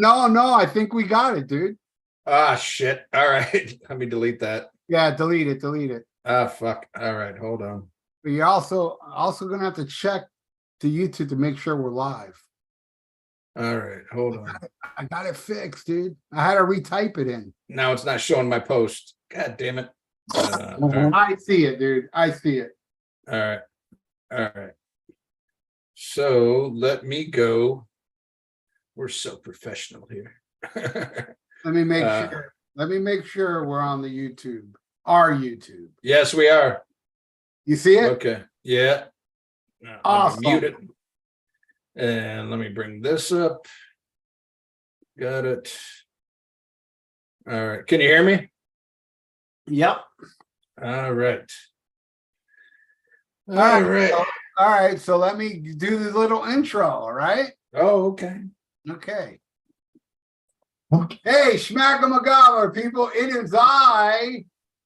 No, I think we got it, dude. Ah, shit. All right. Let me delete that. Yeah, delete it. Ah, fuck. All right. Hold on. But you're also gonna have to check the YouTube to make sure we're live. All right. Hold on. I got it fixed, dude. I had to retype it in. Now it's not showing my post. God damn it. All right. I see it, dude. I see it. All right. All right. So let me go. We're so professional here. Let me make sure. Let me make sure we're on the YouTube. Our YouTube. Yes, we are. You see it? Okay. Yeah. Awesome. Mute it. And let me bring this up. Got it. All right. Can you hear me? Yep. All right. All right. So let me do the little intro. All right. Oh, okay. Okay. Hey, Schmackamagala, people, it is I,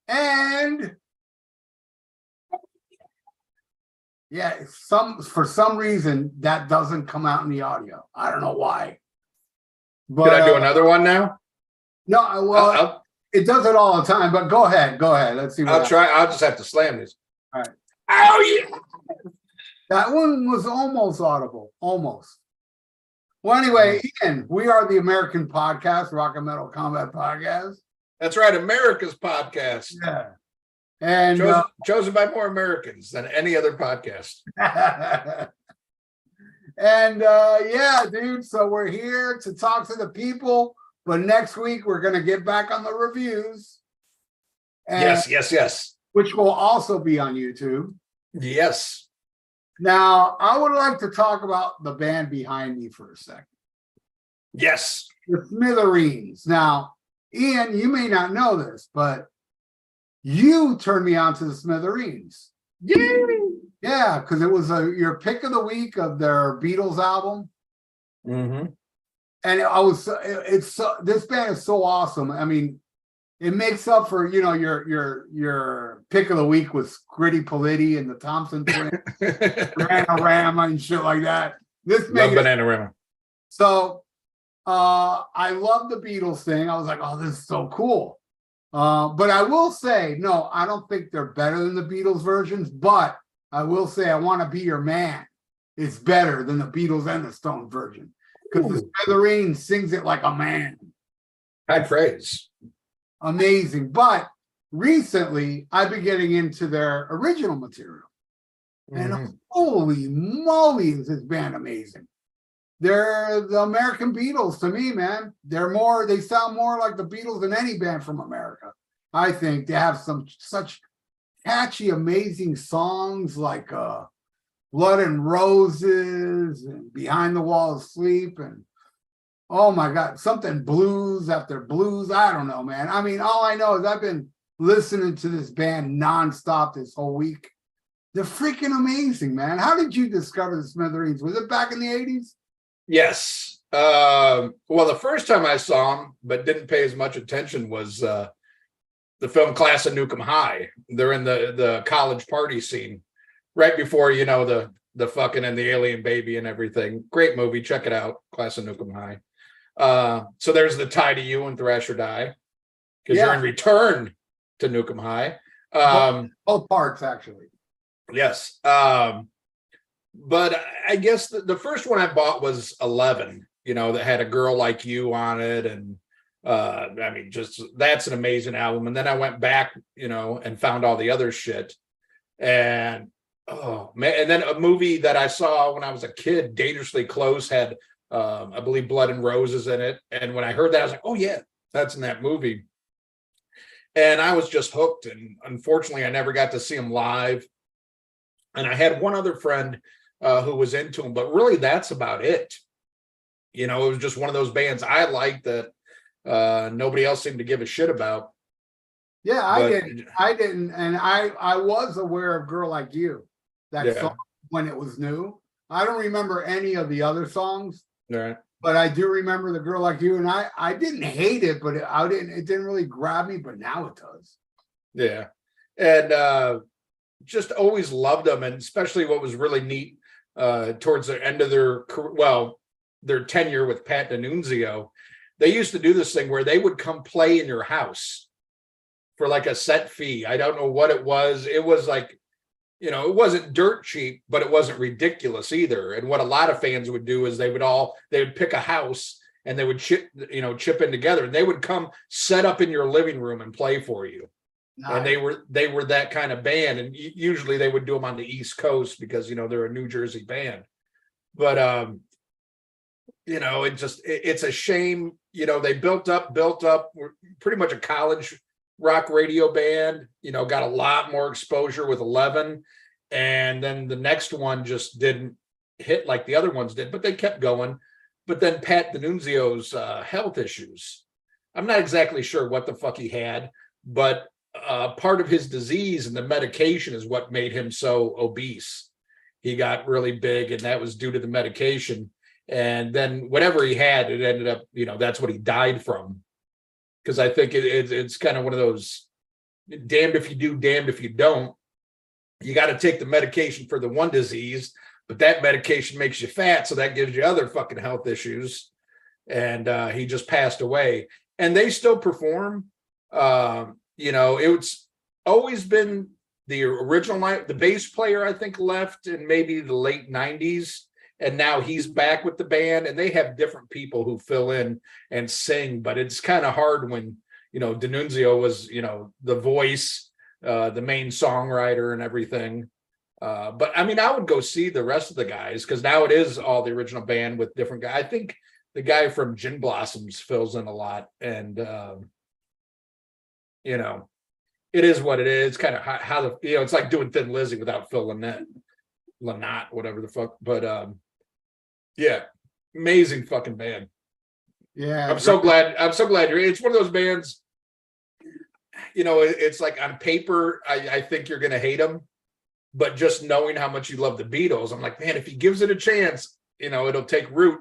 and yeah, for some reason that doesn't come out in the audio. I don't know why. But Could I do another one now? No, well, it does it all the time. But go ahead. Let's see. I'll try. I'll just have to slam this. All right. Oh yeah. That one was almost audible. Almost. Well, anyway, Ian, we are the American podcast, Rock and Metal Combat Podcast. That's right, America's podcast. Yeah. And chosen by more Americans than any other podcast. And yeah, dude, so we're here to talk to the people, but next week we're going to get back on the reviews. Yes. Which will also be on YouTube. Yes. Now, I would like to talk about the band behind me for a second. Yes. The Smithereens. Now, Ian, you may not know this, but you turned me on to the Smithereens. Yeah, because it was your pick of the week of their Beatles album. Mm-hmm. And this band is so awesome. I mean, it makes up for, your pick of the week was Gritty Politti and the Thompson Twins, Bananarama and shit like that. Love Bananarama. So I love the Beatles thing. I was like, oh, this is so cool. But I will say, no, I don't think they're better than the Beatles versions, but I will say I Want to Be Your Man is better than the Beatles and the Stones version. Because the Smithereens sings it like a man. High praise. Amazing. But recently, I've been getting into their original material. And holy moly, is this band amazing. They're the American Beatles to me, man. They sound more like the Beatles than any band from America. I think they have such catchy, amazing songs like Blood and Roses and Behind the Wall of Sleep and oh my God, something blues after blues. I don't know, man. I mean, all I know is I've been listening to this band nonstop this whole week. They're freaking amazing, man. How did you discover the Smithereens? Was it back in the 80s? Yes. Well, the first time I saw them, but didn't pay as much attention, was the film Class of Nukem High. They're in the college party scene right before, the fucking and the alien baby and everything. Great movie. Check it out. Class of Nukem High. So there's the Tie to You and Thrash or Die, because you're in return to Nukem High. Both parts, actually. Yes. But I guess the first one I bought was 11, that had A Girl Like You on it. And I mean, just that's an amazing album. And then I went back, and found all the other shit. And oh man, and then a movie that I saw when I was a kid, Dangerously Close, had I believe Blood and Roses in it. And when I heard that, I was like, oh yeah, that's in that movie. And I was just hooked. And unfortunately, I never got to see them live. And I had one other friend who was into them, but really that's about it. It was just one of those bands I liked that nobody else seemed to give a shit about. Yeah, I didn't. And I was aware of Girl Like You, that song, when it was new. I don't remember any of the other songs. Right. But I do remember the Girl Like You, and I didn't hate it, but it didn't really grab me, but now it does. Yeah. And just always loved them, and especially what was really neat towards the end of their career. Well, their tenure with Pat D'Annunzio, they used to do this thing where they would come play in your house for like a set fee. I don't know what it was. It was like, you know, it wasn't dirt cheap, but it wasn't ridiculous either. And what a lot of fans would do is they would pick a house and they would chip in together, and they would come set up in your living room and play for you. Nice. And they were that kind of band. And usually they would do them on the East Coast because, you know, they're a New Jersey band. But, you know, it's a shame, you know, they built up, we're pretty much a college rock radio band, you know, got a lot more exposure with 11. And then the next one just didn't hit like the other ones did, but they kept going. But then Pat D'Annunzio's health issues, I'm not exactly sure what the fuck he had, but part of his disease and the medication is what made him so obese. He got really big, and that was due to the medication. And then whatever he had, it ended up, you know, that's what he died from. Because I think it's kind of one of those damned if you do, damned if you don't. You got to take the medication for the one disease, but that medication makes you fat, so that gives you other fucking health issues. And he just passed away. And they still perform. You know, it's always been the original line. The bass player, I think, left in maybe the late 90s. And now he's back with the band, and they have different people who fill in and sing. But it's kind of hard when, you know, D'Annunzio was, you know, the voice, the main songwriter and everything. But I mean, I would go see the rest of the guys, because now it is all the original band with different guys. I think the guy from Gin Blossoms fills in a lot. And, you know, it is what it is. Kind of how the, you know, it's like doing Thin Lizzy without Phil Lynott, whatever the fuck. But yeah, amazing fucking band. Yeah, I'm so glad you're. It's one of those bands, you know, it's like on paper, I think you're gonna hate them, but just knowing how much you love the Beatles, I'm like, man, if he gives it a chance, you know, it'll take root.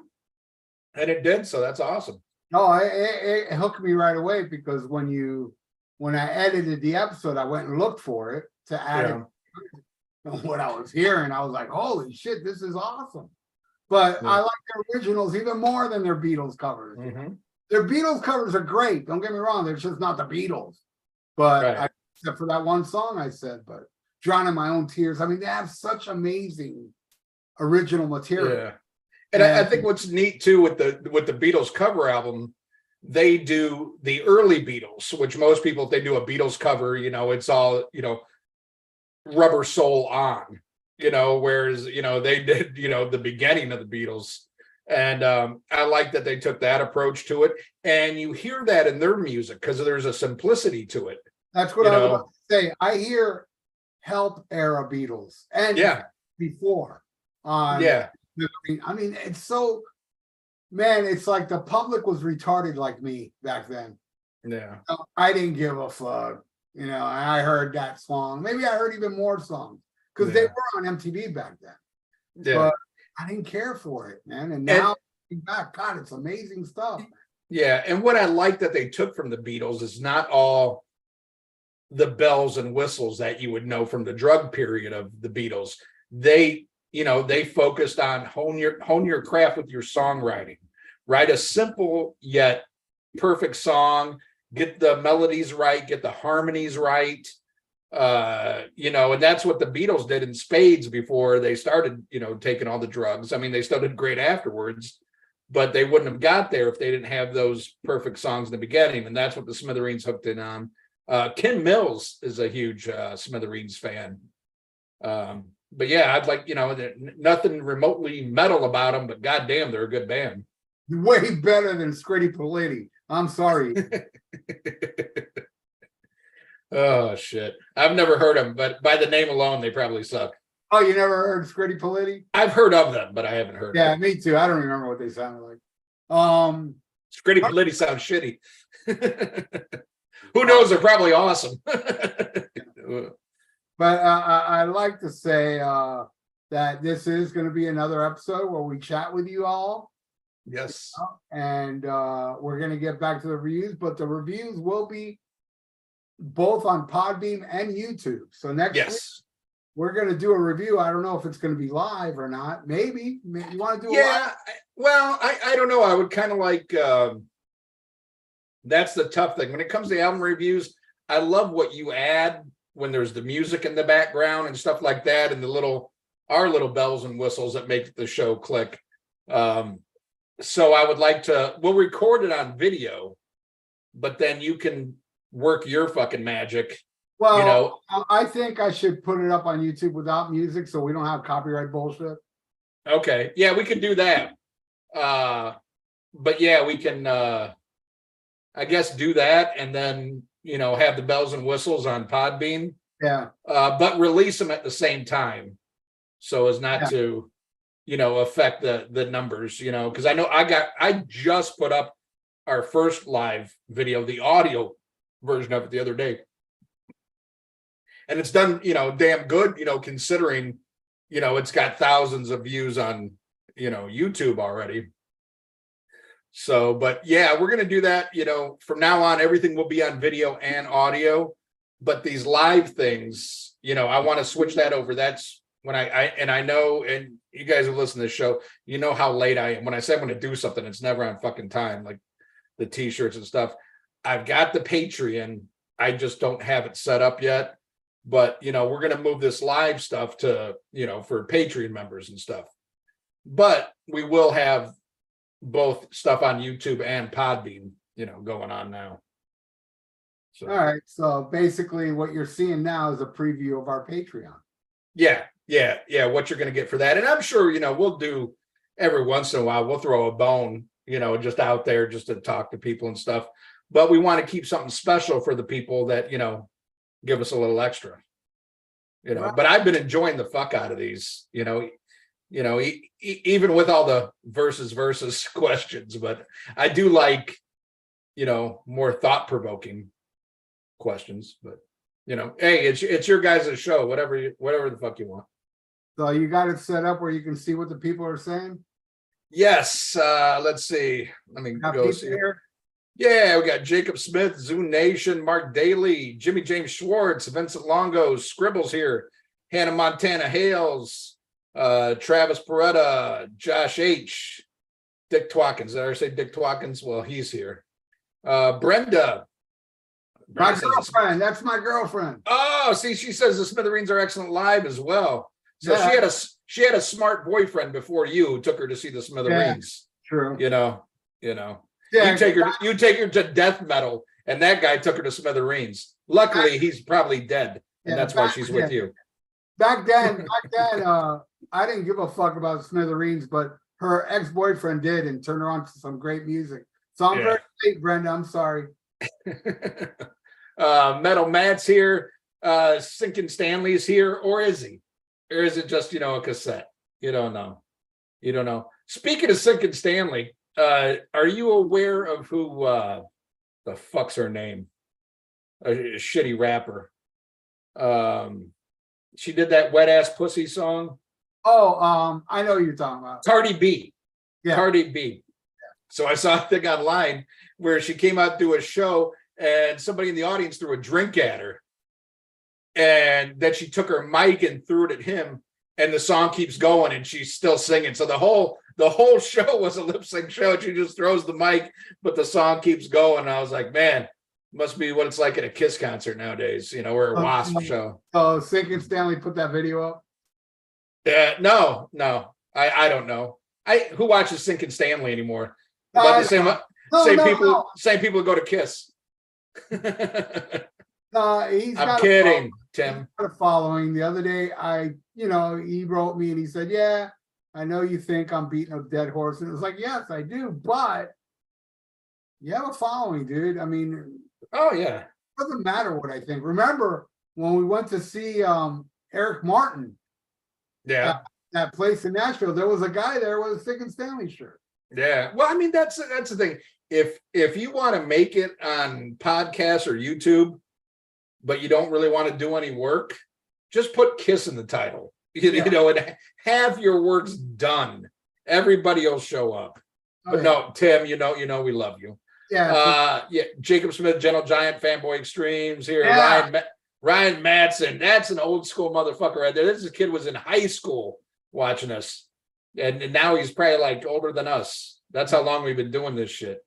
And it did, so that's awesome. No, it hooked me right away, because when I edited the episode, I went and looked for it to add it to what I was hearing. I was like, holy shit, this is awesome. But I like their originals even more than their Beatles covers. Mm-hmm. Their Beatles covers are great. Don't get me wrong. They're just not the Beatles. But except for that one song I said, but Drowning My Own Tears. I mean, they have such amazing original material. Yeah. And I think what's neat too with the Beatles cover album, they do the early Beatles, which most people, if they do a Beatles cover, you know, it's all, you know, Rubber Soul On. You know, whereas, you know, they did, you know, the beginning of the Beatles. And I like that they took that approach to it. And you hear that in their music because there's a simplicity to it. That's what I was about to say. I hear Help era Beatles and before. I mean, it's so, man, it's like the public was retarded like me back then. Yeah. I didn't give a fuck. You know, I heard that song. Maybe I heard even more songs. Because they were on MTV back then. Yeah. But I didn't care for it, man. And now, back, God, it's amazing stuff. Yeah. And what I like that they took from the Beatles is not all the bells and whistles that you would know from the drug period of the Beatles. They, you know, they focused on hone your craft with your songwriting. Write a simple yet perfect song. Get the melodies right. Get the harmonies right. You know, and that's what the Beatles did in spades before they started, you know, taking all the drugs. I mean, they still did great afterwards, but they wouldn't have got there if they didn't have those perfect songs in the beginning. And that's what the Smithereens hooked in on. Ken Mills is a huge Smithereens fan. But yeah, I'd like, you know, nothing remotely metal about them, but goddamn, they're a good band. Way better than Scritti Politti. I'm sorry. Oh shit! I've never heard them, but by the name alone, they probably suck. Oh, you never heard Scritti Politti? I've heard of them, but I haven't heard. Yeah, me too. I don't remember what they sounded like. Scritti Politti sounds shitty. Who knows? They're probably awesome. But I like to say that this is going to be another episode where we chat with you all. Yes. And we're going to get back to the reviews, but the reviews will be both on Podbean and YouTube. So next week, we're going to do a review. I don't know if it's going to be live or not. Maybe you want to do live? Well, I don't know. I would kind of like that's the tough thing when it comes to album reviews. I love what you add when there's the music in the background and stuff like that, and our little bells and whistles that make the show click. So I would like we'll record it on video, but then you can work your fucking magic. Well, I think I should put it up on YouTube without music so we don't have copyright bullshit. Okay. Yeah, we can do that. But yeah, we can I guess do that and then have the bells and whistles on Podbean. Yeah. But release them at the same time so as not to affect the numbers, because I know I just put up our first live video, the audio version of it the other day. And it's done, damn good, considering, it's got thousands of views on, YouTube already. So, but yeah, we're going to do that, from now on, everything will be on video and audio, but these live things, I want to switch that over. That's when I know, and you guys have listened to this show, how late I am. When I say I'm going to do something, it's never on fucking time, like the t-shirts and stuff. I've got the Patreon. I just don't have it set up yet. But, we're going to move this live stuff to, for Patreon members and stuff. But we will have both stuff on YouTube and Podbean, going on now. So. All right. So basically what you're seeing now is a preview of our Patreon. Yeah. What you're going to get for that. And I'm sure, we'll do every once in a while, we'll throw a bone, just out there just to talk to people and stuff. But we want to keep something special for the people that, give us a little extra, right. But I've been enjoying the fuck out of these, even with all the versus questions, but I do like, more thought-provoking questions, but hey, it's your guys' show, whatever the fuck you want. So you got it set up where you can see what the people are saying? Yes. Let's see. Let me go see here. Yeah, we got Jacob Smith, Zoom Nation, Mark Daly, Jimmy James Schwartz, Vincent Longo, Scribbles here, Hannah Montana Hales, Travis Peretta, Josh H, Dick Twatkins. Did I say Dick Twatkins? Well, he's here. Brenda. My girlfriend. That's my girlfriend. Oh, see, she says the Smithereens are excellent live as well. So yeah. she had a smart boyfriend before you who took her to see the Smithereens. Yeah, true. Yeah, you take her to death metal, and that guy took her to Smithereens. Luckily, he's probably dead, and that's why she's with you. Back then, I didn't give a fuck about Smithereens, but her ex-boyfriend did and turned her on to some great music. So I'm very late, Brenda. I'm sorry. Metal Matt's here. Sinkin Stanley's here, or is he? Or is it just a cassette? You don't know. Speaking of Sinkin Stanley, are you aware of who the fuck's her name? A shitty rapper. She did that Wet Ass Pussy song. Oh, I know who you're talking about. Cardi B. Yeah. Cardi B. So I saw a thing online where she came out to a show and somebody in the audience threw a drink at her. And then she took her mic and threw it at him. And the song keeps going and she's still singing. So the whole show was a lip sync show. She just throws the mic, but the song keeps going. And I was like, man, must be what it's like at a Kiss concert nowadays, or a Wasp show. Oh, Sinkin Stanley put that video up? No, I don't know. Who watches Sinkin Stanley anymore? But the same people who go to Kiss. I'm kidding, Tim. He's got a following. The other day, he wrote me and he said, yeah, I know you think I'm beating a dead horse. And it was like, yes, I do, but you have a following, dude. I mean, oh yeah. It doesn't matter what I think. Remember when we went to see Eric Martin? Yeah. That place in Nashville, there was a guy there with a Sinkin Stanley shirt. Yeah. Well, I mean, that's the thing. If you want to make it on podcasts or YouTube, but you don't really want to do any work, just put Kiss in the title, and have your works done. Everybody will show up. But no, Tim, we love you. Yeah. Jacob Smith, Gentle Giant, Fanboy Extremes here. Yeah. Ryan Matson. That's an old school motherfucker right there. This kid was in high school watching us. And now he's probably like older than us. That's how long we've been doing this shit.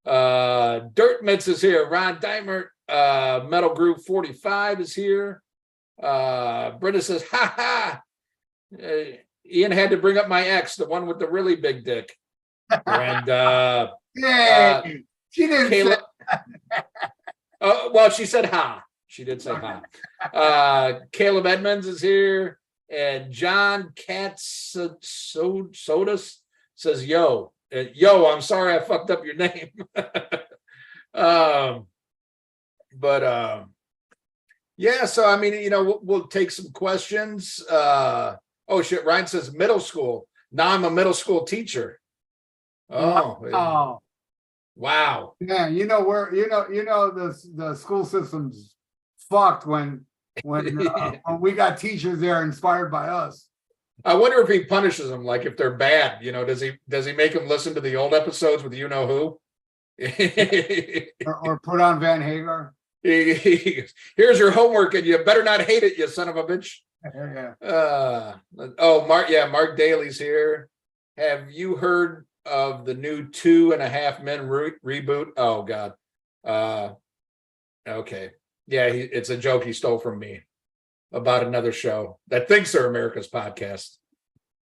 Dirt Mitz is here. Ron Dimer, Metal Groove 45 is here. Brenda says, ha ha. Ian had to bring up my ex, the one with the really big dick. And Yay! She didn't Kayla, say well, she said ha. She did say ha. Caleb Edmonds is here. And John Katz Sodas says, yo, I'm sorry I fucked up your name. Yeah, so I mean, we'll take some questions. Oh shit, Ryan says middle school. Now I'm a middle school teacher. Oh, wow. Yeah, the school system's fucked when we got teachers there inspired by us. I wonder if he punishes them, like if they're bad. Does he make them listen to the old episodes with you know who? or put on Van Hagar. Here's your homework, and you better not hate it, you son of a bitch. Yeah. Mark Daly's here. Have you heard of the new 2.5 Men reboot? Oh God. Okay. Yeah, it's a joke he stole from me about another show that thinks they're America's podcast,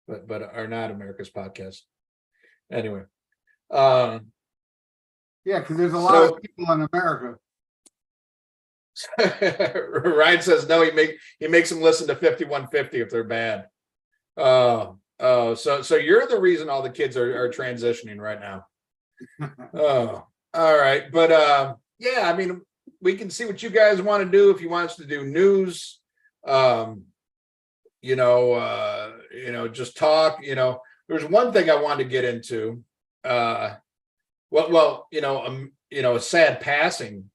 but are not America's podcast. Anyway. Yeah, because there's a lot of people in America. Ryan says no, he makes them listen to 5150 if they're bad. So you're the reason all the kids are transitioning right now. Oh, all right. But yeah, I mean, we can see what you guys want to do. If you want us to do news, just talk. There's one thing I wanted to get into. A sad passing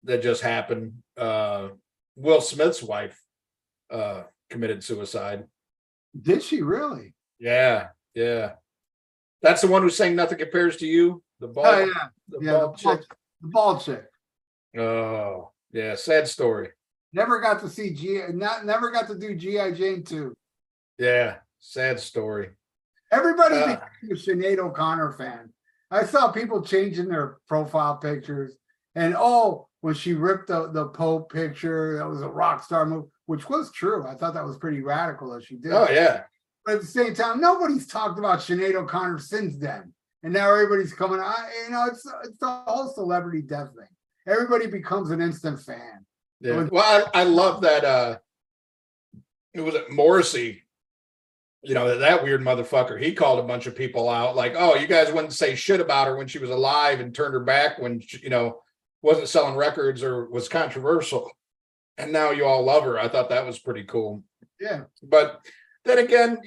that just happened. Will Smith's wife committed suicide. Did she really? Yeah. That's the one who sang "Nothing Compares to You." The bald, the bald chick. Oh, yeah, sad story. Never got to see never got to do G.I. Jane 2. Yeah, sad story. Everybody became a Sinead O'Connor fan. I saw people changing their profile pictures, and when she ripped the Pope picture, that was a rock star move, which was true. I thought that was pretty radical that she did. Oh yeah. But at the same time, nobody's talked about Sinead O'Connor since then, and now everybody's coming out. It's the whole celebrity death thing. Everybody becomes an instant fan. Yeah. Well, I love that. It was Morrissey. That weird motherfucker. He called a bunch of people out, like, "Oh, you guys wouldn't say shit about her when she was alive, and turned her back when she, wasn't selling records or was controversial, and now you all love her." I thought that was pretty cool. Yeah. But then again,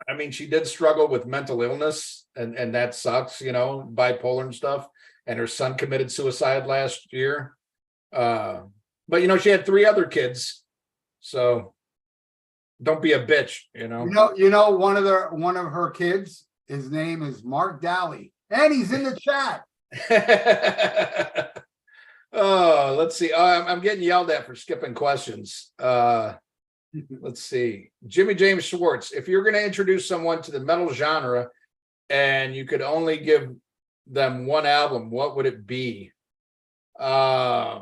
I mean, she did struggle with mental illness, and that sucks. Bipolar and stuff. And her son committed suicide last year. But she had 3 other kids. So don't be a bitch, One of her kids, his name is Mark Daly, and he's in the chat. Oh, let's see. I'm getting yelled at for skipping questions. Let's see. Jimmy James Schwartz, if you're going to introduce someone to the metal genre and you could only give them one album, what would it be? I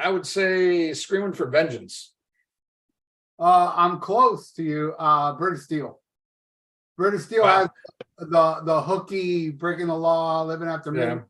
would say Screaming for Vengeance. I'm close to you. British Steel. British Steel has the hooky, breaking the law, living after men,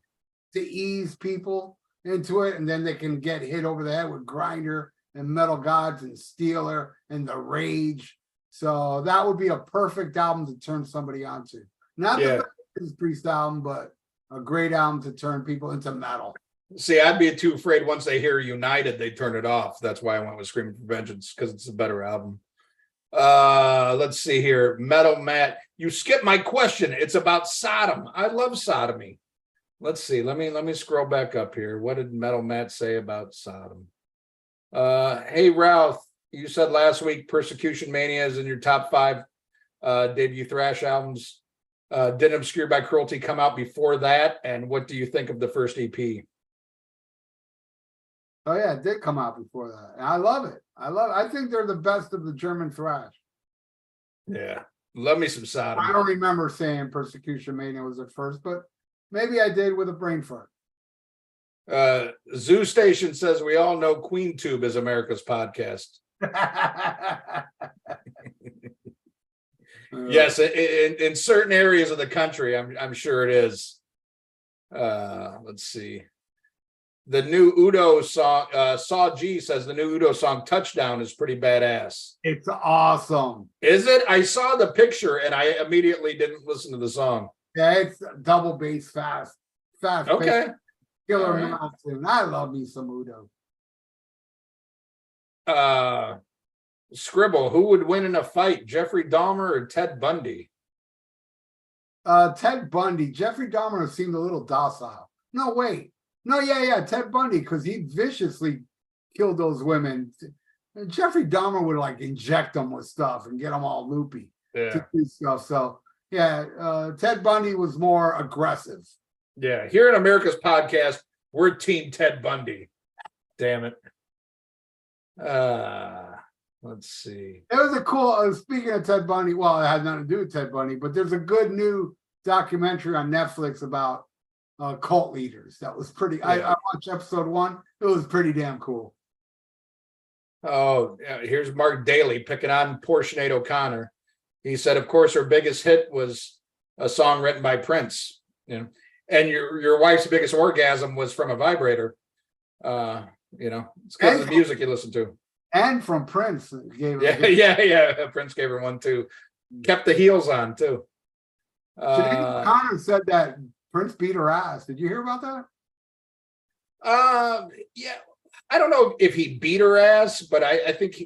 to ease people into it, and then they can get hit over the head with Grinder and Metal Gods and Steeler and The Rage. So that would be a perfect album to turn somebody onto. Not the best Priest album, but a great album to turn people into metal. See, I'd be too afraid once they hear United, they turn it off. That's why I went with Screaming for Vengeance, because it's a better album. Let's see here. Metal Matt, you skipped my question. It's about Sodom. I love sodomy. Let's see. Let me scroll back up here. What did Metal Matt say about Sodom? Hey, Ralph, you said last week Persecution Mania is in your top 5 debut thrash albums. Did Obscured by Cruelty come out before that? And what do you think of the first EP? Oh yeah, it did come out before that. And I love it. I think they're the best of the German thrash. Yeah. Love me some Sodom. I don't remember saying Persecution Mania was at first, but maybe I did with a brain fart. Zoo Station says we all know Queen Tube is America's podcast. Yes, in certain areas of the country, I'm sure it is. Let's see. The new Udo song, Saw G says the new Udo song Touchdown is pretty badass. It's awesome. Is it? I saw the picture and I immediately didn't listen to the song. Yeah, it's double bass fast. Okay. Killer All right. Mountain. I love me some Udo. Scribble, who would win in a fight, Jeffrey Dahmer or Ted Bundy? Ted Bundy. Jeffrey Dahmer seemed a little docile. No, wait. No, yeah, Ted Bundy, because he viciously killed those women. Jeffrey Dahmer would like inject them with stuff and get them all loopy. Yeah. To do stuff. So yeah, Ted Bundy was more aggressive. Yeah. Here at America's Podcast, we're Team Ted Bundy. Damn it. Let's see. It was a cool. Speaking of Ted Bundy, well, it had nothing to do with Ted Bundy, but there's a good new documentary on Netflix about cult leaders. That was pretty. Yeah. I watched episode 1. It was pretty damn cool. Oh, here's Mark Daly picking on poor Sinead O'Connor. He said, of course, her biggest hit was a song written by Prince. You know, and your wife's biggest orgasm was from a vibrator. You know, it's because of the music you listen to. And from Prince. Yeah. Prince gave her one too. Kept the heels on too. Sinead O'Connor said that Prince beat her ass. Did you hear about that? Yeah. I don't know if he beat her ass, but I think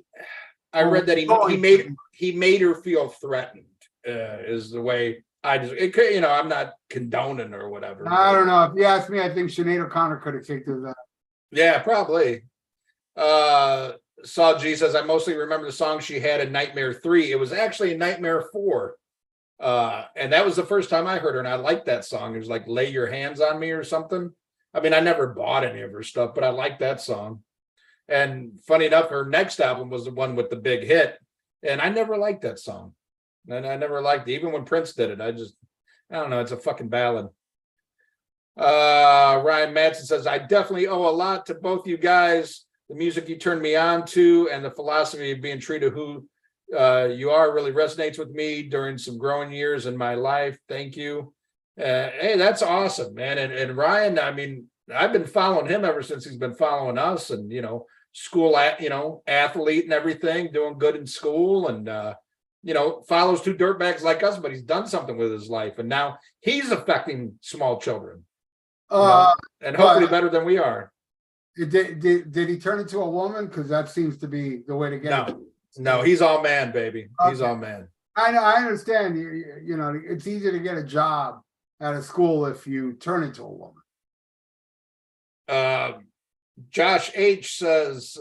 I read that he made her feel threatened. Is the way I just I'm not condoning or whatever. I don't know. If you ask me, I think Sinead O'Connor could have kicked his ass. Yeah, probably. Saw G says I mostly remember the song she had in Nightmare 3. It was actually in Nightmare 4. And that was the first time I heard her, and I liked that song. It was like Lay Your Hands on Me or something. I mean, I never bought any of her stuff, but I liked that song. And funny enough, her next album was the one with the big hit, and I never liked that song. And I never liked it. Even when Prince did it, I don't know, it's a fucking ballad. Ryan Madsen says, I definitely owe a lot to both you guys. The music you turned me on to and the philosophy of being true to who you are really resonates with me during some growing years in my life. Thank you. Hey, that's awesome, man. And Ryan, I mean, I've been following him ever since he's been following us, and school athlete and everything, doing good in school, and follows two dirtbags like us, but he's done something with his life, and now he's affecting small children. And hopefully better than we are. Did he turn into a woman? Because that seems to be the way to get it. No, he's all man, baby. Okay. He's all man. I know. I understand. It's easy to get a job at a school if you turn into a woman. Josh H says,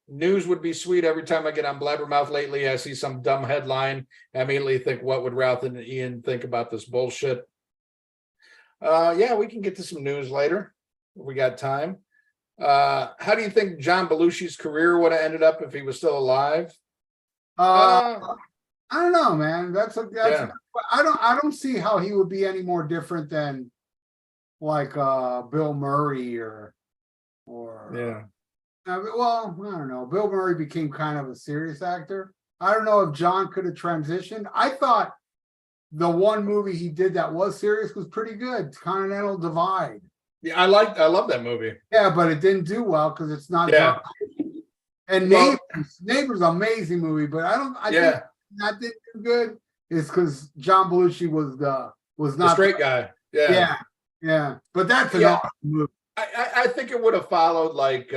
news would be sweet. Every time I get on Blabbermouth lately, I see some dumb headline. I immediately think, what would Ralph and Ian think about this bullshit? Yeah, we can get to some news later. We got time. How do you think John Belushi's career would have ended up if he was still alive? I don't know, man. I don't see how he would be any more different than like Bill Murray or yeah. Well, I don't know. Bill Murray became kind of a serious actor. I don't know if John could have transitioned. I thought the one movie he did that was serious was pretty good. Continental Divide. Yeah, I love that movie. Yeah, but it didn't do well because it's not. Yeah. And Neighbors, amazing movie, but I think that didn't do good. Is because John Belushi was not the straight guy. Yeah. But that's an awesome movie. I think it would have followed like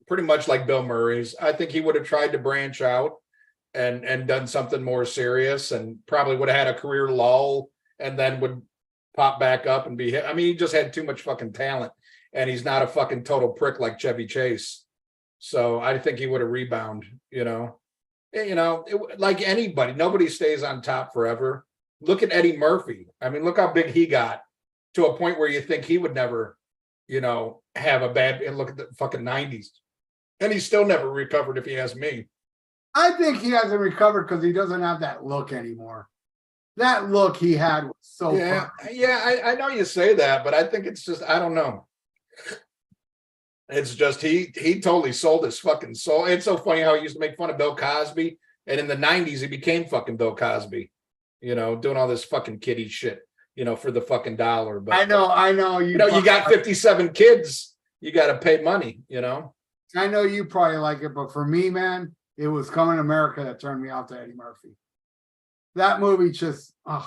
pretty much like Bill Murray's. I think he would have tried to branch out and done something more serious, and probably would have had a career lull, and then would pop back up and be hit. I mean, he just had too much fucking talent, and he's not a fucking total prick like Chevy Chase. So I think he would have rebounded. Like anybody, nobody stays on top forever. Look at Eddie Murphy. I mean, look how big he got, to a point where you think he would never, have a bad, and look at the fucking 90s. And he's still never recovered, if you ask me. I think he hasn't recovered because he doesn't have that look anymore. That look he had was so Yeah, perfect. yeah, I know you say that, but I think it's just, I don't know. It's just he totally sold his fucking soul. It's so funny how he used to make fun of Bill Cosby, and in the 90s he became fucking Bill Cosby, doing all this fucking kiddie shit, for the fucking dollar. But I know you got 57 kids, you got to pay money, I know you probably like it, but for me, man, it was Coming to America that turned me off to Eddie Murphy. That movie just, I'm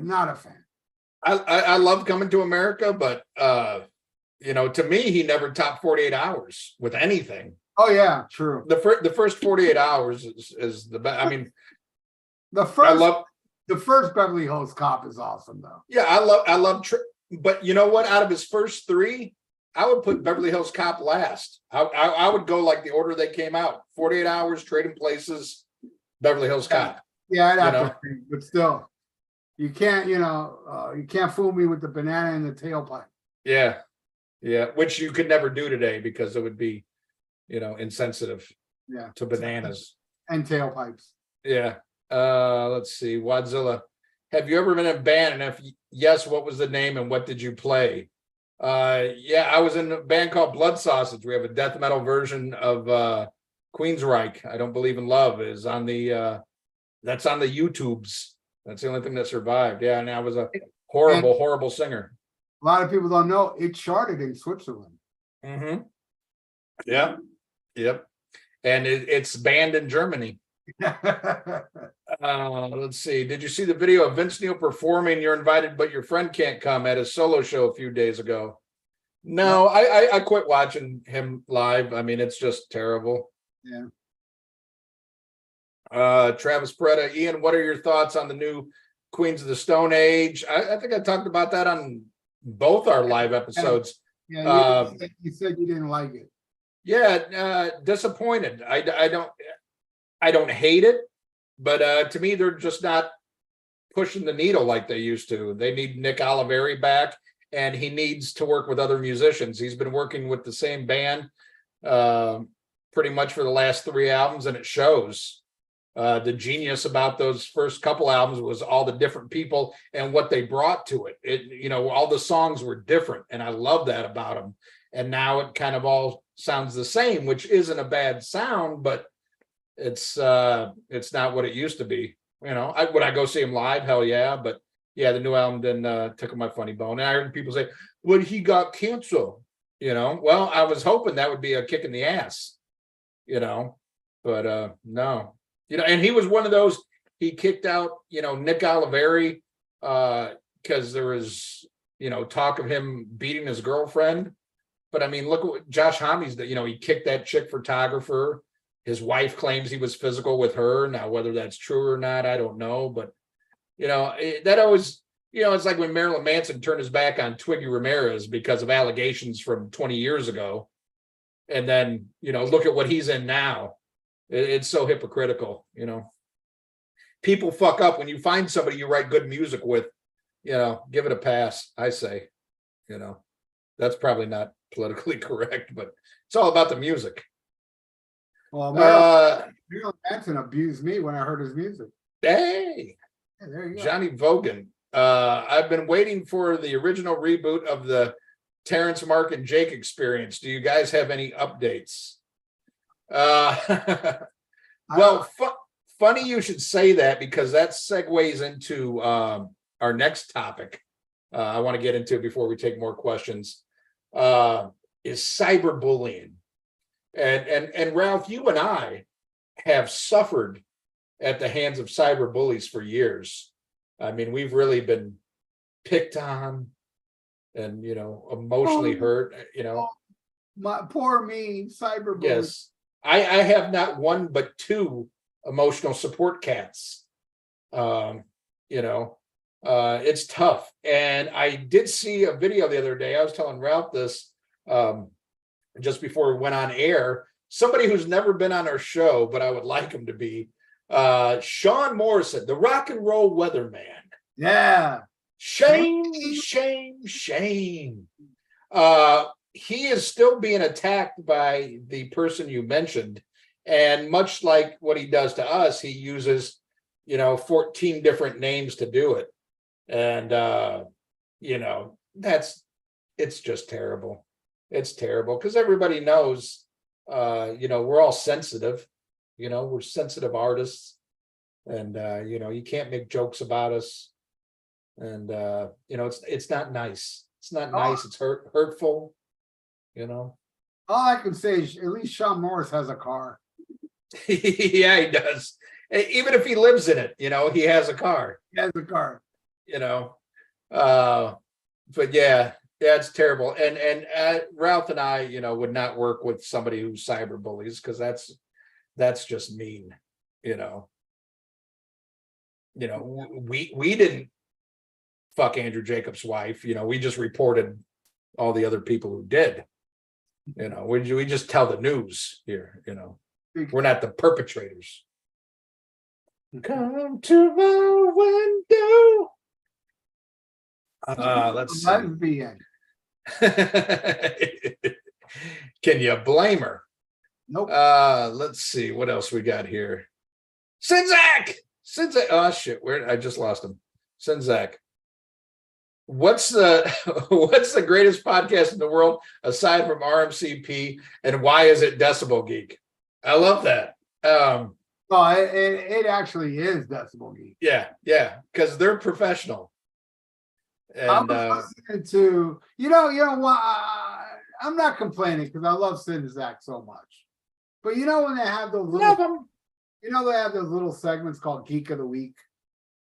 not a fan. I love Coming to America, but to me, he never topped 48 hours with anything. Oh yeah, true. The first 48 hours is the best. I mean, the first Beverly Hills Cop is awesome though. Yeah, I love but you know what? Out of his first three, I would put Beverly Hills Cop last. I would go like the order they came out: 48 Hours, Trading Places, Beverly Hills Cop. Yeah, I'd have to agree, but still, you can't, you can't fool me with the banana in the tailpipe. Yeah, which you could never do today because it would be, insensitive. Yeah, to bananas and tailpipes. Yeah. Let's see, Wadzilla. Have you ever been in a band? And if yes, what was the name and what did you play? Yeah, I was in a band called Blood Sausage. We have a death metal version of Queensryche. I Don't Believe in Love is on the that's on the YouTubes. That's the only thing that survived. Yeah, and I was a horrible singer. A lot of people don't know it charted in Switzerland. Mm-hmm. Yeah. Yep. And it's banned in Germany. Let's see. Did you see the video of Vince Neil performing You're Invited But Your Friend Can't Come at his solo show a few days ago? No, I quit watching him live. I mean, it's just terrible. Yeah. Travis Peretta, Ian, what are your thoughts on the new Queens of the Stone Age? I think I talked about that on both our live episodes. Yeah, you said you didn't like it. Yeah, disappointed. I don't hate it, but to me, they're just not pushing the needle like they used to. They need Nick Oliveri back, and he needs to work with other musicians. He's been working with the same band pretty much for the last 3 albums, and it shows. The genius about those first couple albums was all the different people and what they brought to it. All the songs were different, and I love that about them. And now it kind of all sounds the same, which isn't a bad sound, but it's not what it used to be. Would I go see him live? Hell yeah. But yeah, the new album didn't tickle my funny bone. And I heard people say, well, he got canceled, well, I was hoping that would be a kick in the ass, but no, and he was one of those, he kicked out, Nick Oliveri, because there was, talk of him beating his girlfriend. But I mean, look at what Josh Homme's, he kicked that chick photographer. His wife claims he was physical with her. Now, whether that's true or not, I don't know. But, that always, it's like when Marilyn Manson turned his back on Twiggy Ramirez because of allegations from 20 years ago. And then, look at what he's in now. It's so hypocritical, People fuck up when you find somebody you write good music with, give it a pass, I say, That's probably not politically correct, but it's all about the music. Well, Marilyn Manson abused me when I heard his music. Hey, yeah, there you go. Johnny Vogan. I've been waiting for the original reboot of the Terrence, Mark, and Jake Experience. Do you guys have any updates? Well, funny you should say that, because that segues into our next topic. I want to get into before we take more questions. Is cyberbullying. And Ralph, you and I have suffered at the hands of cyber bullies for years. I mean, we've really been picked on and, emotionally hurt, My poor me, cyber bully. Yes. I have not one, but two emotional support cats. It's tough. And I did see a video the other day. I was telling Ralph this just before we went on air. Somebody who's never been on our show, but I would like him to be, Sean Morrison, the rock and roll weatherman. Yeah. Shame, shame, shame. He is still being attacked by the person you mentioned. And much like what he does to us, he uses, 14 different names to do it. And, it's just terrible. It's terrible because everybody knows, we're all sensitive, we're sensitive artists. And, you can't make jokes about us. And, it's not nice. It's not nice. It's hurtful, All I can say is at least Sean Morris has a car. Yeah, he does. Even if he lives in it, he has a car. He has a car. But yeah, it's terrible. And Ralph and I, would not work with somebody who cyberbullies because that's just mean. We didn't fuck Andrew Jacobs' wife. We just reported all the other people who did. We just tell the news here. We're not the perpetrators. Come to my window. Let's see. Lesbian. Can you blame her? Nope. Let's see what else we got here. Sinzak. Oh shit! I just lost him. Sinzak. What's the greatest podcast in the world aside from RMCP, and why is it Decibel Geek? I love that. It actually is Decibel Geek. Yeah, because they're professional. And I'm listening to what I'm not complaining because I love Sinzak so much. But when they have those little, they have those little segments called Geek of the Week.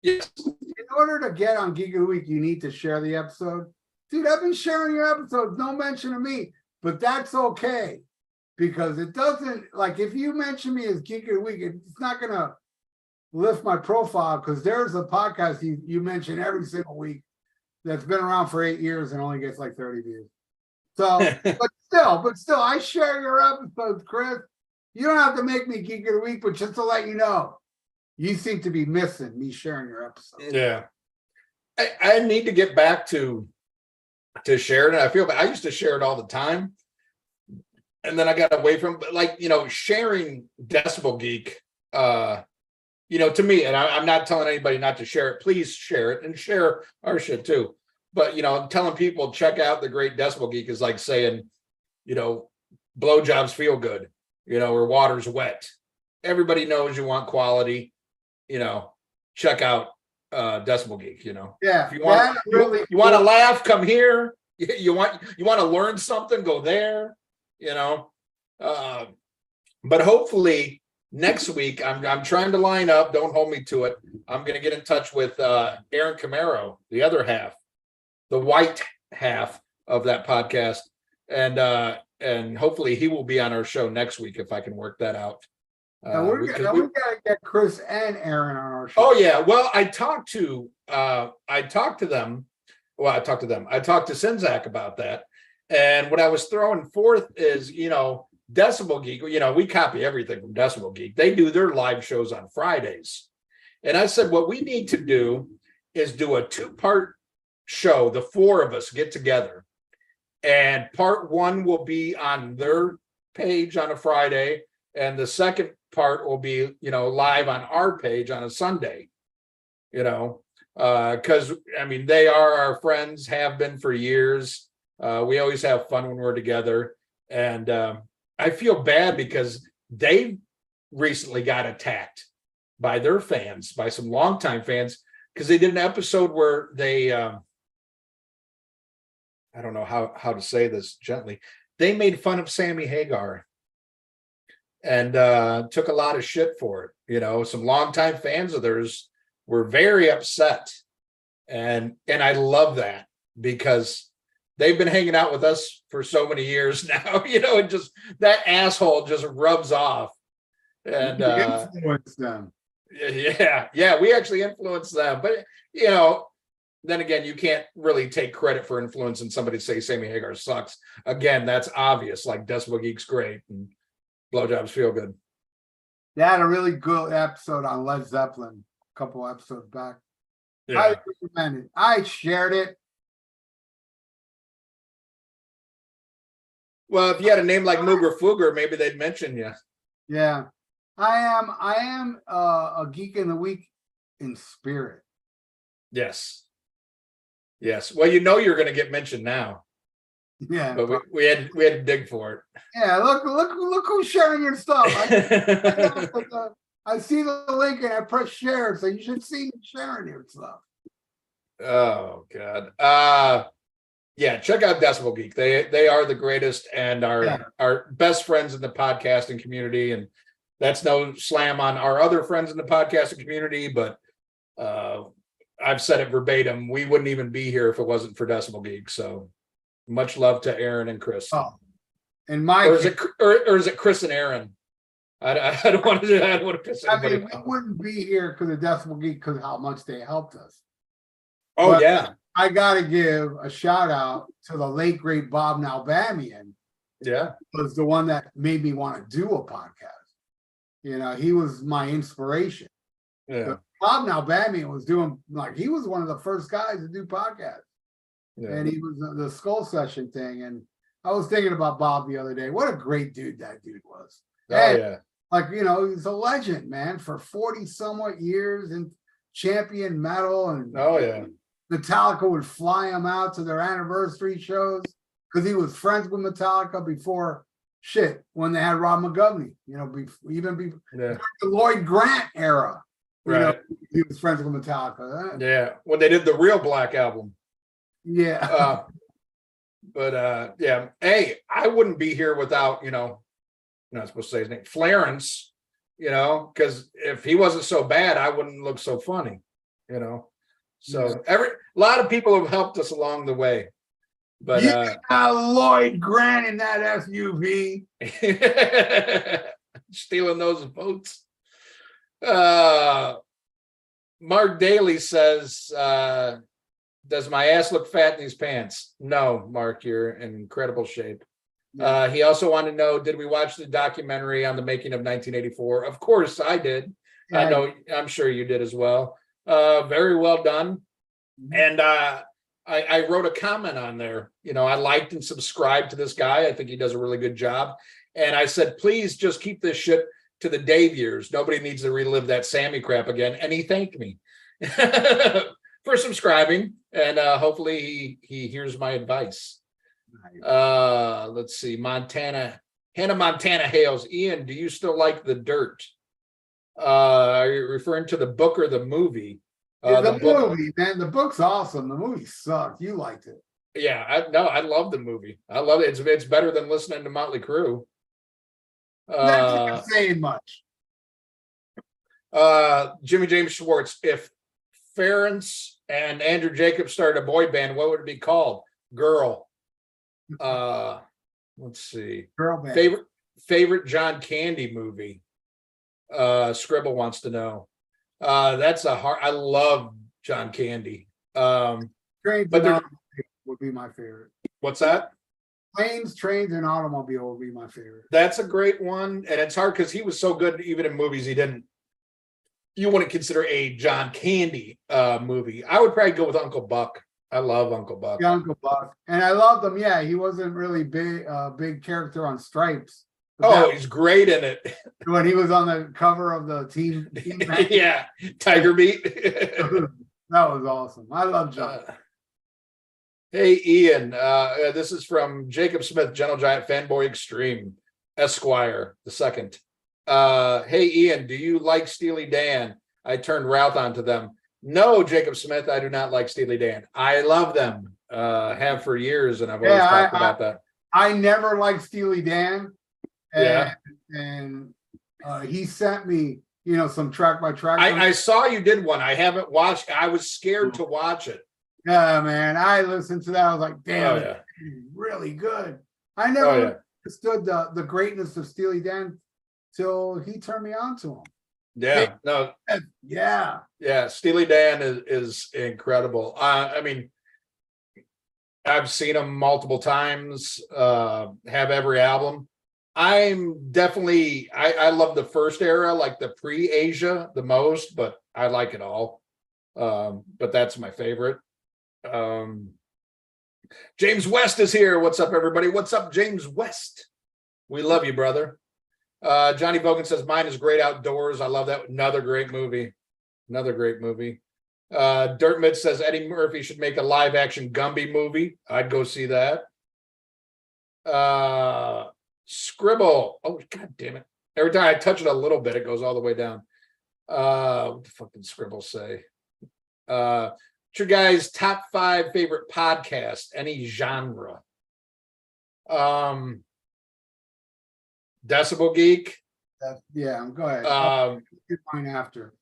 Yes. In order to get on Geek of the Week, you need to share the episode. Dude, I've been sharing your episodes, no mention of me, but that's okay. Because it doesn't, like, if you mention me as Geek of the Week, it's not going to lift my profile because there's a podcast you mention every single week that's been around for 8 years and only gets like 30 views. So, but still, I share your episodes, Chris. You don't have to make me Geek of the Week, but just to let you know, you seem to be missing me sharing your episodes. Yeah. I need to get back to share it. I feel I used to share it all the time. And then I got away from, sharing Decibel Geek, to me, and I'm not telling anybody not to share it. Please share it and share our shit too. But, telling people check out the great Decibel Geek is like saying, blowjobs feel good, or water's wet. Everybody knows you want quality, check out Decibel Geek, Yeah. If you want to laugh, come here. You want to learn something, go there. But hopefully next week I'm trying to line up. Don't hold me to it. I'm going to get in touch with Aaron Camaro, the other half, the white half of that podcast, and hopefully he will be on our show next week if I can work that out. We gotta get Chris and Aaron on our show. Oh yeah, well I talked to them. Well, I talked to Sinzak about that. And what I was throwing forth is, Decibel Geek, we copy everything from Decibel Geek. They do their live shows on Fridays. And I said, what we need to do is do a 2-part show. The 4 of us get together. And part 1 will be on their page on a Friday. And the second part will be, live on our page on a Sunday. Because, they are our friends, have been for years. We always have fun when we're together. And I feel bad because they recently got attacked by their fans, by some longtime fans, because they did an episode where they, I don't know how to say this gently. They made fun of Sammy Hagar and took a lot of shit for it. Some longtime fans of theirs were very upset. And I love that because they've been hanging out with us for so many years now, and just that asshole just rubs off. And influence them. Yeah, we actually influence them. But then again, you can't really take credit for influencing somebody to say Sammy Hagar sucks. Again, that's obvious, like Decibel Geek's great and blowjobs feel good. They had a really good episode on Led Zeppelin a couple episodes back. Yeah. I recommend it. I shared it. Well, if you had a name like Mooger Fooger, maybe they'd mention you. Yeah, I am a geek in the week in spirit. Yes. Yes. Well, you're going to get mentioned now, Yeah, but we had to dig for it. yeah. Look who's sharing your stuff. I see the link and I press share, so you should see me sharing your stuff. Oh God. Yeah, check out Decibel Geek. They are the greatest and our best friends in the podcasting community. And that's no slam on our other friends in the podcasting community, but I've said it verbatim. We wouldn't even be here if it wasn't for Decibel Geek. So much love to Aaron and Chris. Oh, and my or is it Chris and Aaron? I don't want to piss anybody off. We wouldn't be here because of Decibel Geek because how much they helped us. Oh, but yeah. I got to give a shout out to the late, great Bob Nalbamian. Yeah. Was the one that made me want to do a podcast. You know, he was my inspiration. Yeah. But Bob Nalbamian was doing, like, he was one of the first guys to do podcasts. Yeah. And he was the Skull Session thing. And I was thinking about Bob the other day. What a great dude that dude was. Oh, and, yeah. Like, you know, he's a legend, man, for 40 somewhat years and champion metal. And oh, yeah. Metallica would fly him out to their anniversary shows because he was friends with Metallica before when they had Rob McGovney, you know, even the Lloyd Grant era. You know, he was friends with Metallica. Yeah, when they did the Real Black album. Yeah. But yeah, hey, I wouldn't be here without, you know, I'm not supposed to say his name, Clarence, you know, because if he wasn't so bad, I wouldn't look so funny, you know. So a lot of people have helped us along the way. But Lloyd Grant in that SUV. Stealing those votes. Mark Daly says, does my ass look fat in these pants? No, Mark, you're in incredible shape. Yeah. He also wanted to know, did we watch the documentary on the making of 1984? Of course I did. Yeah. I'm sure you did as well. Very well done. Mm-hmm. And I wrote a comment on there. You know, I liked and subscribed to this guy. I think he does a really good job. And I said, please just keep this shit to the Dave years. Nobody needs to relive that Sammy crap again. And he thanked me for subscribing. And hopefully he hears my advice. Nice. Let's see. Hannah Montana hails. Ian, do you still like The Dirt? Are you referring to the book or the movie? The movie, man. The book's awesome. The movie sucked. You liked it. Yeah, I love the movie. I love it. It's better than listening to Motley Crue. That's not saying much. Jimmy James Schwartz. If Ference and Andrew Jacobs started a boy band, what would it be called? Girl. Let's see. Girl band. Favorite John Candy movie. Scribble wants to know. That's a hard. I love John Candy. But would be my favorite. What's that? Planes, Trains, and Automobile would be my favorite. That's a great one, and it's hard because he was so good. Even in movies, you wouldn't consider a John Candy movie. I would probably go with Uncle Buck. I love Uncle Buck. Yeah, Uncle Buck, and I loved him. Yeah, he wasn't really big character on Stripes. He's great in it. When he was on the cover of the team yeah, Tiger Beat. That was awesome. I love John. Hey, Ian. This is from Jacob Smith, Gentle Giant Fanboy Extreme, Esquire, the second. Hey, Ian, do you like Steely Dan? I turned Ralph onto them. No, Jacob Smith, I do not like Steely Dan. I love them. Have for years, and I've always talked about that. I never liked Steely Dan. And he sent me, you know, some track by track. I saw you did one. I haven't watched. I was scared to watch it. Yeah, man. I listened to that. I was like, damn, it's really good. I never understood the greatness of Steely Dan till he turned me on to him. Yeah. No. Yeah. Yeah. Steely Dan is incredible. I mean, I've seen him multiple times, have every album. I'm definitely, I love the first era, like the pre-Asia the most, but I like it all. But that's my favorite. James West is here. What's up, everybody? What's up, James West? We love you, brother. Johnny Bogan says mine is Great Outdoors. I love that. Another great movie. Another great movie. Dirt Mid says Eddie Murphy should make a live action Gumby movie. I'd go see that. Scribble. Oh, god damn it. Every time I touch it a little bit, it goes all the way down. What the fuck did Scribble say? What's your guys' top 5 favorite podcasts? Any genre? Decibel Geek. Yeah, go ahead. I'll get mine after.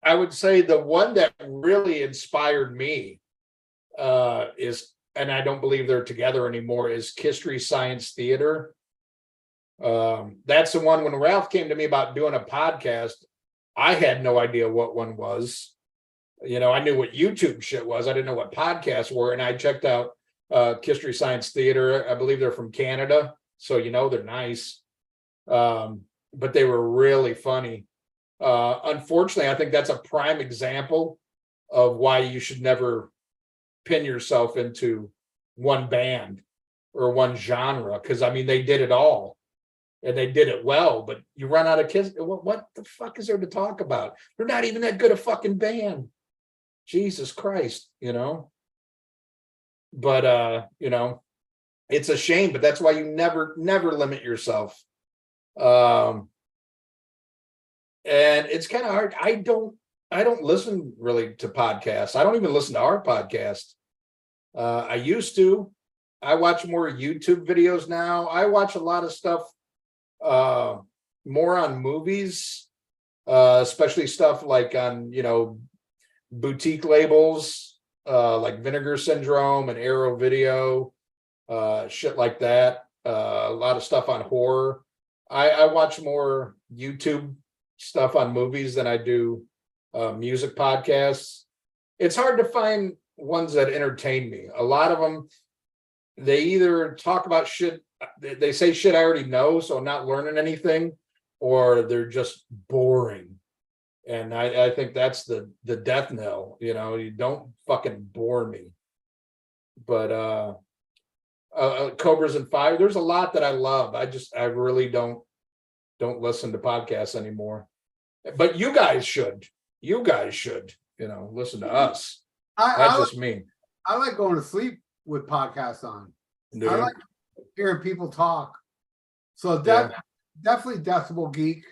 I would say the one that really inspired me is, and I don't believe they're together anymore, is History Science Theater. That's the one when Ralph came to me about doing a podcast, I had no idea what one was. You know, I knew what YouTube shit was. I didn't know what podcasts were. And I checked out History Science Theater. I believe they're from Canada. So, you know, they're nice. But they were really funny. Unfortunately, I think that's a prime example of why you should never pin yourself into one band or one genre. Because, I mean, they did it all. And they did it well, but you run out of kids. What the fuck is there to talk about? They're not even that good a fucking band. Jesus Christ, you know. But you know, it's a shame, but that's why you never limit yourself. And it's kind of hard. I don't listen really to podcasts. I don't even listen to our podcast. I used to. I watch more YouTube videos now. I watch a lot of stuff more on movies, especially stuff like on, you know, boutique labels, like Vinegar Syndrome and Arrow Video, shit like that. A lot of stuff on horror. I watch more YouTube stuff on movies than I do music podcasts. It's hard to find ones that entertain me. A lot of them, they either talk about shit, they say shit I already know, so I'm not learning anything, or they're just boring. And I think that's the death knell. You know, you don't fucking bore me. But Cobras and Fire, there's a lot that I love. I really don't listen to podcasts anymore. But you guys should, you know, listen to us. That's just me. I like going to sleep with podcasts on. Dude. I like hearing people talk. So definitely Decibel Geek.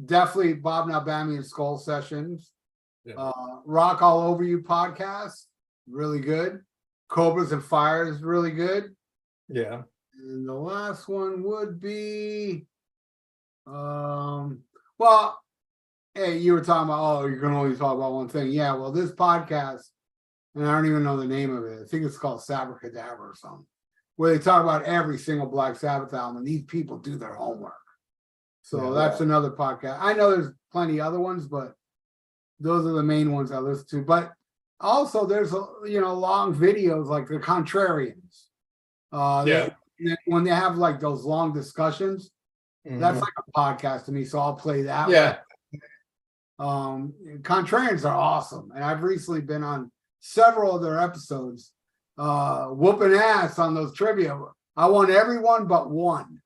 Definitely Bob Nalbamian Skull Sessions. Yeah. Rock All Over You podcast, really good. Cobras and Fire is really good. Yeah. And the last one would be, well, hey, you were talking about, you can only talk about one thing. Yeah, well, this podcast, and I don't even know the name of it. I think it's called Sabracadabra or something, where they talk about every single Black Sabbath album, and these people do their homework. So that's another podcast. I know there's plenty other ones, but those are the main ones I listen to. But also there's, long videos like the Contrarians. When they have like those long discussions, that's like a podcast to me. So I'll play that. Yeah. Contrarians are awesome. And I've recently been on several of their episodes, whooping ass on those trivia. I won every one but one.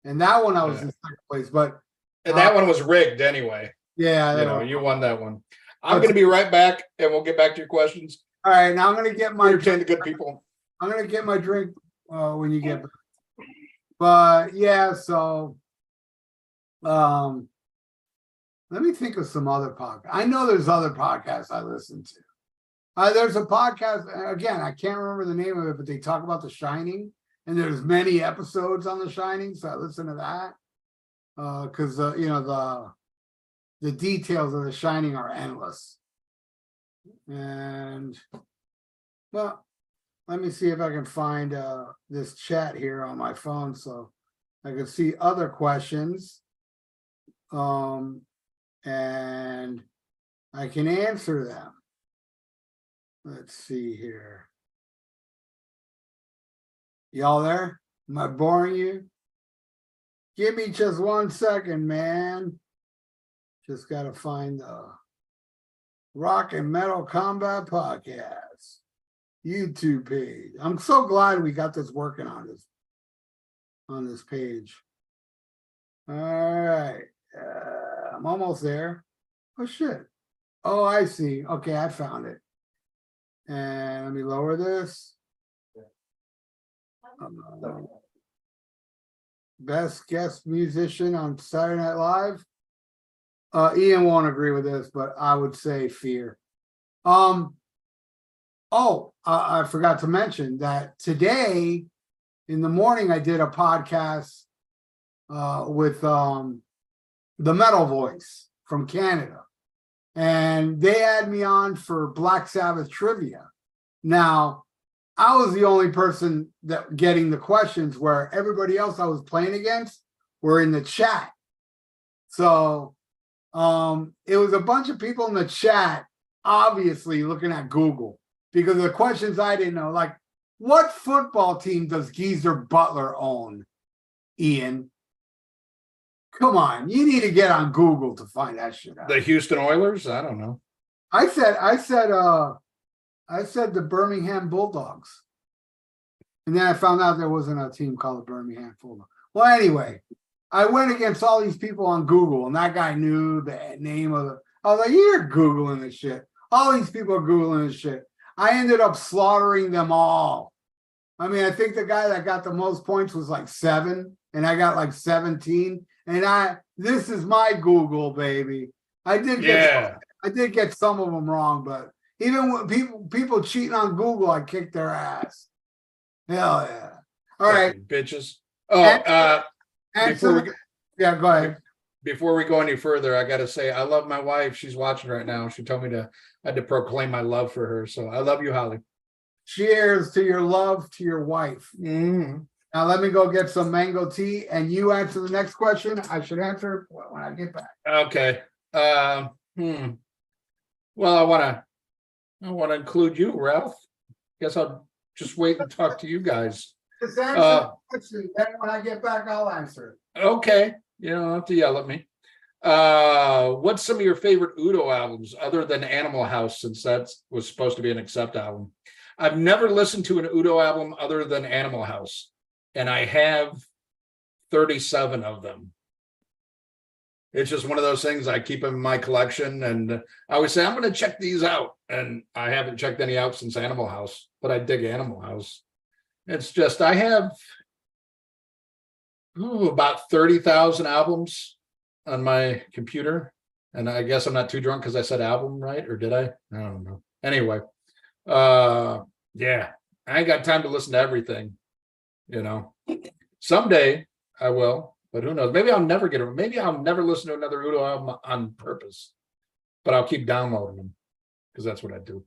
And that one I was in second place, but and that one was rigged anyway. Yeah, you won that one. I'm going to be right back, and we'll get back to your questions. All right, now I'm going to get my entertain the good people. I'm going to get my drink when you get back. But yeah, so let me think of some other podcasts. I know there's other podcasts I listen to. There's a podcast, again, I can't remember the name of it, but they talk about The Shining. And there's many episodes on The Shining, so I listen to that because the details of The Shining are endless. And well, let me see if I can find this chat here on my phone so I can see other questions, and I can answer them. Let's see here. Y'all there? Am I boring you? Give me just 1 second, man. Just got to find the Rock and Metal Combat Podcast. YouTube page. I'm so glad we got this working on this page. All right. I'm almost there. Oh shit. Oh, I see. Okay, I found it. And let me lower this. Best guest musician on Saturday Night Live. Ian won't agree with this, but I would say Fear. I forgot to mention that today in the morning I did a podcast with the Metal Voice from Canada, and they had me on for Black Sabbath trivia. Now, I was the only person that getting the questions, where everybody else I was playing against were in the chat. So it was a bunch of people in the chat, obviously looking at Google, because the questions I didn't know, like, what football team does Geezer Butler own? Ian, come on, you need to get on Google to find that shit out. The Houston Oilers? I don't know. I said the Birmingham Bulldogs. And then I found out there wasn't a team called the Birmingham Bulldogs. Well, anyway, I went against all these people on Google, and that guy knew the name of the. I was like, you're Googling this shit. All these people are Googling this shit. I ended up slaughtering them all. I mean, I think the guy that got the most points was like 7, and I got like 17. And this is my Google, baby. I did get some of them wrong, but even when people cheating on Google, I kicked their ass. Hell yeah! All right, bitches. Go ahead. Before we go any further, I got to say I love my wife. She's watching right now. She told me I had to proclaim my love for her. So I love you, Holly. Cheers to your love to your wife. Mm-hmm. Now let me go get some mango tea, and you answer the next question. I should answer when I get back. Okay. Well, I want to include you, Ralph. Guess I'll just wait and talk to you guys. Just answer the question. Then when I get back, I'll answer it. Okay. You don't have to yell at me. What's some of your favorite Udo albums other than Animal House, since that was supposed to be an Accept album? I've never listened to an Udo album other than Animal House, and I have 37 of them. It's just one of those things. I keep them in my collection, and I always say, I'm going to check these out. And I haven't checked any out since Animal House, but I dig Animal House. It's just, I have about 30,000 albums on my computer. And I guess I'm not too drunk because I said album, right? Or did I? I don't know. Anyway, yeah, I ain't got time to listen to everything, Someday I will. But who knows? Maybe I'll never listen to another Udo album on purpose. But I'll keep downloading them because that's what I do.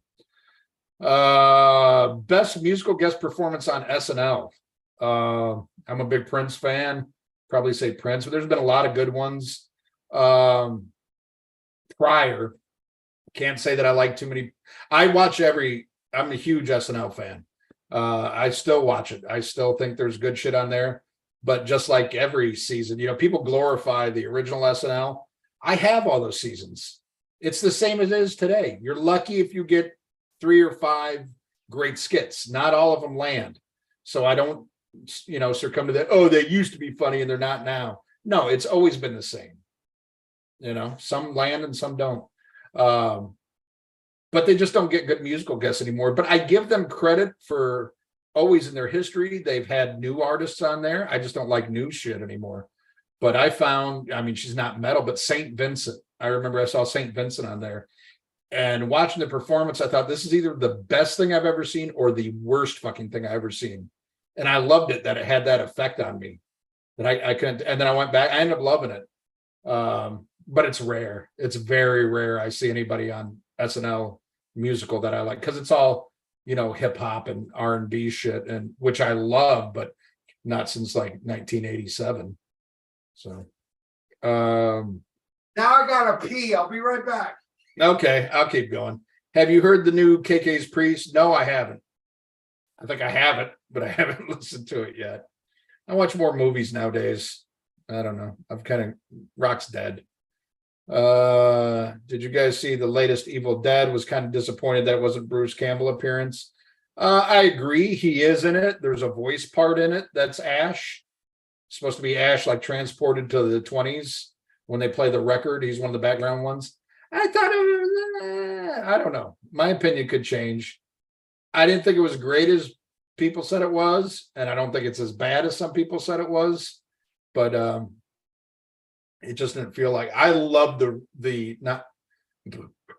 Best musical guest performance on SNL. I'm a big Prince fan. Probably say Prince, but there's been a lot of good ones. Prior. Can't say that I like too many. I'm a huge SNL fan. I still watch it. I still think there's good shit on there. But just like every season, people glorify the original SNL. I have all those seasons. It's the same as it is today. You're lucky if you get 3 or 5 great skits. Not all of them land. So I don't, succumb to that. Oh, they used to be funny and they're not now. No, it's always been the same. Some land and some don't. But they just don't get good musical guests anymore. But I give them credit for always in their history, they've had new artists on there. I just don't like new shit anymore. But I found, she's not metal, but St. Vincent. I remember I saw St. Vincent on there. And watching the performance, I thought this is either the best thing I've ever seen or the worst fucking thing I've ever seen. And I loved it that it had that effect on me. That I couldn't, and then I went back, I ended up loving it. But it's rare. It's very rare I see anybody on SNL musical that I like, because it's all hip hop and R&B shit, and which I love, but not since like 1987. So now I gotta pee. I'll be right back. Okay, I'll keep going. Have you heard the new KK's Priest? No, I haven't. I think I have it, but I haven't listened to it yet. I watch more movies nowadays. I don't know. I've kind of rock's dead. Did you guys see the latest Evil Dead? Was kind of disappointed that it wasn't Bruce Campbell appearance. I agree. He is in it. There's a voice part in it. That's Ash. Supposed to be Ash, like transported to the 20s when they play the record. He's one of the background ones. I thought it was, I don't know. My opinion could change. I didn't think it was great as people said it was, and I don't think it's as bad as some people said it was. But it just didn't feel like. I love the not.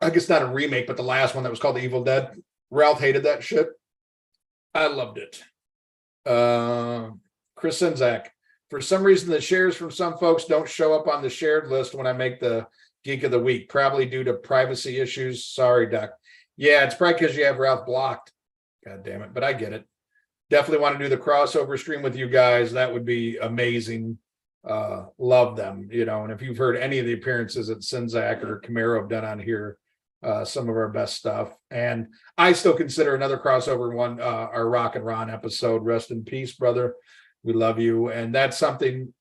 I guess not a remake, but the last one that was called The Evil Dead. Ralph hated that shit. I loved it. Chris Sinzak. For some reason, the shares from some folks don't show up on the shared list when I make the Geek of the Week, probably due to privacy issues. Sorry, Doc. Yeah, it's probably because you have Ralph blocked. God damn it, but I get it. Definitely want to do the crossover stream with you guys. That would be amazing. Love them, you know. And if you've heard any of the appearances that Sinzak or Camaro have done on here, some of our best stuff. And I still consider another crossover one, our Rock and Ron episode. Rest in peace, brother. We love you. And that's something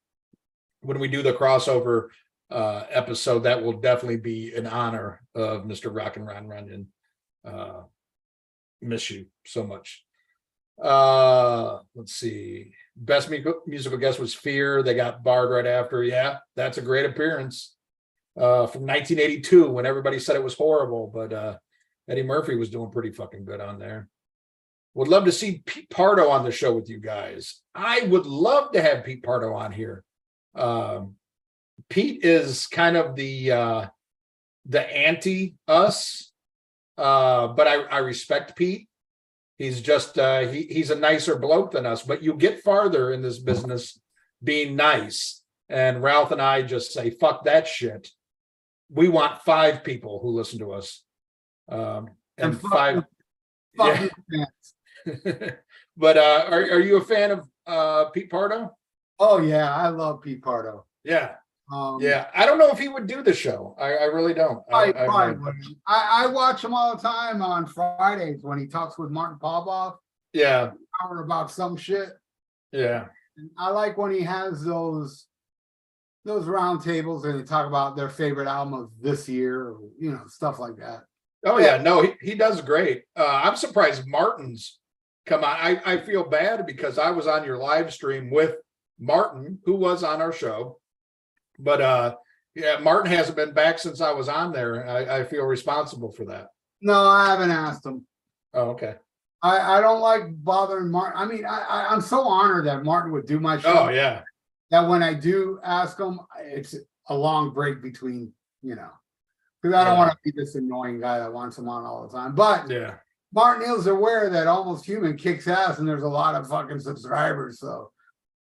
when we do the crossover episode, that will definitely be in honor of Mr. Rock and Ron Runyon. Miss you so much. Let's see. Best musical guest was Fear. They got barred right after. Yeah, that's a great appearance from 1982 when everybody said it was horrible, but Eddie Murphy was doing pretty fucking good on there. Would love to see Pete Pardo on the show with you guys. I would love to have Pete Pardo on here. Pete is kind of the anti us, but I respect Pete. He's just he's a nicer bloke than us, but you get farther in this business being nice. And Ralph and I just say, fuck that shit. We want 5 people who listen to us. And 5. Yeah. But are you a fan of Pete Pardo? Oh yeah, I love Pete Pardo. Yeah. Yeah, I don't know if he would do the show. I really don't. I watch him all the time on Fridays when he talks with Martin Popoff. Yeah, about some shit. Yeah, and I like when he has those round tables and they talk about their favorite album of this year, or, you know, stuff like that. Oh yeah, no, he does great. I'm surprised Martin's come on. I feel bad because I was on your live stream with Martin, who was on our show. But yeah, Martin hasn't been back since I was on there. I feel responsible for that. No, I haven't asked him. Oh, okay. I don't like bothering Martin. I mean, I'm so honored that Martin would do my show. Oh, yeah. That when I do ask him, it's a long break between, you know, because I don't want to be this annoying guy that wants him on all the time. But yeah, Martin is aware that Almost Human kicks ass and there's a lot of fucking subscribers. So,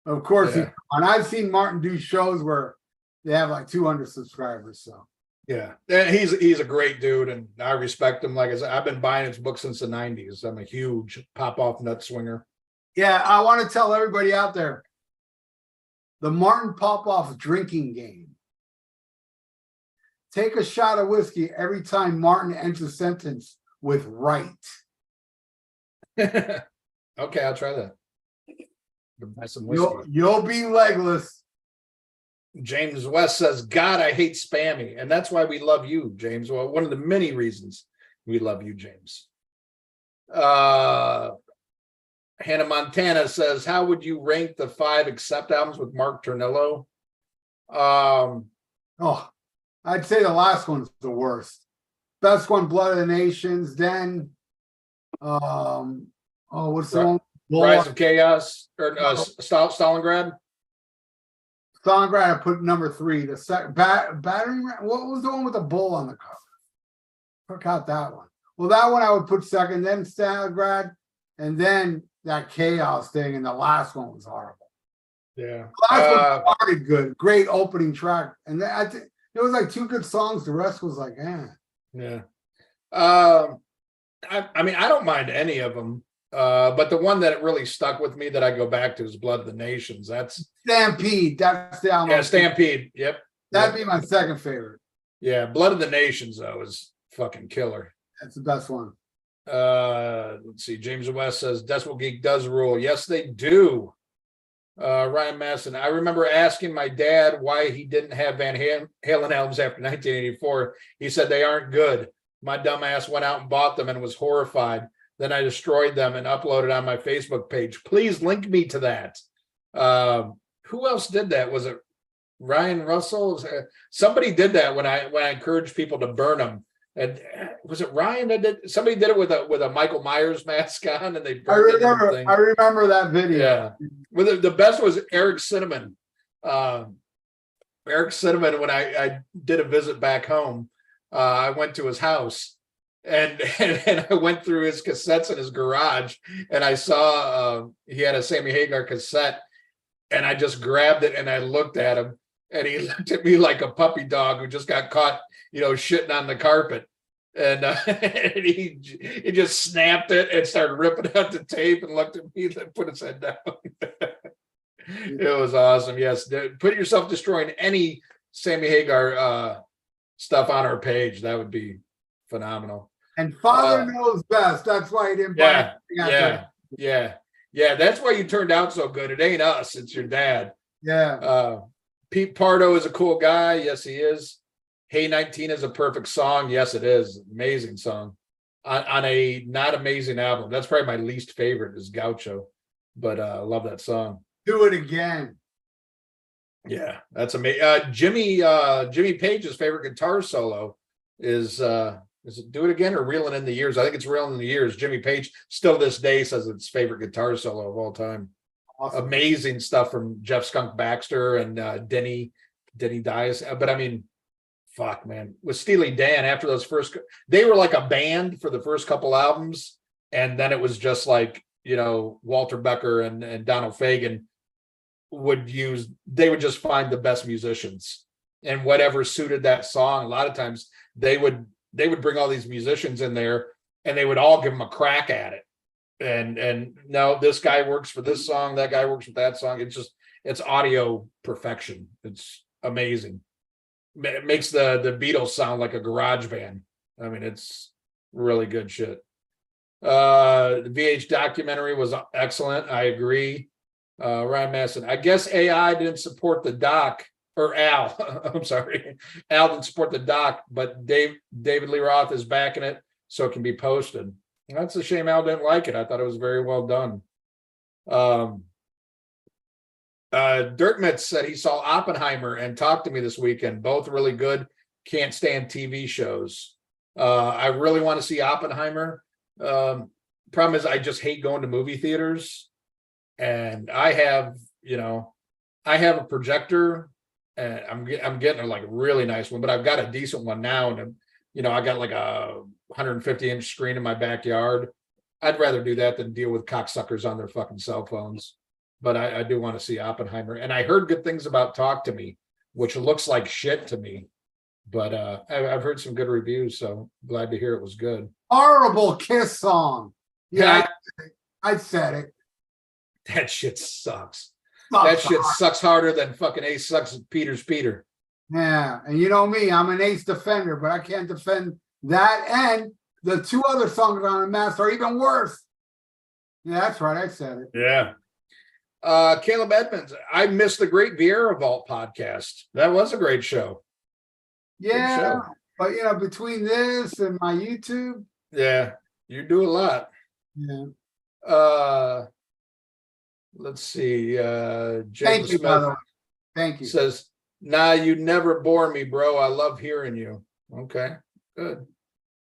of course, and I've seen Martin do shows where they have like 200 subscribers. So yeah, he's a great dude, and I respect him. Like I said, I've been buying his book since the 90s. I'm a huge Popoff nut swinger. Yeah, I want to tell everybody out there, the Martin Popoff drinking game. Take a shot of whiskey every time Martin ends a sentence with right. Okay, I'll try that. Buy some whiskey. You'll be legless. James West says, God, I hate spammy. And that's why we love you, James. Well, one of the many reasons we love you, James. Hannah Montana says, how would you rank the 5 Accept albums with Mark Ternillo? I'd say the last one's the worst. Best one, Blood of the Nations. Then, what's the one? Rise of Chaos or Stalingrad? Stalingrad, I put number 3. The second Battering Ram. What was the one with the bull on the cover? Forgot that one. Well, that one I would put second, then Stalingrad, and then that Chaos thing, and the last one was horrible. Yeah. The last one started good. Great opening track. And then I think it was like 2 good songs. The rest was like, Yeah. I mean, I don't mind any of them. But the one that really stuck with me that I go back to is Blood of the Nations. That's Stampede. That's the album. Yeah, Stampede. Yep. That'd be my second favorite. Yeah, Blood of the Nations, though, is fucking killer. That's the best one. Let's see. James West says Decibel Geek does rule. Yes, they do. Ryan Masson. I remember asking my dad why he didn't have Van Halen albums after 1984. He said they aren't good. My dumb ass went out and bought them and was horrified. Then I destroyed them and uploaded on my Facebook page. Please link me to that. Who else did that? Was it Ryan Russell? Somebody did that when I encouraged people to burn them. And was it Ryan that did? Somebody did it with a Michael Myers mask on, and they burned it in the thing. I remember that video. Yeah. Well, the best was Eric Cinnamon. Eric Cinnamon, when I did a visit back home, I went to his house, and I went through his cassettes in his garage, and I saw he had a Sammy Hagar cassette, and I just grabbed it and I looked at him, and he looked at me like a puppy dog who just got caught, shitting on the carpet. And, and he just snapped it and started ripping out the tape and looked at me and put his head down. It was awesome. Yes. Put yourself destroying any Sammy Hagar stuff on our page. That would be phenomenal. And Father knows best. That's why he didn't buy it. Yeah. That's why you turned out so good. It ain't us. It's your dad. Yeah. Pete Pardo is a cool guy. Yes, he is. Hey 19 is a perfect song. Yes, it is. Amazing song. On a not amazing album. That's probably my least favorite is Gaucho. But I love that song. Do it again. Yeah, that's amazing. Jimmy Page's favorite guitar solo is it Do It Again or Reeling in the Years? I think it's Reeling in the Years. Jimmy Page still to this day says it's favorite guitar solo of all time. Awesome. Amazing stuff from Jeff Skunk Baxter and Denny Dias. But I mean, fuck, man, with Steely Dan after those they were like a band for the first couple albums, and then it was just like Walter Becker and Donald Fagen they would just find the best musicians and whatever suited that song. A lot of times they would bring all these musicians in there and they would all give them a crack at it. And no, this guy works for this song, that guy works with that song. It's audio perfection. It's amazing. It makes the Beatles sound like a garage band. I mean, it's really good shit. The VH documentary was excellent. I agree. Ryan Masson, I guess AI didn't support the doc, or Al. I'm sorry, Al didn't support the doc, but David Lee Roth is backing it, so it can be posted. And that's a shame Al didn't like it. I thought it was very well done. Dirkmitz said he saw Oppenheimer and talked to me this weekend. Both really good. Can't stand TV shows. I really want to see Oppenheimer. Problem is I just hate going to movie theaters, and I have a projector, and I'm getting a like really nice one, but I've got a decent one now, and I got like a 150-inch screen in my backyard. I'd rather do that than deal with cocksuckers on their fucking cell phones. But I do want to see Oppenheimer, and I heard good things about Talk to Me, which looks like shit to me, but I've heard some good reviews, so glad to hear it was good. Horrible Kiss song. Yeah, I said it. That shit sucks. That shit sucks harder than fucking Ace sucks at Peter. Yeah, and you know me, I'm an Ace defender, but I can't defend that. And the two other songs on the mask are even worse. Yeah, that's right. I said it. Yeah. Caleb Edmonds, I missed the Great Vieira Vault podcast. That was a great show. Yeah, but between this and my YouTube. Yeah, you do a lot. Yeah. Let's see. Thank you, by the way. Thank you. Says, nah, you never bore me, bro. I love hearing you. Okay, good.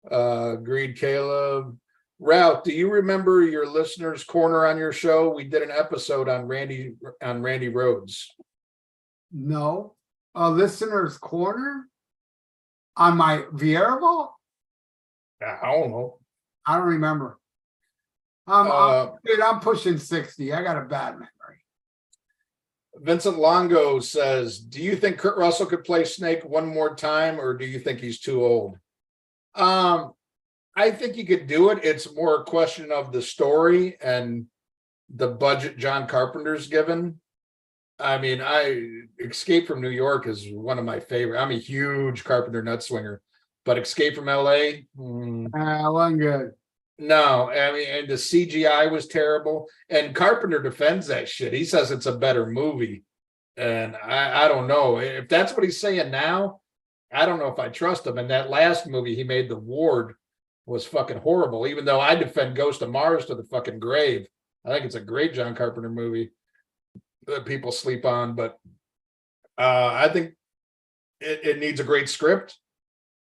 Agreed, Caleb. Ralph, do you remember your listeners' corner on your show? We did an episode on Randy Rhoads. No. A listener's corner on my Vieira Vault? I don't know. I don't remember. I'm pushing 60. I got a bad memory. Vincent Longo says, do you think Kurt Russell could play Snake one more time, or do you think he's too old? I think he could do it. It's more a question of the story and the budget John Carpenter's given. I mean, Escape from New York is one of my favorite. I'm a huge Carpenter nut swinger, but Escape from LA, wasn't good. No, I mean, and the CGI was terrible. And Carpenter defends that shit. He says it's a better movie. And I don't know. If that's what he's saying now, I don't know if I trust him. And that last movie he made, The Ward, was fucking horrible. Even though I defend Ghost of Mars to the fucking grave, I think it's a great John Carpenter movie that people sleep on. But I think it needs a great script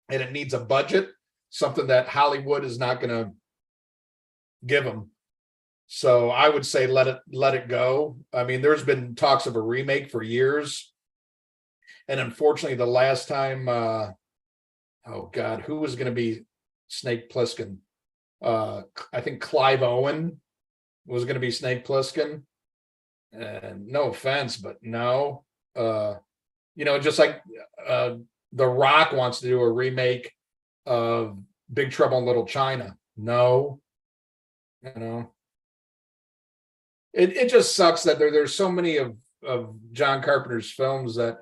and it needs a budget, something that Hollywood is not going to give them. So I would say let it go. I mean, there's been talks of a remake for years. And unfortunately, the last time, oh God, who was going to be Snake Plissken? I think Clive Owen was going to be Snake Plissken. And no offense, but no. Just like The Rock wants to do a remake of Big Trouble in Little China. No. It just sucks that there's so many of John Carpenter's films that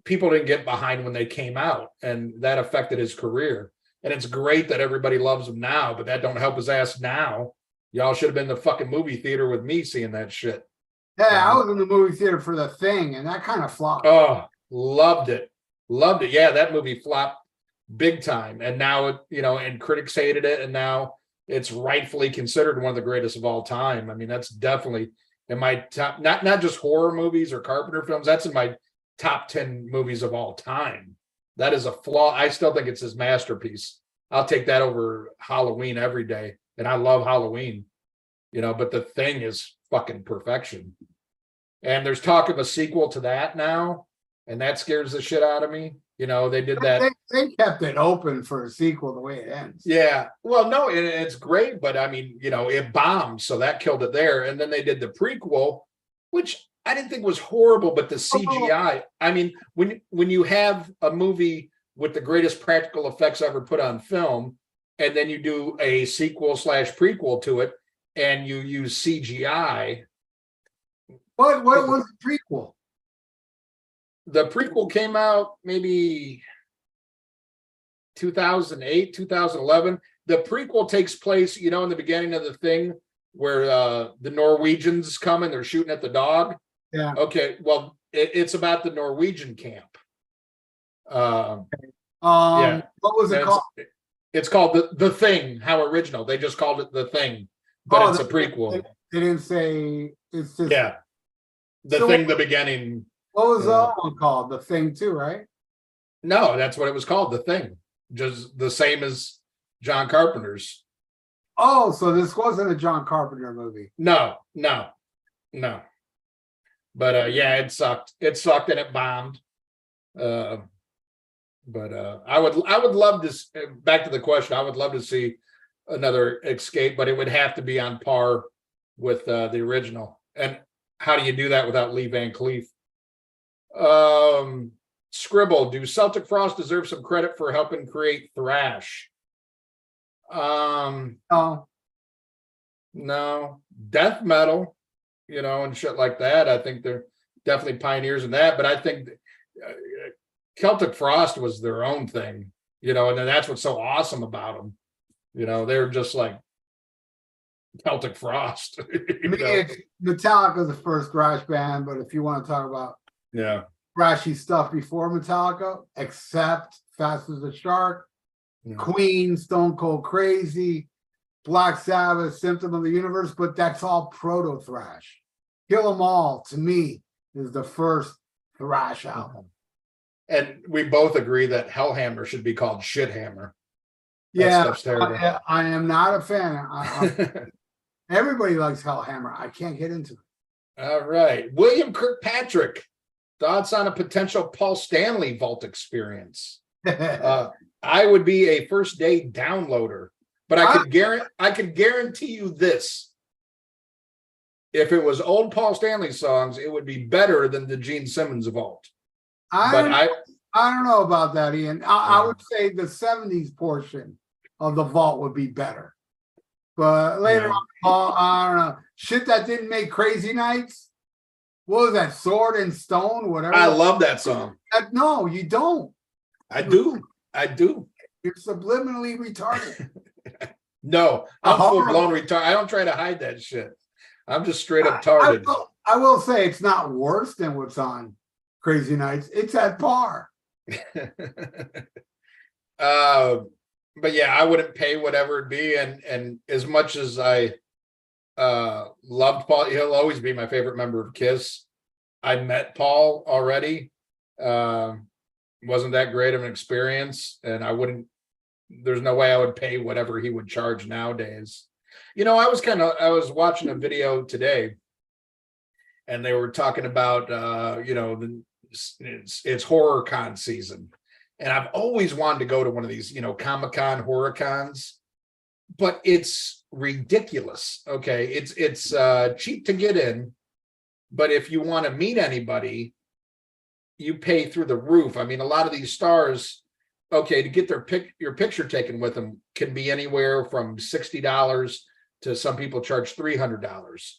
people didn't get behind when they came out, and that affected his career. And it's great that everybody loves him now, but that don't help his ass now. Y'all should have been in the fucking movie theater with me seeing that shit. Yeah, I was in the movie theater for The Thing, and that kind of flopped. Oh, loved it. Yeah, that movie flopped big time. And now and critics hated it, and now it's rightfully considered one of the greatest of all time. I mean, that's definitely in my top, not just horror movies or Carpenter films, that's in my top 10 movies of all time. That is a flaw. I still think it's his masterpiece. I'll take that over Halloween every day. And I love Halloween, but The Thing is fucking perfection. And there's talk of a sequel to that now, and that scares the shit out of me. They did that. They kept it open for a sequel the way it ends. Yeah. Well, no, it's great, but I mean, it bombed, so that killed it there. And then they did the prequel, which I didn't think was horrible, but the CGI. I mean, when you have a movie with the greatest practical effects ever put on film, and then you do a sequel / prequel to it, and you use CGI. What was the prequel? The prequel came out maybe 2008, 2011. The prequel takes place, in the beginning of The Thing, where the Norwegians come and they're shooting at the dog. Yeah. Okay. Well, it's about the Norwegian camp. Yeah. What was it called? It's called the Thing. How original. They just called it The Thing, but it's a prequel. They didn't say it's just. Yeah. The Thing, the beginning. What was the other one called? The Thing too, right? No, that's what it was called. The Thing. Just the same as John Carpenter's. Oh, so this wasn't a John Carpenter movie. No. But yeah, it sucked. It sucked and it bombed. But I would love to, back to the question, I would love to see another Escape, but it would have to be on par with the original. And how do you do that without Lee Van Cleef? Scribble, do Celtic Frost deserve some credit for helping create thrash? No. Death metal, and shit like that. I think they're definitely pioneers in that, but I think Celtic Frost was their own thing, and then that's what's so awesome about them. They're just like Celtic Frost. Metallica's the first thrash band, but if you want to talk about thrashy stuff before Metallica, except Fast as a Shark, Queen, Stone Cold Crazy, Black Sabbath, Symptom of the Universe, but that's all proto thrash. Kill 'Em All, to me, is the first thrash album. And we both agree that Hellhammer should be called Shithammer. I am not a fan. Everybody likes Hellhammer. I can't get into it. All right. William Kirkpatrick, thoughts on a potential Paul Stanley vault experience? I would be a first day downloader, but I could guarantee you this. If it was old Paul Stanley songs, it would be better than the Gene Simmons vault. I don't know about that, Ian. I would say the 70s portion of the vault would be better. But later on, I don't know. Shit that didn't make Crazy Nights. What was that? Sword and Stone, whatever. I love that song. No, you don't. I do. You're subliminally retarded. No, I'm full-blown retarded. I don't try to hide that shit. I'm just straight up retarded. I will say it's not worse than what's on Crazy Nights. It's at par. but yeah, I wouldn't pay whatever it'd be. And as much as I loved Paul, he'll always be my favorite member of Kiss. I met Paul already. Wasn't that great of an experience, and I wouldn't. There's no way I would pay whatever he would charge nowadays. I was watching a video today, and they were talking about it's horror con season, and I've always wanted to go to one of these Comic-Con horror cons, but it's ridiculous. Okay, it's cheap to get in, but if you want to meet anybody, you pay through the roof. I mean, a lot of these stars, okay, to get your picture taken with them can be anywhere from $60 to some people charge $300.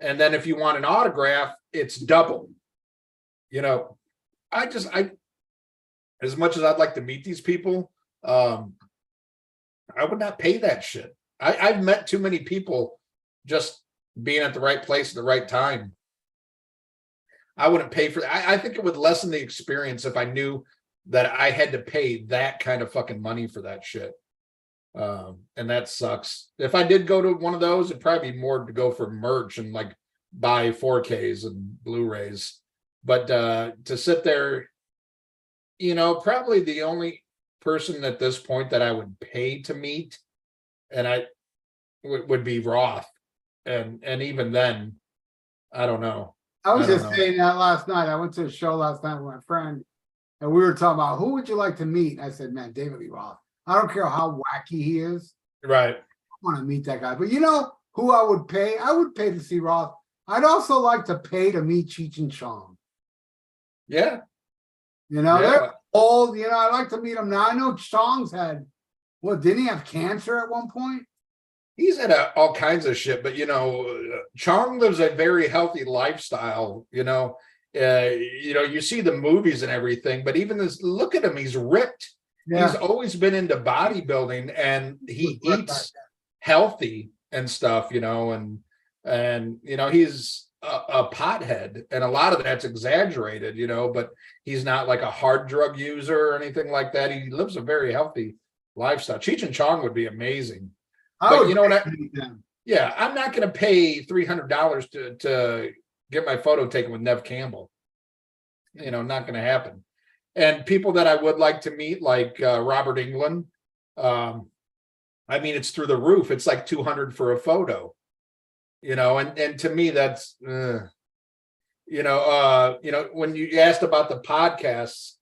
And then if you want an autograph, it's double. I as much as I'd like to meet these people, I would not pay that shit. I've met too many people just being at the right place at the right time. I wouldn't pay for that. I think it would lessen the experience if I knew that I had to pay that kind of fucking money for that shit. And that sucks. If I did go to one of those, it'd probably be more to go for merch and like buy 4Ks and Blu-rays. But to sit there, probably the only person at this point that I would pay to meet, and I would be Roth. And even then, I don't know. I was just saying that last night. I went to a show last night with my friend, and we were talking about who would you like to meet. I said, man, David Lee Roth. I don't care how wacky he is. Right. I want to meet that guy. But you know who I would pay? I would pay to see Roth. I'd also like to pay to meet Cheech and Chong. Yeah. They're old. I'd like to meet them now. I know Chong's had, didn't he have cancer at one point? He's had all kinds of shit, but Chong lives a very healthy lifestyle. You see the movies and everything, but even look at him, he's ripped. Yeah. He's always been into bodybuilding, and he eats healthy and stuff. And he's a pothead, and a lot of that's exaggerated. But he's not like a hard drug user or anything like that. He lives a very healthy lifestyle. Cheech and Chong would be amazing. But you know what? I'm not going to pay $300 to get my photo taken with Nev Campbell. Not going to happen. And people that I would like to meet, like Robert Englund, it's through the roof. It's like $200 for a photo. And to me, that's when you asked about the podcasts,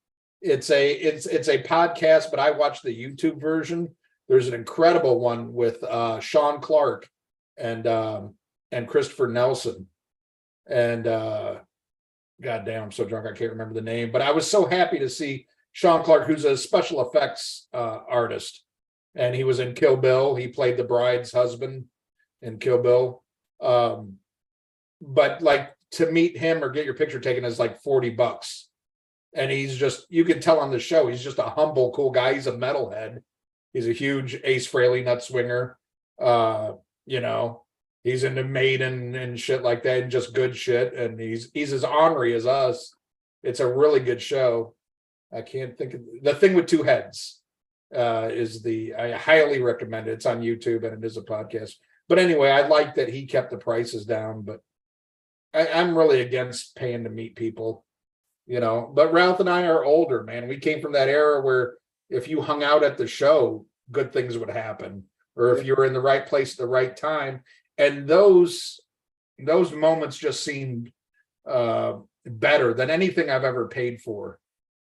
it's a podcast, but I watched the YouTube version. There's an incredible one with Sean Clark and Christopher Nelson. And goddamn, I'm so drunk I can't remember the name. But I was so happy to see Sean Clark, who's a special effects artist. And he was in Kill Bill. He played the bride's husband in Kill Bill. But like to meet him or get your picture taken is like $40. And he's just, you can tell on the show, he's just a humble, cool guy. He's a metalhead. He's a huge Ace Frehley nut swinger. He's into Maiden and shit like that, and just good shit. And he's as ornery as us. It's a really good show. I can't think of the thing with two heads. I highly recommend it. It's on YouTube and it is a podcast. But anyway, I like that he kept the prices down. But I'm really against paying to meet people. But Ralph and I are older, man. We came from that era where if you hung out at the show, good things would happen, or if you were in the right place at the right time. And those moments just seemed better than anything I've ever paid for.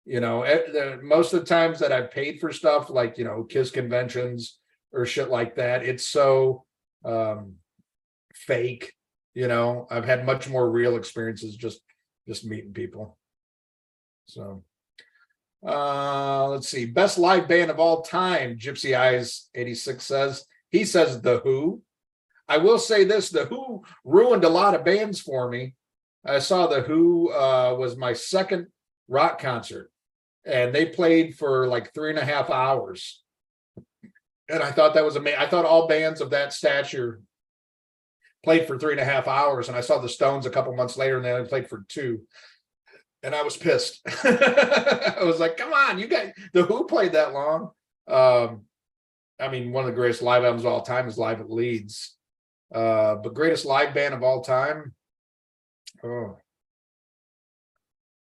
Most of the times that I've paid for stuff like, Kiss conventions or shit like that, it's so fake. I've had much more real experiences just meeting people. So let's see. Best live band of all time, Gypsy Eyes 86 says. He says The Who. I will say this, The Who ruined a lot of bands for me. I saw The Who was my second rock concert, and they played for like 3.5 hours. And I thought that was amazing. I thought all bands of that stature played for 3.5 hours, and I saw the Stones a couple months later and they only played for 2. And I was pissed. I was like, come on, you guys, The Who played that long. I mean, one of the greatest live albums of all time is Live at Leeds. But greatest live band of all time? Oh,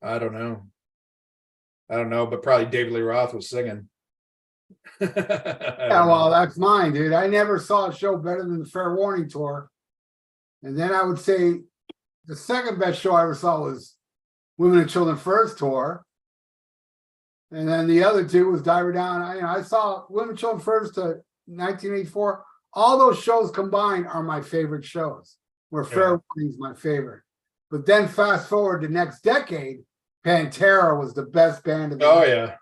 I don't know. I don't know, but probably David Lee Roth was singing. Yeah, well, that's mine, dude. I never saw a show better than the Fair Warning tour. And then I would say the second best show I ever saw was Women and Children First tour. And then the other two was Diver Down. I saw Women and Children First to 1984. All those shows combined are my favorite shows, where Fair Warning is my favorite. But then fast forward the next decade, Pantera was the best band of the yeah.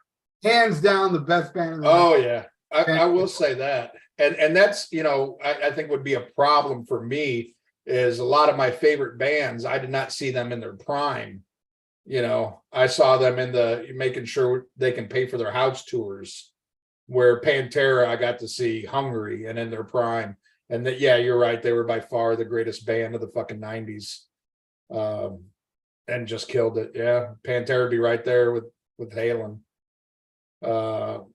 Hands down the best band of the yeah. I will say that. And that's, I think would be a problem for me is a lot of my favorite bands, I did not see them in their prime. I saw them in the making sure they can pay for their house tours, where Pantera, I got to see Hungary and in their prime. And that, yeah, you're right. They were by far the greatest band of the fucking 90s. And just killed it. Yeah. Pantera would be right there with Halen. Phil,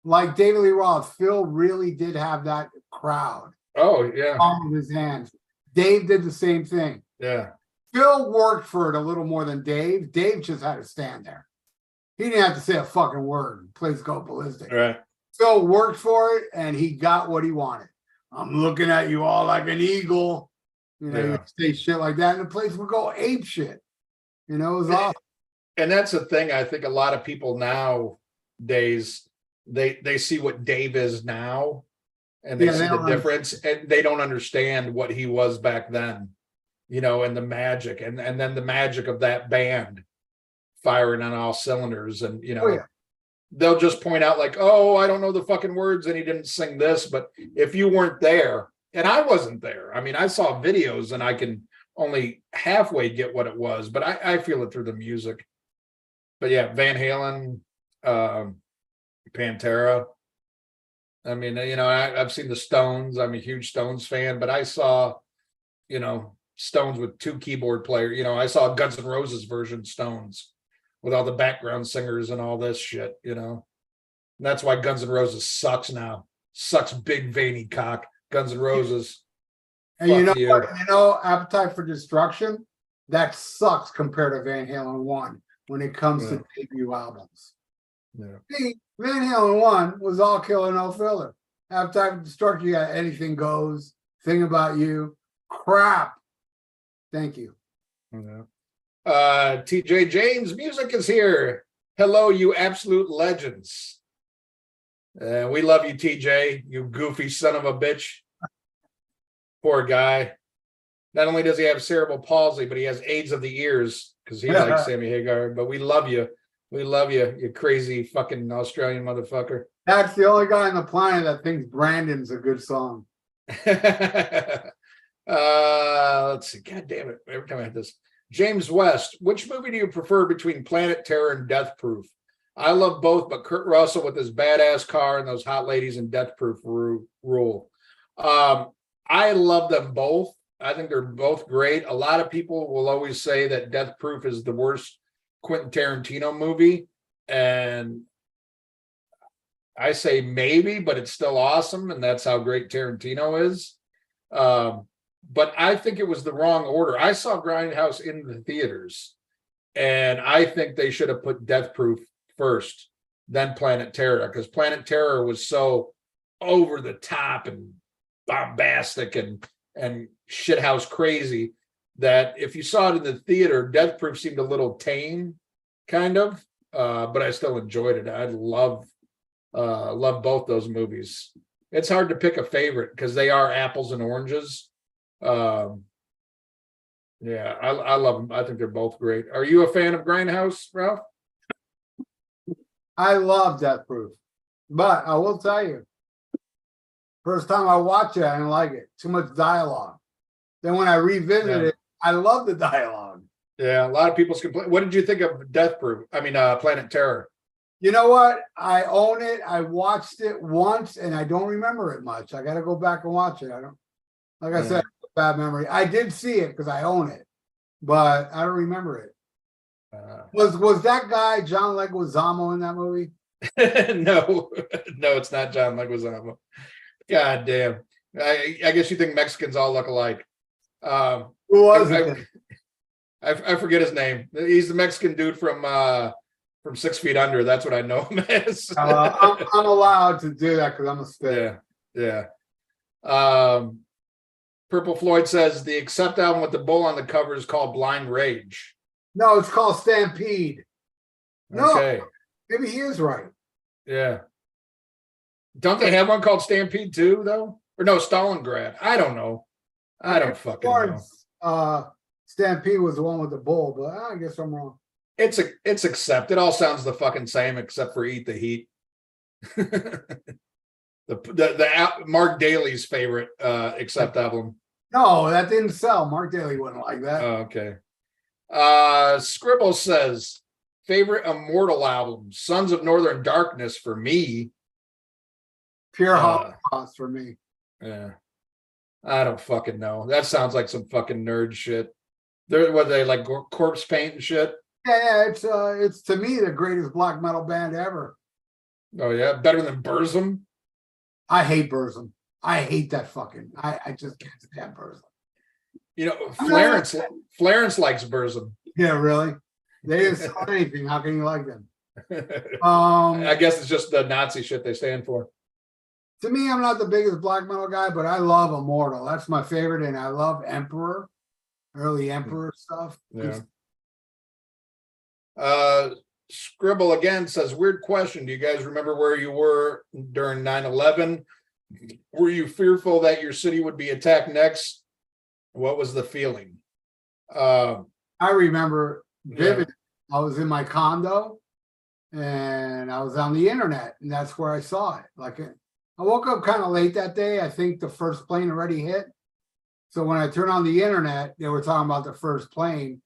like David Lee Roth, Phil really did have that crowd. Oh, yeah. Palm of his hands. Dave did the same thing. Yeah. Phil worked for it a little more than Dave. Dave just had to stand there. He didn't have to say a fucking word. Place go ballistic. Right. Phil worked for it and he got what he wanted. I'm looking at you all like an eagle. You say shit like that, and the place would go ape shit. It was awesome. And that's the thing. I think a lot of people nowadays, they see what Dave is now, and they see the difference, and they don't understand what he was back then, and the magic, and then the magic of that band firing on all cylinders, and they'll just point out like, oh, I don't know the fucking words, and he didn't sing this, but if you weren't there, and I wasn't there, I mean, I saw videos, and I can only halfway get what it was, but I feel it through the music. But yeah, Van Halen, Pantera. I mean, I've seen the Stones. I'm a huge Stones fan, but I saw, Stones with two keyboard players. I saw Guns N' Roses version Stones with all the background singers and all this shit, And that's why Guns N' Roses sucks now. Sucks big veiny cock. Guns N' Roses. And what? Appetite for Destruction, that sucks compared to Van Halen 1 when it comes to debut albums. Yeah. See, Van Halen 1 was all killer, no filler. Appetite for Destruction, you got Anything Goes, Thing About You, crap. Thank you. Yeah. TJ James, music is here. Hello, you absolute legends. We love you, TJ, you goofy son of a bitch. Poor guy. Not only does he have cerebral palsy, but he has AIDS of the ears because he likes Sammy Hagar. But we love you. We love you, you crazy fucking Australian motherfucker. That's the only guy on the planet that thinks Brandon's a good song. Let's see. God damn it. Every time I have this. James West, which movie do you prefer between Planet Terror and Death Proof? I love both, but Kurt Russell with his badass car and those hot ladies in Death Proof rule. I love them both. I think they're both great. A lot of people will always say that Death Proof is the worst Quentin Tarantino movie. And I say maybe, but it's still awesome. And that's how great Tarantino is. But I think it was the wrong order. I saw Grindhouse in the theaters, and I think they should have put Death Proof first, then Planet Terror, because Planet Terror was so over the top and bombastic and shithouse crazy that if you saw it in the theater, Death Proof seemed a little tame, kind of, but I still enjoyed it. I love both those movies. It's hard to pick a favorite because they are apples and oranges. Yeah, I love them. I think they're both great. Are you a fan of Grindhouse, Ralph? I love Death Proof, but I will tell you, first time I watched it, I didn't like it. Too much dialogue. Then when I revisited it, I love the dialogue. Yeah, a lot of people's complaint. What did you think of Death Proof? I mean, Planet Terror. You know what? I own it. I watched it once, and I don't remember it much. I got to go back and watch it. I don't. Like I said, bad memory. I did see it because I own it, but I don't remember it. Was that guy John Leguizamo in that movie? No, no, it's not John Leguizamo. God damn. I guess you think Mexicans all look alike. Who was it? I forget his name. He's the Mexican dude from 6 Feet Under. That's what I know him as. I'm allowed to do that because I'm a state. Yeah. Purple Floyd says the Accept album with the bull on the cover is called Blind Rage. No, it's called Stampede. No, Okay. maybe he is right. Yeah. Don't they have one called Stampede too, though? Or no, Stalingrad. I don't know. I don't fucking know. Stampede was the one with the bull, but I guess I'm wrong. It's Accept. It all sounds the fucking same except for Eat the Heat. the Mark Daly's favorite Accept album. No, that didn't sell. Mark Daly wouldn't like that. Oh, okay. Scribble says favorite Immortal album, Sons of Northern Darkness for me. Pure Holocaust for me. Yeah. I don't fucking know. That sounds like some fucking nerd shit. Were they like corpse paint and shit? Yeah, it's to me the greatest black metal band ever. Oh yeah, better than Burzum. I hate Burzum. I hate that fucking. I just can't stand Burzum. You know, Florence likes Burzum. Yeah, really. They didn't sell anything. How can you like them? I guess it's just the Nazi shit they stand for. To me, I'm not the biggest black metal guy, but I love Immortal. That's my favorite, and I love Emperor, early Emperor stuff. Yeah. Scribble again says, weird question. Do you guys remember where you were during 9/11? Were you fearful that your city would be attacked next? What was the feeling? I remember vividly. Yeah. I was in my condo, and I was on the internet, and that's where I saw it. I woke up kind of late that day. I think the first plane already hit. So when I turned on the internet, they were talking about the first plane.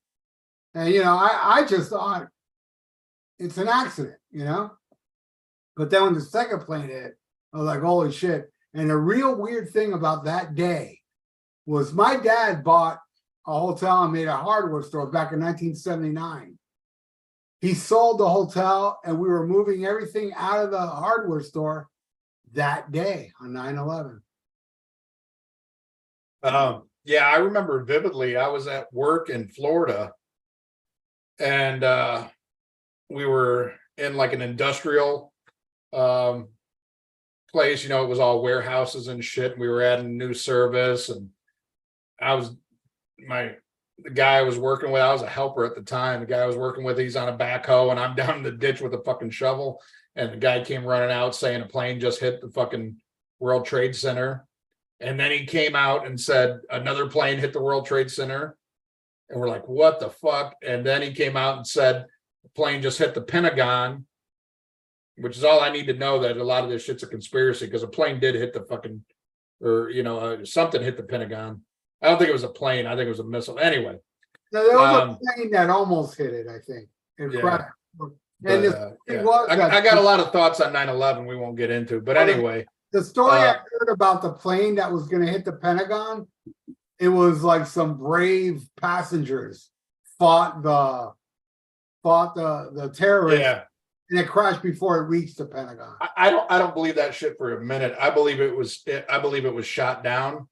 And, I just thought it's an accident, But then when the second plane hit, I was like, holy shit. And the real weird thing about that day was my dad bought a hotel and made a hardware store back in 1979. He sold the hotel and we were moving everything out of the hardware store that day on 9/11. Yeah, I remember vividly. I was at work in Florida, and we were in like an industrial place. It was all warehouses and shit. We were adding a new service, and the guy I was working with, I was a helper at the time. The guy I was working with, he's on a backhoe, and I'm down in the ditch with a fucking shovel. And the guy came running out saying a plane just hit the fucking World Trade Center. And then he came out and said another plane hit the World Trade Center. And we're like, what the fuck? And then he came out and said the plane just hit the Pentagon, which is all I need to know, that a lot of this shit's a conspiracy, because a plane did hit the fucking, something hit the Pentagon. I don't think it was a plane. I think it was a missile. Anyway. No, there was a plane that almost hit it, I think. Yeah. I got a lot of thoughts on 9/11 we won't get into, but anyway. The story I heard about the plane that was going to hit the Pentagon, it was like some brave passengers fought the terrorists, and it crashed before it reached the Pentagon. I don't believe that shit for a minute. I believe it was shot down,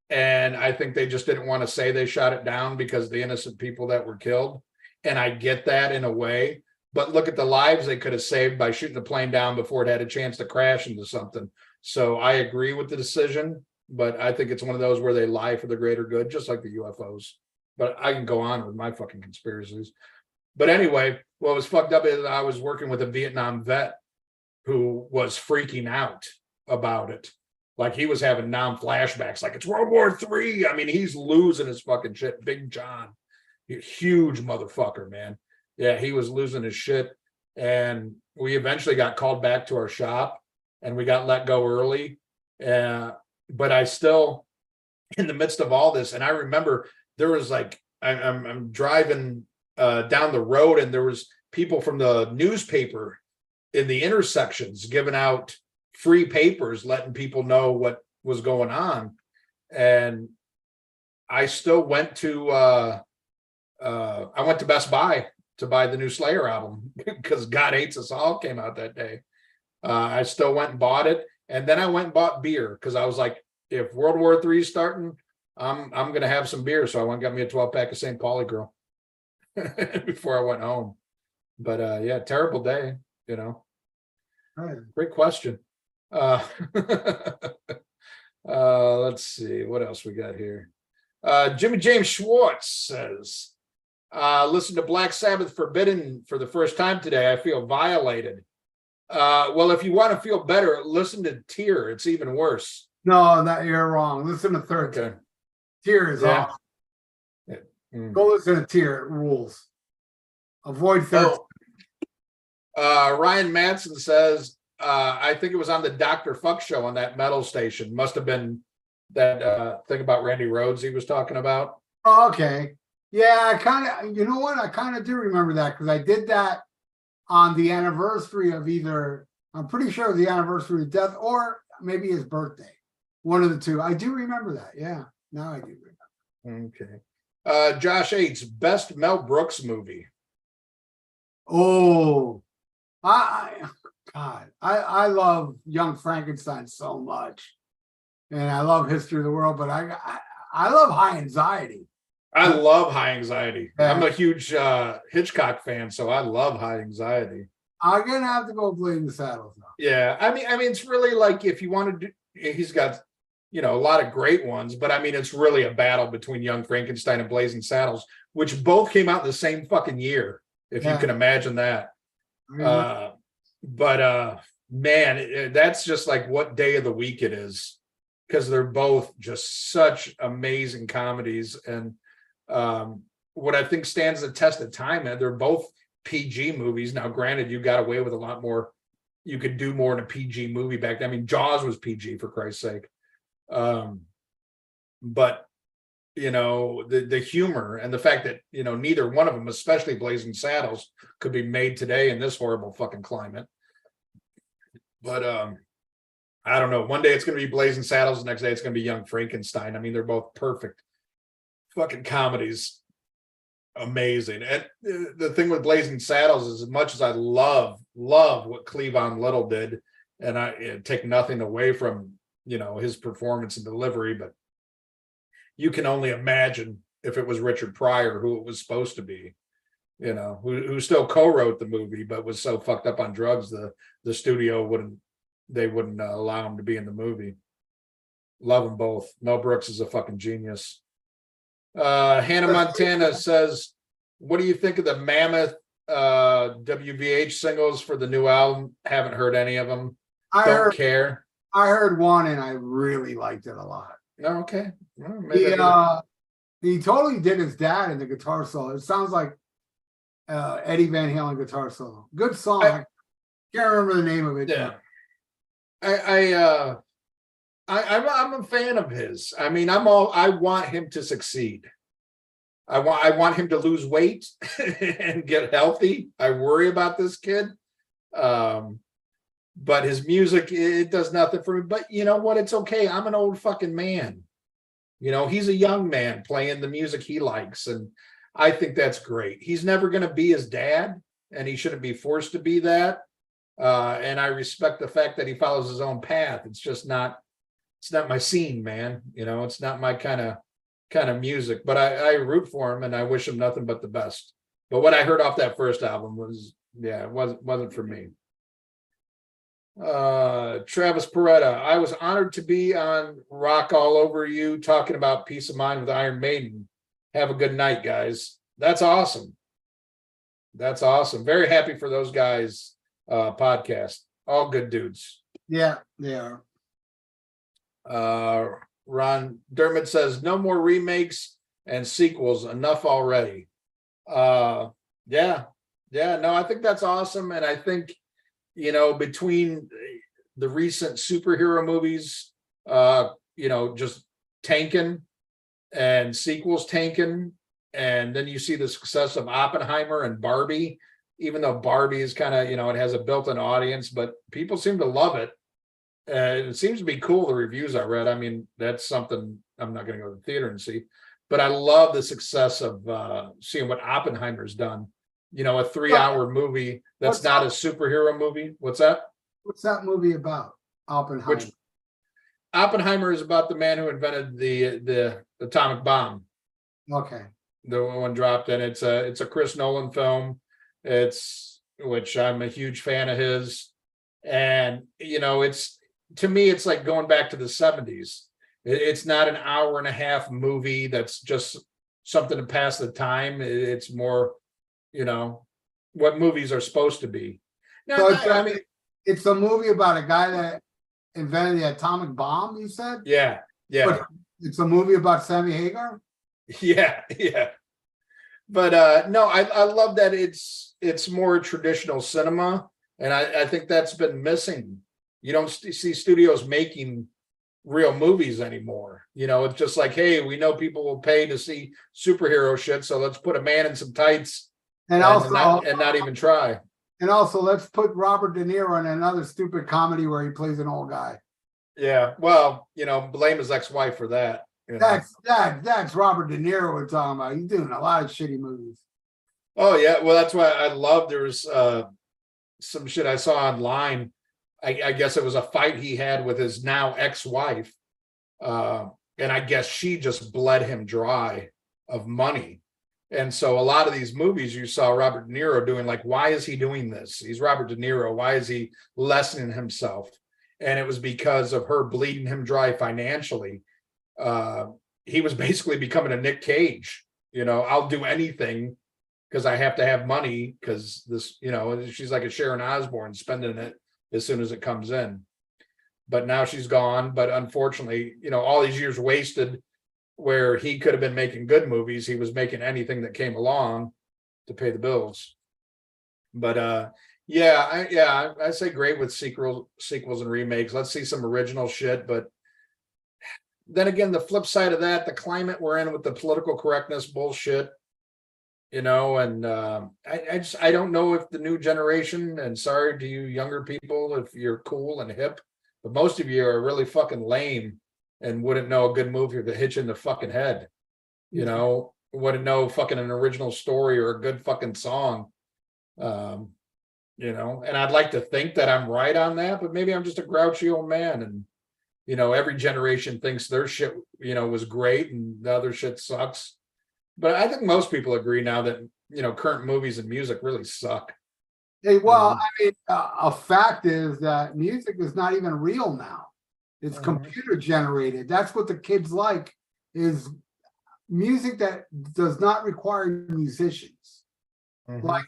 and I think they just didn't want to say they shot it down because of the innocent people that were killed, and I get that in a way. But look at the lives they could have saved by shooting the plane down before it had a chance to crash into something. So I agree with the decision, but I think it's one of those where they lie for the greater good, just like the UFOs. But I can go on with my fucking conspiracies. But anyway, what was fucked up is I was working with a Vietnam vet who was freaking out about it. Like he was having flashbacks, like it's World War III. I mean, he's losing his fucking shit. Big John, huge motherfucker, man. Yeah, he was losing his shit. And we eventually got called back to our shop and we got let go early. But I still, in the midst of all this, and I remember there was like, I'm driving down the road and there was people from the newspaper in the intersections giving out free papers, letting people know what was going on. And I still went to, I went to Best Buy to buy the new Slayer album because God Hates Us All came out that day. I still went and bought it, and then I went and bought beer because I was like, if World War III is starting, I'm gonna have some beer. So I went and got me a 12-pack of St. Pauli Girl before I went home. But yeah, terrible day, you know. Right. Great question. Let's see what else we got here. Jimmy James Schwartz says, listen to Black Sabbath Forbidden for the first time today. I feel violated. Well, if you want to feel better, listen to Tear. It's even worse. No, that you're wrong. Listen to Third. Okay. Tear is Yeah. off. Go listen to Tear. It rules. Avoid Third. Ryan Manson says, I think it was on the Dr. Fuck show on that metal station. Must have been that thing about Randy Rhoads he was talking about. Oh, okay. Yeah, I kind of, you know what? I kind of do remember that because I did that on the anniversary of either, I'm pretty sure the anniversary of death or maybe his birthday. One of the two. I do remember that. Yeah. Now I do remember. Okay. Josh Yates, best Mel Brooks movie. Oh, I love Young Frankenstein so much. And I love History of the World, but I love High Anxiety. I love High Anxiety. Yeah. I'm a huge Hitchcock fan, so I love High Anxiety. I'm gonna have to go Blazing Saddles now. Yeah, I mean, it's really like if you want to do, he's got, you know, a lot of great ones, but I mean, it's really a battle between Young Frankenstein and Blazing Saddles, which both came out in the same fucking year, if you can imagine that. But man, that's just like what day of the week it is, because they're both just such amazing comedies. And what I think stands the test of time, they're both PG movies. Now, granted, you got away with a lot more. You could do more in a PG movie back then. I mean, Jaws was PG, for Christ's sake. But you know, the humor and the fact that, you know, neither one of them, especially Blazing Saddles, could be made today in this horrible fucking climate. But I don't know. One day it's going to be Blazing Saddles. The next day it's going to be Young Frankenstein. I mean, they're both perfect fucking comedies. Amazing. And the thing with Blazing Saddles is, as much as I love what Cleavon Little did, and I take nothing away from, you know, his performance and delivery, but you can only imagine if it was Richard Pryor, who it was supposed to be, you know, who still co-wrote the movie, but was so fucked up on drugs, the studio wouldn't allow him to be in the movie. Love them both. Mel Brooks is a fucking genius. Hannah Montana says, what do you think of the Mammoth WVH singles for the new album? Haven't heard any of them. Don't care. I heard one and I really liked it a lot. No, okay. Well, he totally did his dad in the guitar solo. It sounds like Eddie Van Halen guitar solo. Good song. I can't remember the name of it. Yeah. I'm a fan of his. I mean, I want him to succeed. I want him to lose weight and get healthy. I worry about this kid. But his music, it does nothing for me. But you know what? It's okay. I'm an old fucking man. You know, he's a young man playing the music he likes. And I think that's great. He's never going to be his dad, and he shouldn't be forced to be that. And I respect the fact that he follows his own path. It's just not, it's not my scene, man. You know, it's not my kind of music, but I root for him and I wish him nothing but the best. But what I heard off that first album was, yeah, it wasn't for me. Travis Peretta, I was honored to be on Rock All Over You talking about Peace of Mind with Iron Maiden. Have a good night, guys. That's awesome. That's awesome. Very happy for those guys. Podcast. All good dudes. Yeah, they are. Ron Dermott says no more remakes and sequels. Enough already. No, I think that's awesome. And I think, you know, between the recent superhero movies, you know, just tanking and sequels tanking, and then you see the success of Oppenheimer and Barbie, even though Barbie is kind of, you know, it has a built-in audience, but people seem to love it. It seems to be cool, the reviews I read. I mean, that's something I'm not going to go to the theater and see, but I love the success of seeing what Oppenheimer's done. a 3-hour movie that's not a superhero movie. What's that? What's that movie about? Oppenheimer. Which Oppenheimer is about the man who invented the atomic bomb. Okay. The one dropped in. It's a Chris Nolan film. Which I'm a huge fan of his. And it's, to me, it's like going back to the 70s. It's not an hour and a half movie that's just something to pass the time. It's more, what movies are supposed to be. Now, So it's a movie about a guy that invented the atomic bomb, you said? Yeah. But it's a movie about Sammy Hagar? Yeah. But no, I love that it's more traditional cinema, and I think that's been missing. You don't see studios making real movies anymore. It's just like, hey, we know people will pay to see superhero shit, so let's put a man in some tights and not even try. And also, let's put Robert De Niro in another stupid comedy where he plays an old guy. Yeah, well, blame his ex-wife for that. That's Robert De Niro we're talking about. He's doing a lot of shitty movies. Oh yeah, well that's why I love. There was some shit I saw online. I guess it was a fight he had with his now ex-wife, and I guess she just bled him dry of money. And so a lot of these movies you saw Robert De Niro doing, like, why is he doing this? He's Robert De Niro. Why is he lessening himself? And it was because of her bleeding him dry financially. He was basically becoming a Nick Cage. I'll do anything because I have to have money, because this, she's like a Sharon Osbourne, spending it as soon as it comes in. But now she's gone. But unfortunately, all these years wasted where he could have been making good movies. He was making anything that came along to pay the bills. But I say great with sequels and remakes. Let's see some original shit. But then again, the flip side of that, the climate we're in with the political correctness bullshit, and I don't know if the new generation, and sorry to you younger people if you're cool and hip, but most of you are really fucking lame and wouldn't know a good movie to hit you in the fucking head. Wouldn't know fucking an original story or a good fucking song. And I'd like to think that I'm right on that, but maybe I'm just a grouchy old man, and every generation thinks their shit, was great and the other shit sucks. But I think most people agree now that, current movies and music really suck. Hey, well, a fact is that music is not even real now. It's computer generated. That's what the kids like, is music that does not require musicians, like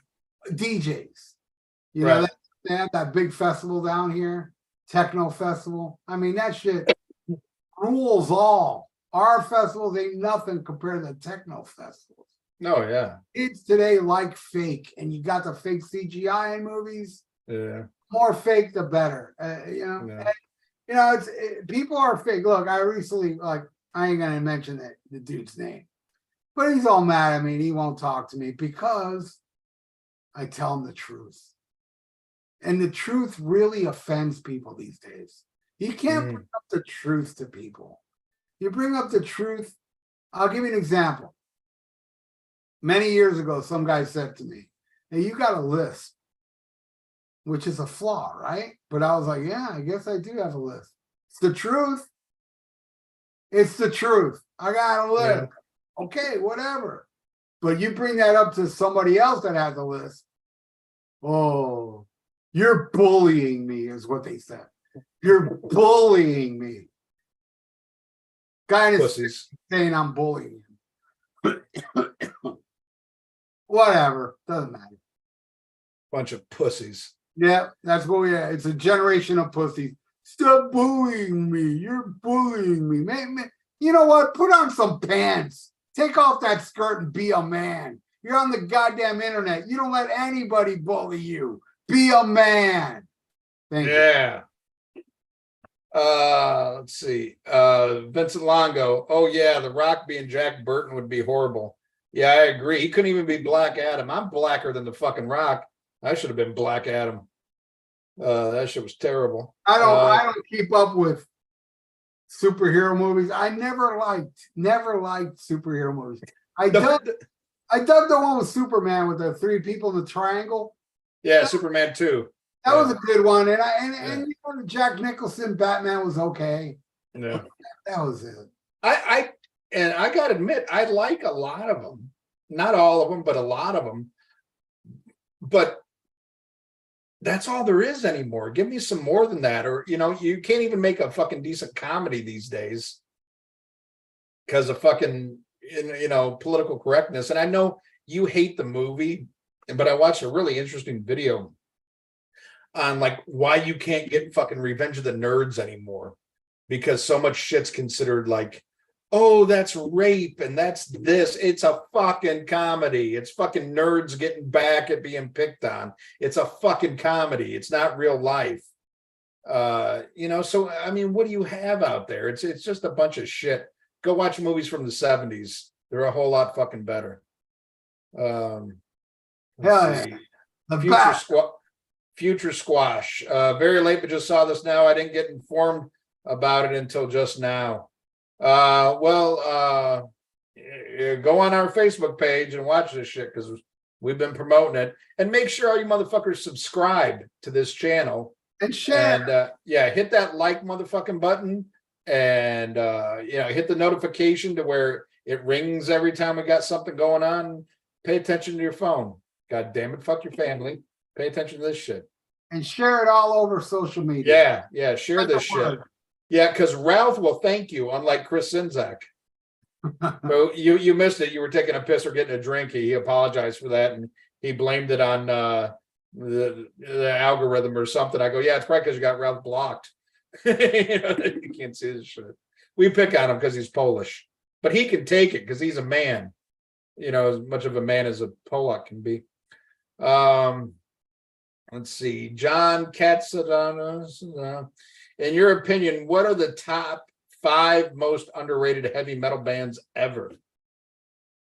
DJs. They have that big festival down here, techno festival. That shit rules all. Our festivals ain't nothing compared to the techno festivals. Oh yeah. Kids today like fake, and you got the fake CGI in movies. Yeah. More fake, the better. People are fake. Look, I recently, I ain't gonna mention the dude's name, but he's all mad at me and he won't talk to me because I tell him the truth. And the truth really offends people these days. You can't bring up the truth to people. You bring up the truth. I'll give you an example. Many years ago, some guy said to me, "Hey, you got a list," which is a flaw, right? But I was like, yeah, I guess I do have a list. It's the truth. It's the truth. I got a list. Yeah. Okay, whatever. But you bring that up to somebody else that has a list. Oh, you're bullying me, is what they said. You're bullying me. Guy is saying I'm bullying him. Whatever. Doesn't matter. Bunch of pussies. Yeah, that's what we are. It's a generation of pussies. Stop bullying me. You're bullying me. Man, you know what? Put on some pants. Take off that skirt and be a man. You're on the goddamn internet. You don't let anybody bully you. Be a man. Thank you. Let's see. Vincent Longo. Oh yeah, The Rock being Jack Burton would be horrible. Yeah, I agree. He couldn't even be Black Adam. I'm blacker than the fucking Rock. I should have been Black Adam. That shit was terrible. I don't keep up with superhero movies. I never liked superhero movies. I dug the one with Superman with the three people in the triangle. Yeah, Superman 2. That was a good one, and Yeah. Jack Nicholson Batman was okay. Yeah. That was it. I gotta admit, I like a lot of them. Not all of them, but a lot of them. But that's all there is anymore. Give me some more than that. Or, you can't even make a fucking decent comedy these days because of fucking, political correctness. And I know you hate the movie, but I watched a really interesting video on like why you can't get fucking Revenge of the Nerds anymore, because so much shit's considered like, oh, that's rape and that's this. It's a fucking comedy. It's fucking nerds getting back at being picked on. It's a fucking comedy. It's not real life. So I mean, what do you have out there? It's just a bunch of shit. Go watch movies from the 70s. They're a whole lot fucking better. Hell yeah. Future Squash. Very late, but just saw this now. I didn't get informed about it until just now. Go on our Facebook page and watch this shit because we've been promoting it. And make sure all you motherfuckers subscribe to this channel and share. And hit that like motherfucking button and hit the notification to where it rings every time we got something going on. Pay attention to your phone. God damn it, fuck your family. Pay attention to this shit. And share it all over social media. Yeah, share this shit. Yeah, because Ralph will thank you, unlike Chris Sinzak. So you missed it. You were taking a piss or getting a drink. He apologized for that, and he blamed it on the algorithm or something. I go, yeah, it's probably because you got Ralph blocked. You can't see this shit. We pick on him because he's Polish, but he can take it because he's a man. As much of a man as a Polak can be. Let's see, John Katsadonis. In your opinion, what are the top 5 most underrated heavy metal bands ever?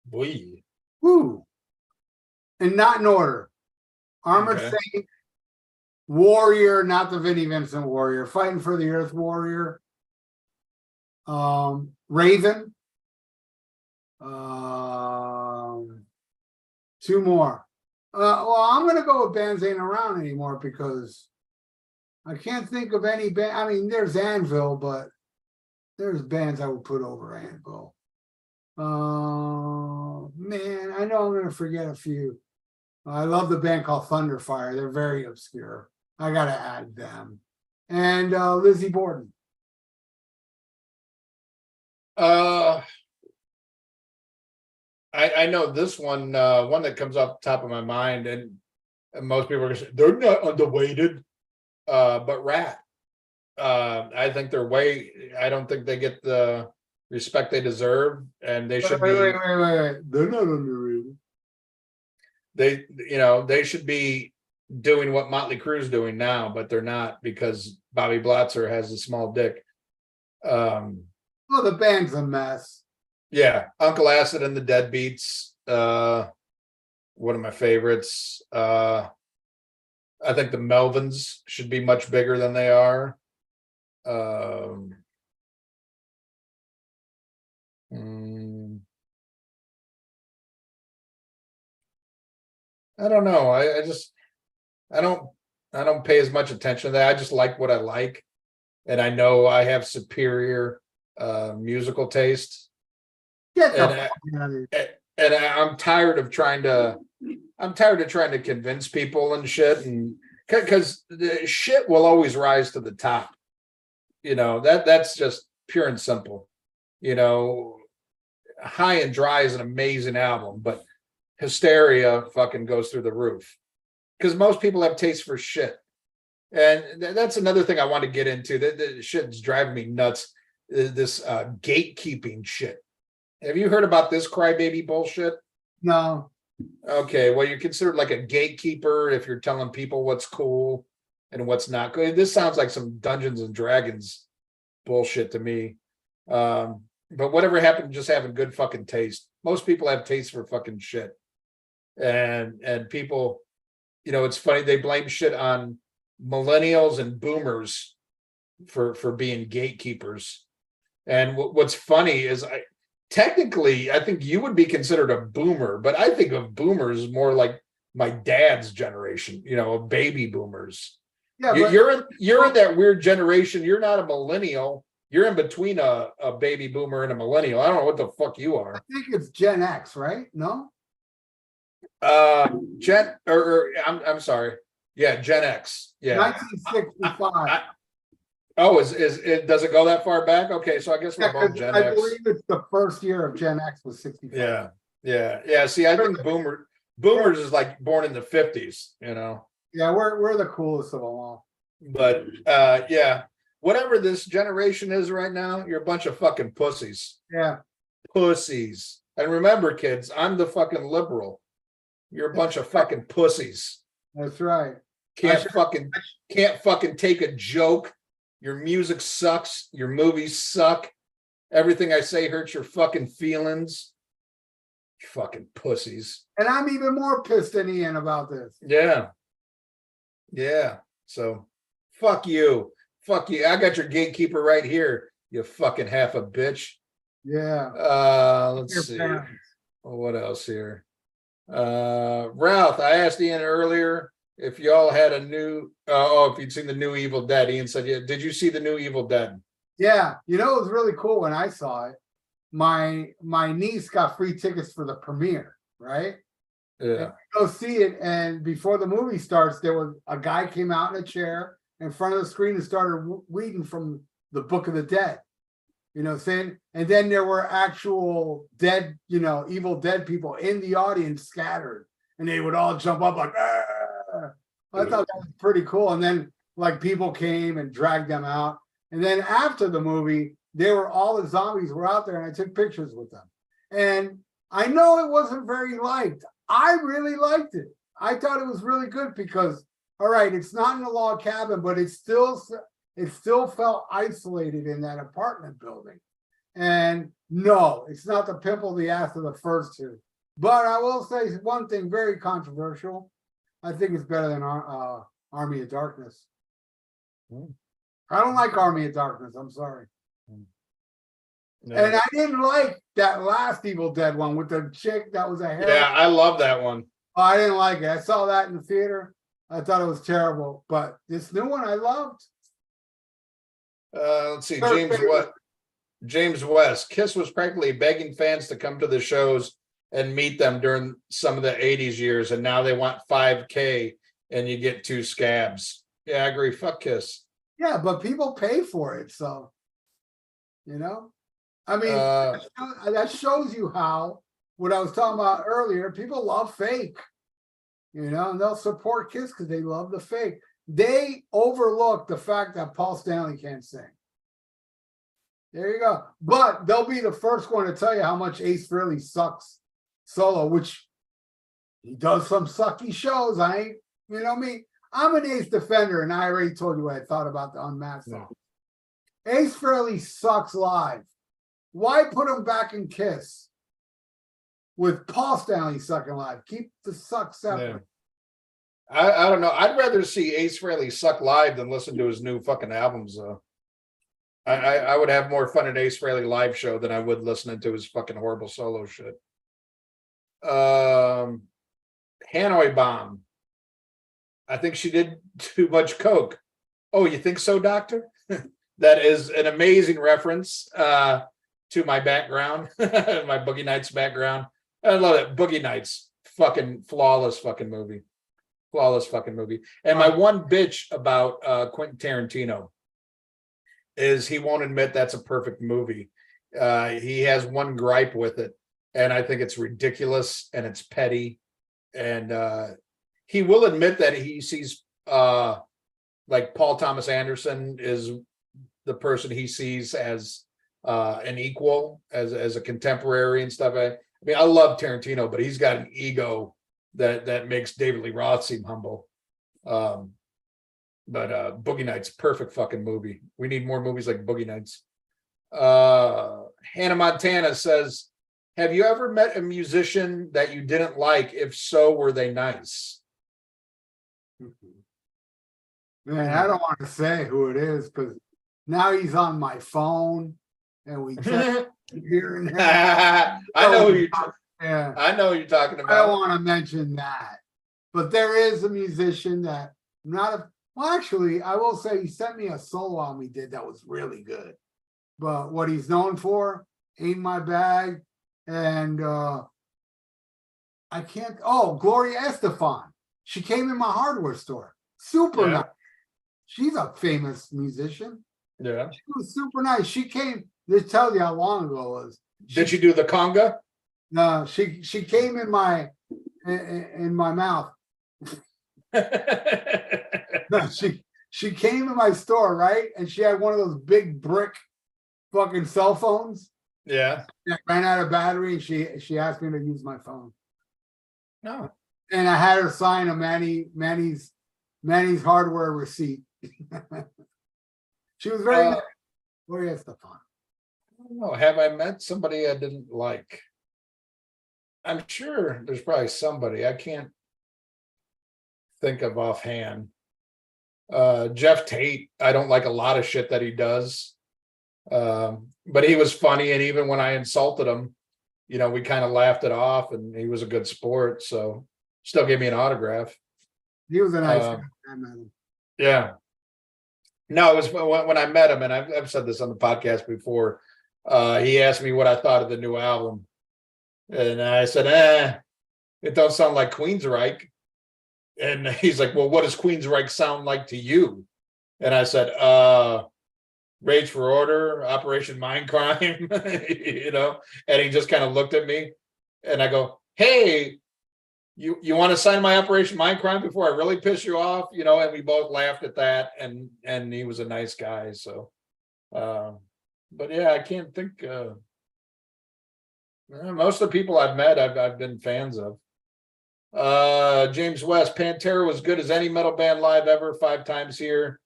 Boy. Woo. And not in order. Armored Saint, Warrior, not the Vinnie Vincent Warrior, Fighting for the Earth Warrior, Raven, 2 more. I'm going to go with bands ain't around anymore because I can't think of any band. I mean, there's Anvil, but there's bands I would put over Anvil. Man, I know I'm going to forget a few. I love the band called Thunderfire. They're very obscure. I got to add them. And Lizzie Borden. I know this one that comes off the top of my mind, and most people are going to say, they're not underrated. But Rat, I think I don't think they get the respect they deserve, and they should be. Wait. They're not underrated. They should be doing what Motley Crue's doing now, but they're not because Bobby Blotzer has a small dick. Well, the band's a mess. Yeah, Uncle Acid and the Deadbeats. One of my favorites. I think the Melvins should be much bigger than they are. I don't know. I don't pay as much attention to that. I just like what I like, and I know I have superior musical taste. And I'm tired of trying to convince people and shit, and because the shit will always rise to the top. That's just pure and simple. High and Dry is an amazing album, but Hysteria fucking goes through the roof because most people have taste for shit. And that's another thing I want to get into. That shit's driving me nuts. This gatekeeping shit. Have you heard about this crybaby bullshit? No. Okay, well, you're considered like a gatekeeper if you're telling people what's cool and what's not good. This sounds like some Dungeons and Dragons bullshit to me. But whatever happened to just having good fucking taste? Most people have taste for fucking shit. And people, it's funny, they blame shit on millennials and boomers for being gatekeepers. And what's funny is technically, I think you would be considered a boomer, but I think of boomers more like my dad's generation, baby boomers. Yeah, You- but you're in that weird generation. You're not a millennial. You're in between a baby boomer and a millennial. I don't know what the fuck you I are. think it's Gen X, right? No? I'm sorry. Yeah, Gen X. Yeah. 1965. Oh, is it does it go that far back? Okay, so I guess we're Yeah, both 'cause Gen I X. believe it's the first year of Gen X was 65. Yeah. See, I think boomers is like born in the 50s, Yeah, we're the coolest of them all. But yeah, whatever this generation is right now, you're a bunch of fucking pussies. Yeah. Pussies. And remember, kids, I'm the fucking liberal. You're a bunch of fucking pussies. That's right. Can't fucking take a joke. Your music sucks. Your movies suck. Everything I say hurts your fucking feelings. You fucking pussies. And I'm even more pissed than Ian about this. Yeah. So fuck you. I got your gatekeeper right here. You fucking half a bitch. Yeah. Let's see. What else here? Ralph, I asked Ian earlier if y'all had a new if you'd seen the new Evil Dead. Ian said, yeah. Did you see the new Evil Dead? Yeah. It was really cool when I saw it. My niece got free tickets for the premiere, right? Yeah. Go see it, and before the movie starts, there was a guy came out in a chair in front of the screen and started reading from the Book of the Dead. Saying, and then there were actual dead, Evil Dead people in the audience scattered, and they would all jump up like, ah! I thought that was pretty cool. And then like people came and dragged them out. And then after the movie, all the zombies were out there, and I took pictures with them. And I know it wasn't very liked. I really liked it. I thought it was really good because, all right, it's not in a log cabin, but it still felt isolated in that apartment building. And no, it's not the pimple the ass of the first two. But I will say one thing very controversial. I think it's better than Army of Darkness. I don't like Army of Darkness. I'm sorry. No. And I didn't like that last Evil Dead one with the chick that was a hair. Yeah, I love that one. Oh, I didn't like it. I saw that in the theater. I thought it was terrible. But this new one I loved. Let's see. James West. Kiss was practically begging fans to come to the shows and meet them during some of the 80s years, and now they want $5,000 and you get 2 scabs. Yeah, I agree. Fuck Kiss. Yeah, but people pay for it, so I mean, that shows you how what I was talking about earlier. People love fake, and they'll support Kiss because they love the fake. They overlook the fact that Paul Stanley can't sing. There you go. But they'll be the first one to tell you how much Ace really sucks solo, which he does some sucky shows. Me. I'm an Ace defender, and I already told you what I thought about the Unmasked song. Ace Frehley sucks live. Why put him back in Kiss with Paul Stanley sucking live? Keep the suck separate. Yeah. I don't know. I'd rather see Ace Frehley suck live than listen to his new fucking albums, though. I would have more fun at Ace Frehley live show than I would listening to his fucking horrible solo shit. Hanoi Bomb. I think she did too much coke. Oh, you think so, doctor? That is an amazing reference to my background, my Boogie Nights background. I love it. Boogie Nights, fucking flawless fucking movie. And my one bitch about Quentin Tarantino is he won't admit that's a perfect movie. He has one gripe with it, and I think it's ridiculous and it's petty. And he will admit that he sees like Paul Thomas Anderson is the person he sees as an equal, as a contemporary and stuff. I mean, I love Tarantino, but he's got an ego that makes David Lee Roth seem humble. But Boogie Nights, perfect fucking movie. We need more movies like Boogie Nights. Hannah Montana says, have you ever met a musician that you didn't like? If so, were they nice? Man, I don't want to say who it is because now he's on my phone and we text Hearing that. I know who Yeah. I know who you're talking I don't about. want to mention that. But there is a musician that well, actually, I will say he sent me a solo album he did that was really good. But what he's known for ain't my bag. And I can't Gloria Estefan. She came in my hardware store. Super nice. She's a famous musician. Yeah. She was super nice. She came, this tells you how long ago it was. Did she do the conga? No, she came in my mouth. No, she came in my store, right? And she had one of those big brick fucking cell phones. Yeah. That ran out of battery, and she asked me to use my phone. No. And I had her sign a Manny's hardware receipt. She was very nice. Gloria Estefan. I don't know. Have I met somebody I didn't like? I'm sure there's probably somebody I can't think of offhand. Jeff Tate, I don't like a lot of shit that he does. But he was funny, and even when I insulted him, you know, we kind of laughed it off, and he was a good sport, so still gave me an autograph. He was a nice guy. I met him. Yeah. No, it was when I met him, and I've said this on the podcast before. He asked me what I thought of the new album, and I said, it don't sound like Queensryche. And he's like, well, what does Queensryche sound like to you? And I said, Rage for Order, Operation Mindcrime, you know. And he just kind of looked at me, and I go, hey, you want to sign my Operation Mindcrime before I really piss you off, you know? And we both laughed at that, and he was a nice guy. So, but yeah, I can't think. Most of the people I've met, I've been fans of. James West, Pantera was good as any metal band live ever, 5 times here.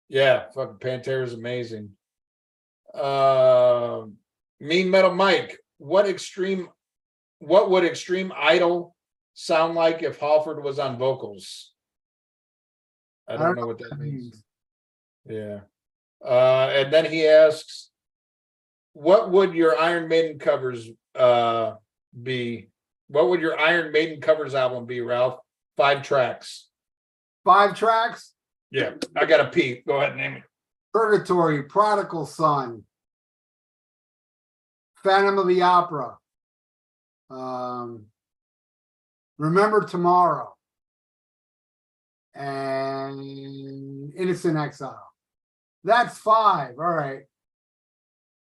Yeah, fucking Pantera is amazing. Mean Metal Mike, what would Extreme Idol sound like if Halford was on vocals? I don't know what that means. Yeah. And then he asks, what would your Iron Maiden covers be? What would your Iron Maiden covers album be, Ralph? 5 tracks. 5 tracks? Yeah, I got to pee. Go ahead and name it. Purgatory, Prodigal Son, Phantom of the Opera, Remember Tomorrow, and Innocent Exile. That's 5. All right.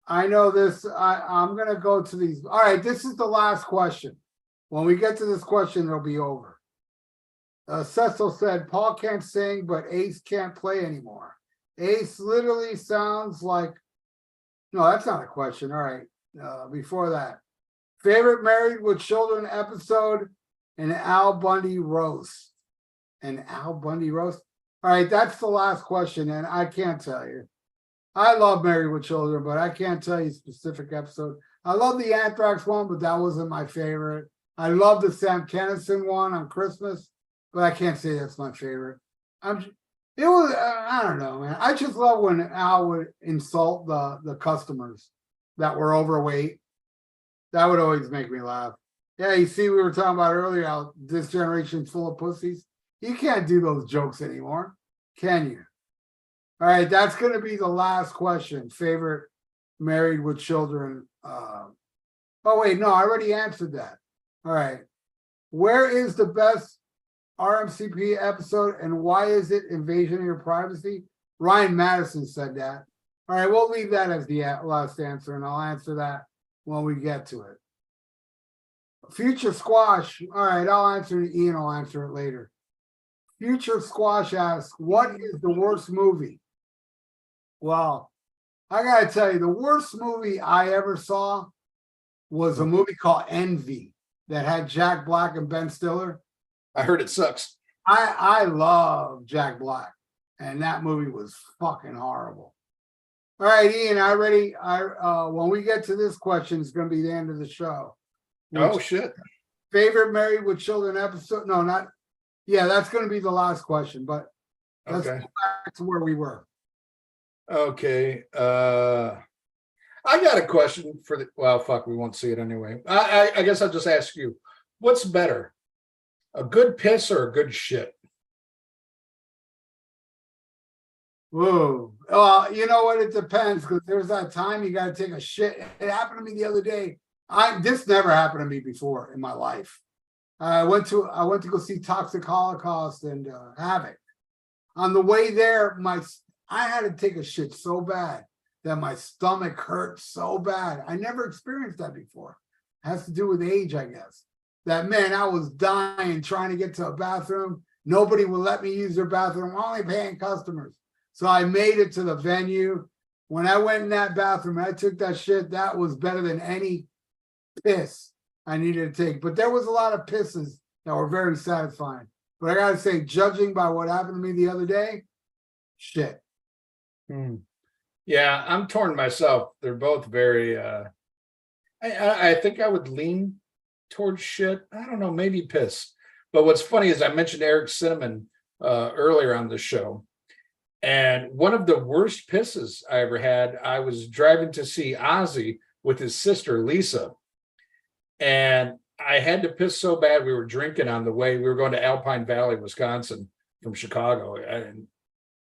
I know this. I'm going to go to these. All right, this is the last question. When we get to this question, it'll be over. Cecil said, Paul can't sing, but Ace can't play anymore. Ace literally sounds like, no, that's not a question. All right. Before that, favorite Married with Children episode, and Al Bundy roast. An Al Bundy roast. All right, that's the last question, and I can't tell you. I love Married with Children, but I can't tell you a specific episode. I love the Anthrax one, but that wasn't my favorite. I love the Sam Kinison one on Christmas, but I can't say that's my favorite. I don't know, man. I just love when Al would insult the customers that were overweight. That would always make me laugh. Yeah, you see, we were talking about earlier how this generation's full of pussies. You can't do those jokes anymore, can you? All right, that's going to be the last question. Favorite Married with Children. Oh, wait, no, I already answered that. All right. Where is the best RMCP episode, and why is it Invasion of Your Privacy? Ryan Madison said that. All right, we'll leave that as the last answer, and I'll answer that when we get to it. Future Squash. All right, I'll answer it. Ian will answer it later. Future Squash asks, what is the worst movie? Well, I got to tell you, the worst movie I ever saw was a movie called Envy that had Jack Black and Ben Stiller. I heard it sucks. I love Jack Black, and that movie was fucking horrible. All right, Ian, when we get to this question, it's going to be the end of the show. Oh, shit. Favorite Married with Children episode? No, not. Yeah, that's going to be the last question, but let's go back to where we were. Okay. I got a question for the. Well, fuck, we won't see it anyway. I guess I'll just ask you, what's better, a good piss or a good shit? Whoa. Well, you know what? It depends, because there's that time you got to take a shit. It happened to me the other day. This never happened to me before in my life. I went to go see Toxic Holocaust and Havoc. On the way there, I had to take a shit so bad that my stomach hurt so bad. I never experienced that before. It has to do with age, I guess. That, man, I was dying trying to get to a bathroom. Nobody would let me use their bathroom, only paying customers. So I made it to the venue. When I went in that bathroom, I took that shit. That was better than any piss I needed to take. But there was a lot of pisses that were very satisfying. But I gotta say, judging by what happened to me the other day, shit. Yeah, I'm torn myself. They're both very. I think I would lean towards shit. I don't know, maybe piss. But what's funny is I mentioned Eric Cinnamon earlier on the show. And one of the worst pisses I ever had, I was driving to see Ozzy with his sister, Lisa. And I had to piss so bad. We were drinking on the way. We were going to Alpine Valley, Wisconsin from Chicago. And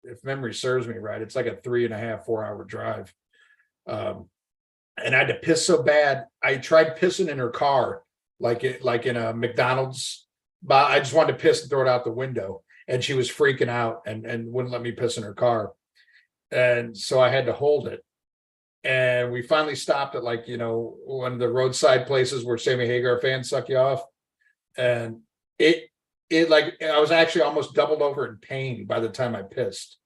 if memory serves me right, it's like a 3.5, 4 hour drive. And I had to piss so bad. I tried pissing in her car, like in a McDonald's. But I just wanted to piss and throw it out the window. And she was freaking out and wouldn't let me piss in her car. And so I had to hold it. And we finally stopped at, like, one of the roadside places where Sammy Hagar fans suck you off. And it like, I was actually almost doubled over in pain by the time I pissed.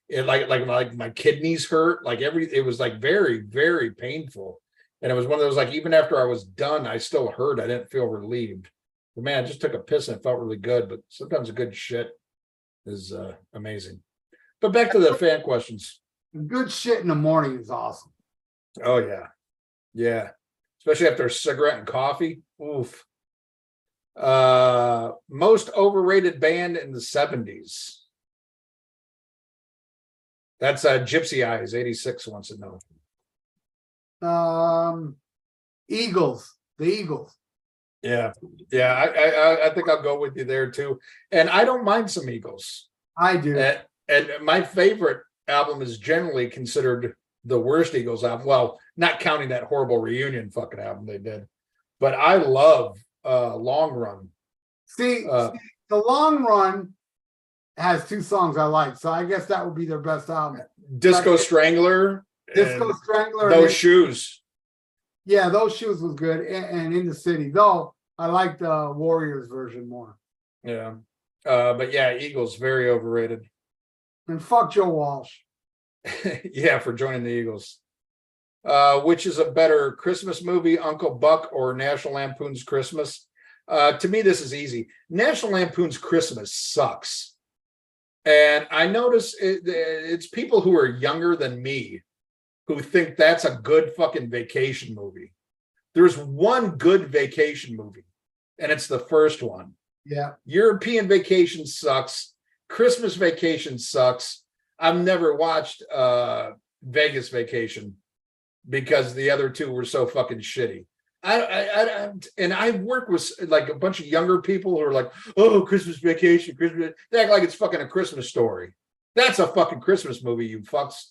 It like my kidneys hurt, it was like very, very painful. And it was one of those, like, even after I was done, I still hurt. I didn't feel relieved. But man, I just took a piss and it felt really good. But sometimes a good shit is amazing. But back to the fan questions. Good shit in the morning is awesome. Oh yeah, especially after a cigarette and coffee. Oof. Most overrated band in the 70s. That's Gypsy Eyes 86 wants to know. Eagles, the Eagles. Yeah. I think I'll go with you there too. And I don't mind some Eagles. I do. And my favorite album is generally considered the worst Eagles album. Well, not counting that horrible reunion fucking album they did. But I love Long Run. See, the Long Run has 2 songs I like. So I guess that would be their best album. Disco Strangler. Disco Strangler. Those Shoes. Yeah, Those Shoes was good. And In the City. Though I like the Warriors version more. Yeah. But yeah, Eagles, very overrated. And fuck Joe Walsh. Yeah, for joining the Eagles. Which is a better Christmas movie, Uncle Buck or National Lampoon's Christmas? To me, this is easy. National Lampoon's Christmas sucks. And I notice it's people who are younger than me who think that's a good fucking vacation movie. There's one good vacation movie, and it's the first one. Yeah. European Vacation sucks. Christmas Vacation sucks. I've never watched Vegas Vacation because the other 2 were so fucking shitty. And I work with like a bunch of younger people who are like, oh, Christmas Vacation, Christmas. They act like it's fucking a Christmas Story. That's a fucking Christmas movie, you fucks.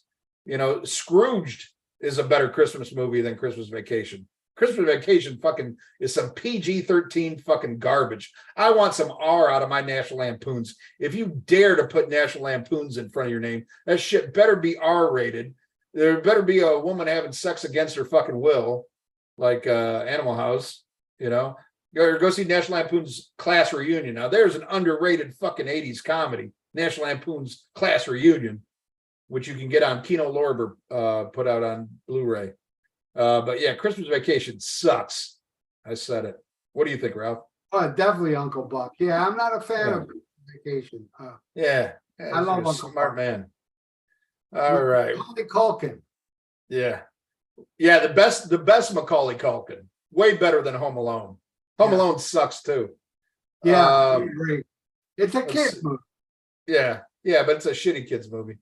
Scrooged is a better Christmas movie than Christmas Vacation. Christmas Vacation fucking is some PG-13 fucking garbage. I want some R out of my National Lampoons. If you dare to put National Lampoons in front of your name, that shit better be R-rated. There better be a woman having sex against her fucking will, like Animal House, Go see National Lampoon's Class Reunion. Now, there's an underrated fucking 80s comedy, National Lampoon's Class Reunion, which you can get on Kino Lorber, put out on Blu-ray. But yeah, Christmas Vacation sucks. I said it. What do you think, Ralph? Oh, definitely Uncle Buck. Yeah, I'm not a fan of Vacation. Yeah, I love Uncle smart Buck. Man. All right. Macaulay Culkin. Yeah, the best Macaulay Culkin. Way better than Home Alone. Home Alone sucks too. Yeah, I agree. It's a kids movie. Yeah, but it's a shitty kids movie.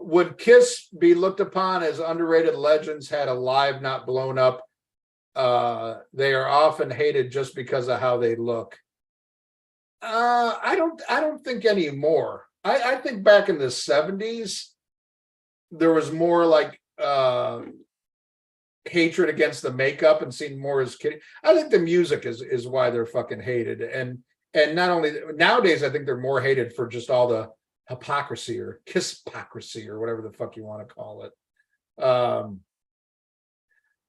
would Kiss be looked upon as underrated legends had Alive not blown up? They are often hated just because of how they look. I don't think anymore. I think back in the 70s, there was more like hatred against the makeup and seen more as kidding. I think the music is why they're fucking hated. And not only nowadays, I think they're more hated for just all the hypocrisy or kiss-pocracy or whatever the fuck you want to call it.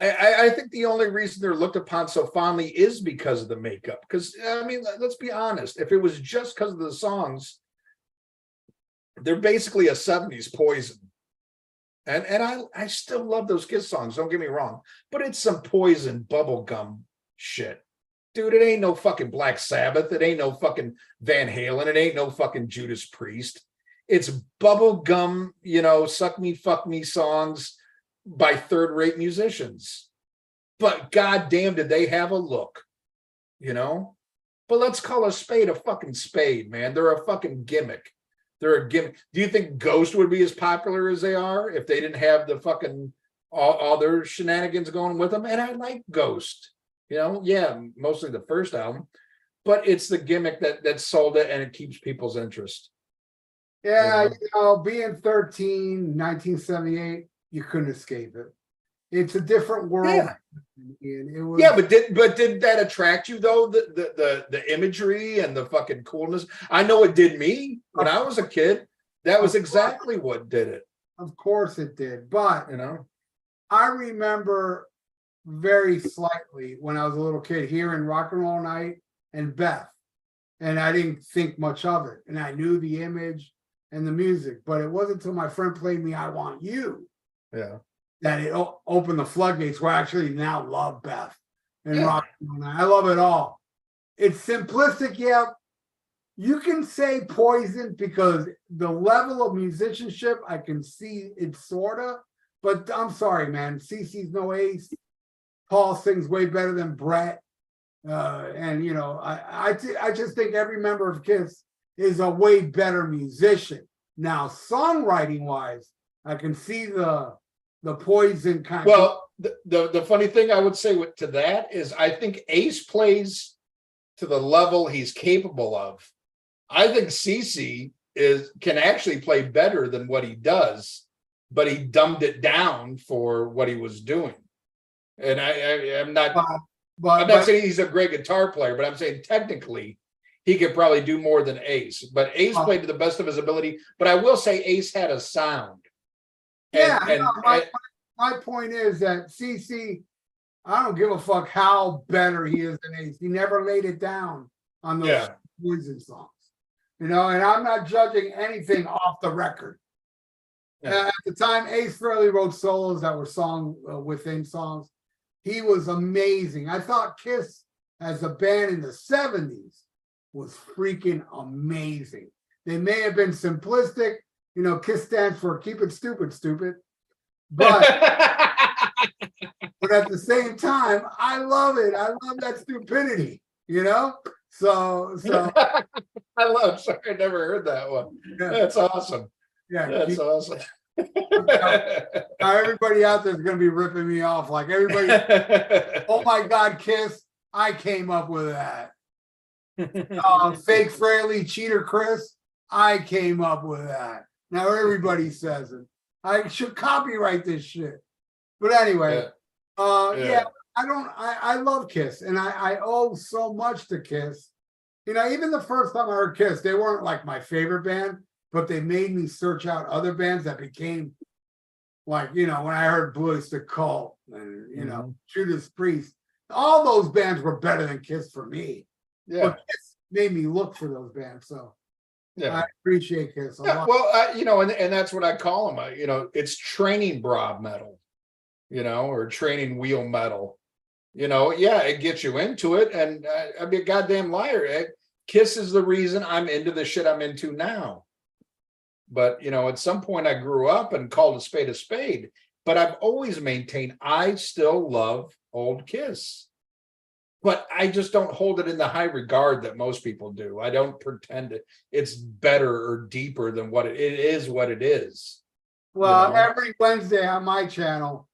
I think the only reason they're looked upon so fondly is because of the makeup. Because I mean, let's be honest, if it was just because of the songs, they're basically a 70s Poison. And I still love those Kiss songs, don't get me wrong, but it's some Poison bubblegum shit. Dude, it ain't no fucking Black Sabbath, it ain't no fucking Van Halen, it ain't no fucking Judas Priest. It's bubblegum, suck me, fuck me songs by third-rate musicians. But goddamn, did they have a look, But let's call a spade a fucking spade, man. They're a fucking gimmick. They're a gimmick. Do you think Ghost would be as popular as they are if they didn't have the fucking all their shenanigans going with them? And I like Ghost, yeah, mostly the first album, but it's the gimmick that sold it and it keeps people's interest. Yeah, being 13, 1978, you couldn't escape it. It's a different world. Yeah. It was, Yeah, but did that attract you though? The imagery and the fucking coolness. I know it did me when I was a kid. That was exactly what did it. Of course it did. But I remember very slightly when I was a little kid hearing Rock and Roll Night and Beth. And I didn't think much of it. And I knew the image and the music. But it wasn't until my friend played me I Want You. Yeah. That it opened the floodgates where I actually now love Beth and Rock and Roll Night. I love it all. It's simplistic, yeah. You can say Poison because the level of musicianship, I can see it sorta, but I'm sorry, man. CeCe's no Ace. Paul sings way better than Brett. I just think every member of Kiss is a way better musician. Now, songwriting wise, I can see the Poison kind. Well, the funny thing I would say to that is I think Ace plays to the level he's capable of. I think CeCe can actually play better than what he does, but he dumbed it down for what he was doing. And I'm not saying he's a great guitar player, but I'm saying technically he could probably do more than Ace. But Ace played to the best of his ability. But I will say Ace had a sound. My point is that CeCe, I don't give a fuck how better he is than Ace. He never laid it down on those Poison songs, and I'm not judging anything off the record. At the time, Ace Frehley wrote solos that were song within songs. He was amazing. I thought Kiss as a band in the 70s was freaking amazing. They may have been simplistic. Kiss stands for keep it stupid, stupid. But at the same time, I love it. I love that stupidity, So sorry, I never heard that one. Yeah. That's awesome. Yeah, that's awesome. Everybody out there is going to be ripping me off. Like everybody, oh my God, Kiss, I came up with that. Fake Fraley, Cheater Chris, I came up with that. Now everybody says it. I should copyright this shit. But anyway, I love Kiss, and I owe so much to Kiss. Even the first time I heard Kiss, they weren't like my favorite band, but they made me search out other bands that became like, when I heard Blue Oyster Cult and, Judas Priest, all those bands were better than Kiss for me. Yeah. But Kiss made me look for those bands. So I appreciate Kiss a lot. Well, and that's what I call them. It's training bra metal, or training wheel metal. It gets you into it. And I'd be a goddamn liar. Kiss is the reason I'm into the shit I'm into now. But, at some point I grew up and called a spade. But I've always maintained I still love old Kiss. But I just don't hold it in the high regard that most people do. I don't pretend it's better or deeper than what it is. Well, know? every Wednesday on my channel,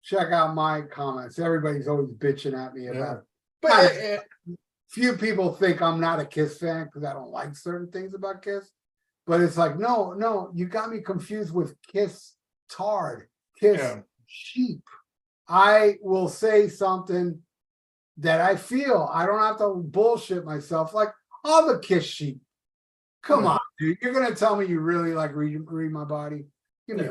check out my comments. Everybody's always bitching at me about it. But Few people think I'm not a Kiss fan because I don't like certain things about Kiss. But it's like, no, you got me confused with Kiss Tard, Kiss Sheep. I will say something that I feel. I don't have to bullshit myself. Like, I'm a Kiss Sheep. Come on, dude. You're gonna tell me you really like read my body? Give me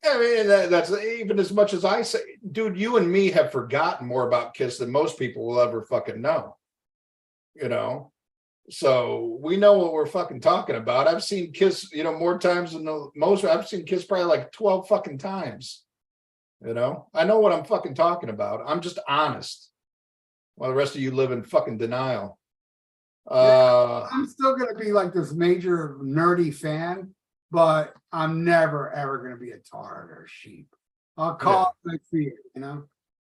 I mean, that's even as much as I say, dude, you and me have forgotten more about Kiss than most people will ever fucking know. You know, so we know what we're fucking talking about. I've seen Kiss, more times than most. I've seen Kiss probably like 12 fucking times. I know what I'm fucking talking about. I'm just honest. While the rest of you live in fucking denial. I'm still gonna be like this major nerdy fan, but I'm never ever gonna be a Tard or Sheep. I'll call it when I see it,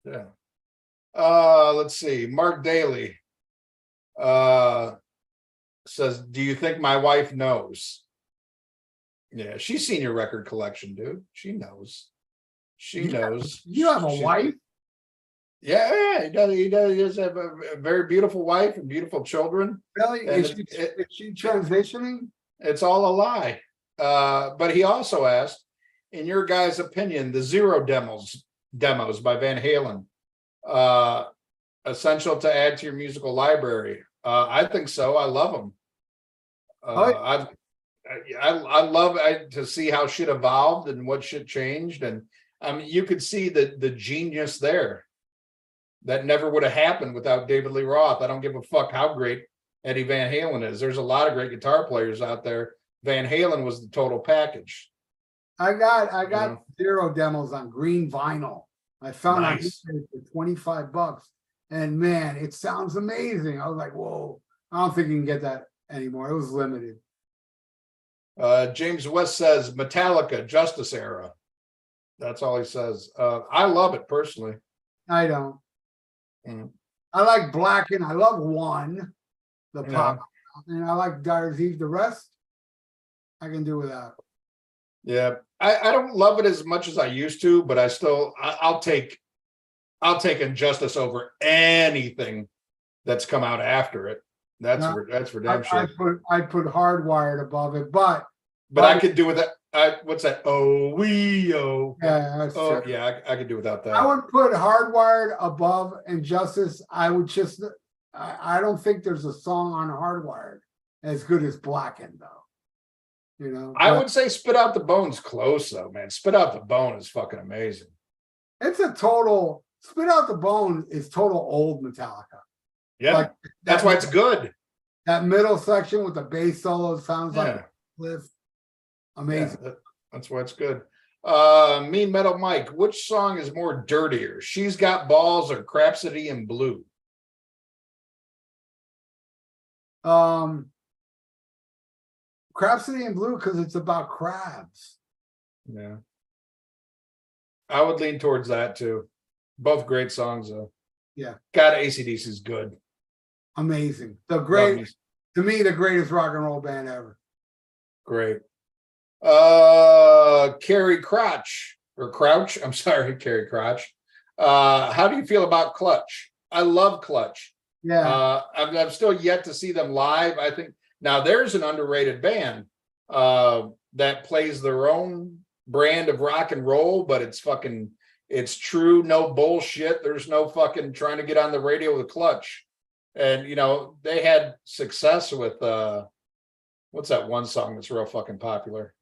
Yeah. Let's see. Mark Daly says, do you think my wife knows? Yeah, she's seen your record collection, dude. She knows. She knows. You have a wife? Yeah, he does. He does have a very beautiful wife and beautiful children. Really? Is she transitioning? It's all a lie. But he also asked, in your guys' opinion, the Zero demos by Van Halen, essential to add to your musical library? I think so. I love them. I love to see how shit evolved and what shit changed, and you could see the genius there. That never would have happened without David Lee Roth. I don't give a fuck how great Eddie Van Halen is. There's a lot of great guitar players out there. Van Halen was the total package. I got Zero demos on green vinyl. I found out for $25, and man, it sounds amazing. I was like, whoa! I don't think you can get that anymore. It was limited. James West says Metallica, Justice Era. That's all he says. I love it personally. I don't. I like Blacken. I love One, the pop, and I like Dyer's Eve. The rest, I can do without. Yeah, I don't love it as much as I used to, but I'll take Injustice over anything that's come out after it. That's for damn sure. I put Hardwired above it, but I could do with that. What's that? Oh, yeah, that's true. Yeah, I could do without that. I would put Hardwired above Injustice. I would just, I don't think there's a song on Hardwired as good as Blackened, though. I would say Spit Out the Bone's close, though, man. Spit Out the Bone is fucking amazing. It's a total, Spit Out the Bone is total old Metallica. Yeah, that's why it's good. That middle section with the bass solo sounds like a cliff. Amazing. Yeah, that's why it's good. Mean Metal Mike, which song is more dirtier? She's Got Balls or Crapsody in Blue? Crapsody in Blue because it's about crabs. Yeah. I would lean towards that too. Both great songs though. Yeah. God, AC/DC is good. Amazing. To me, the greatest rock and roll band ever. Great. Carrie Crouch. I'm sorry, Carrie Crouch. How do you feel about Clutch? I love Clutch. Yeah. I'm still yet to see them live. I think now there's an underrated band that plays their own brand of rock and roll, but it's true, no bullshit. There's no fucking trying to get on the radio with Clutch. And they had success with what's that one song that's real fucking popular?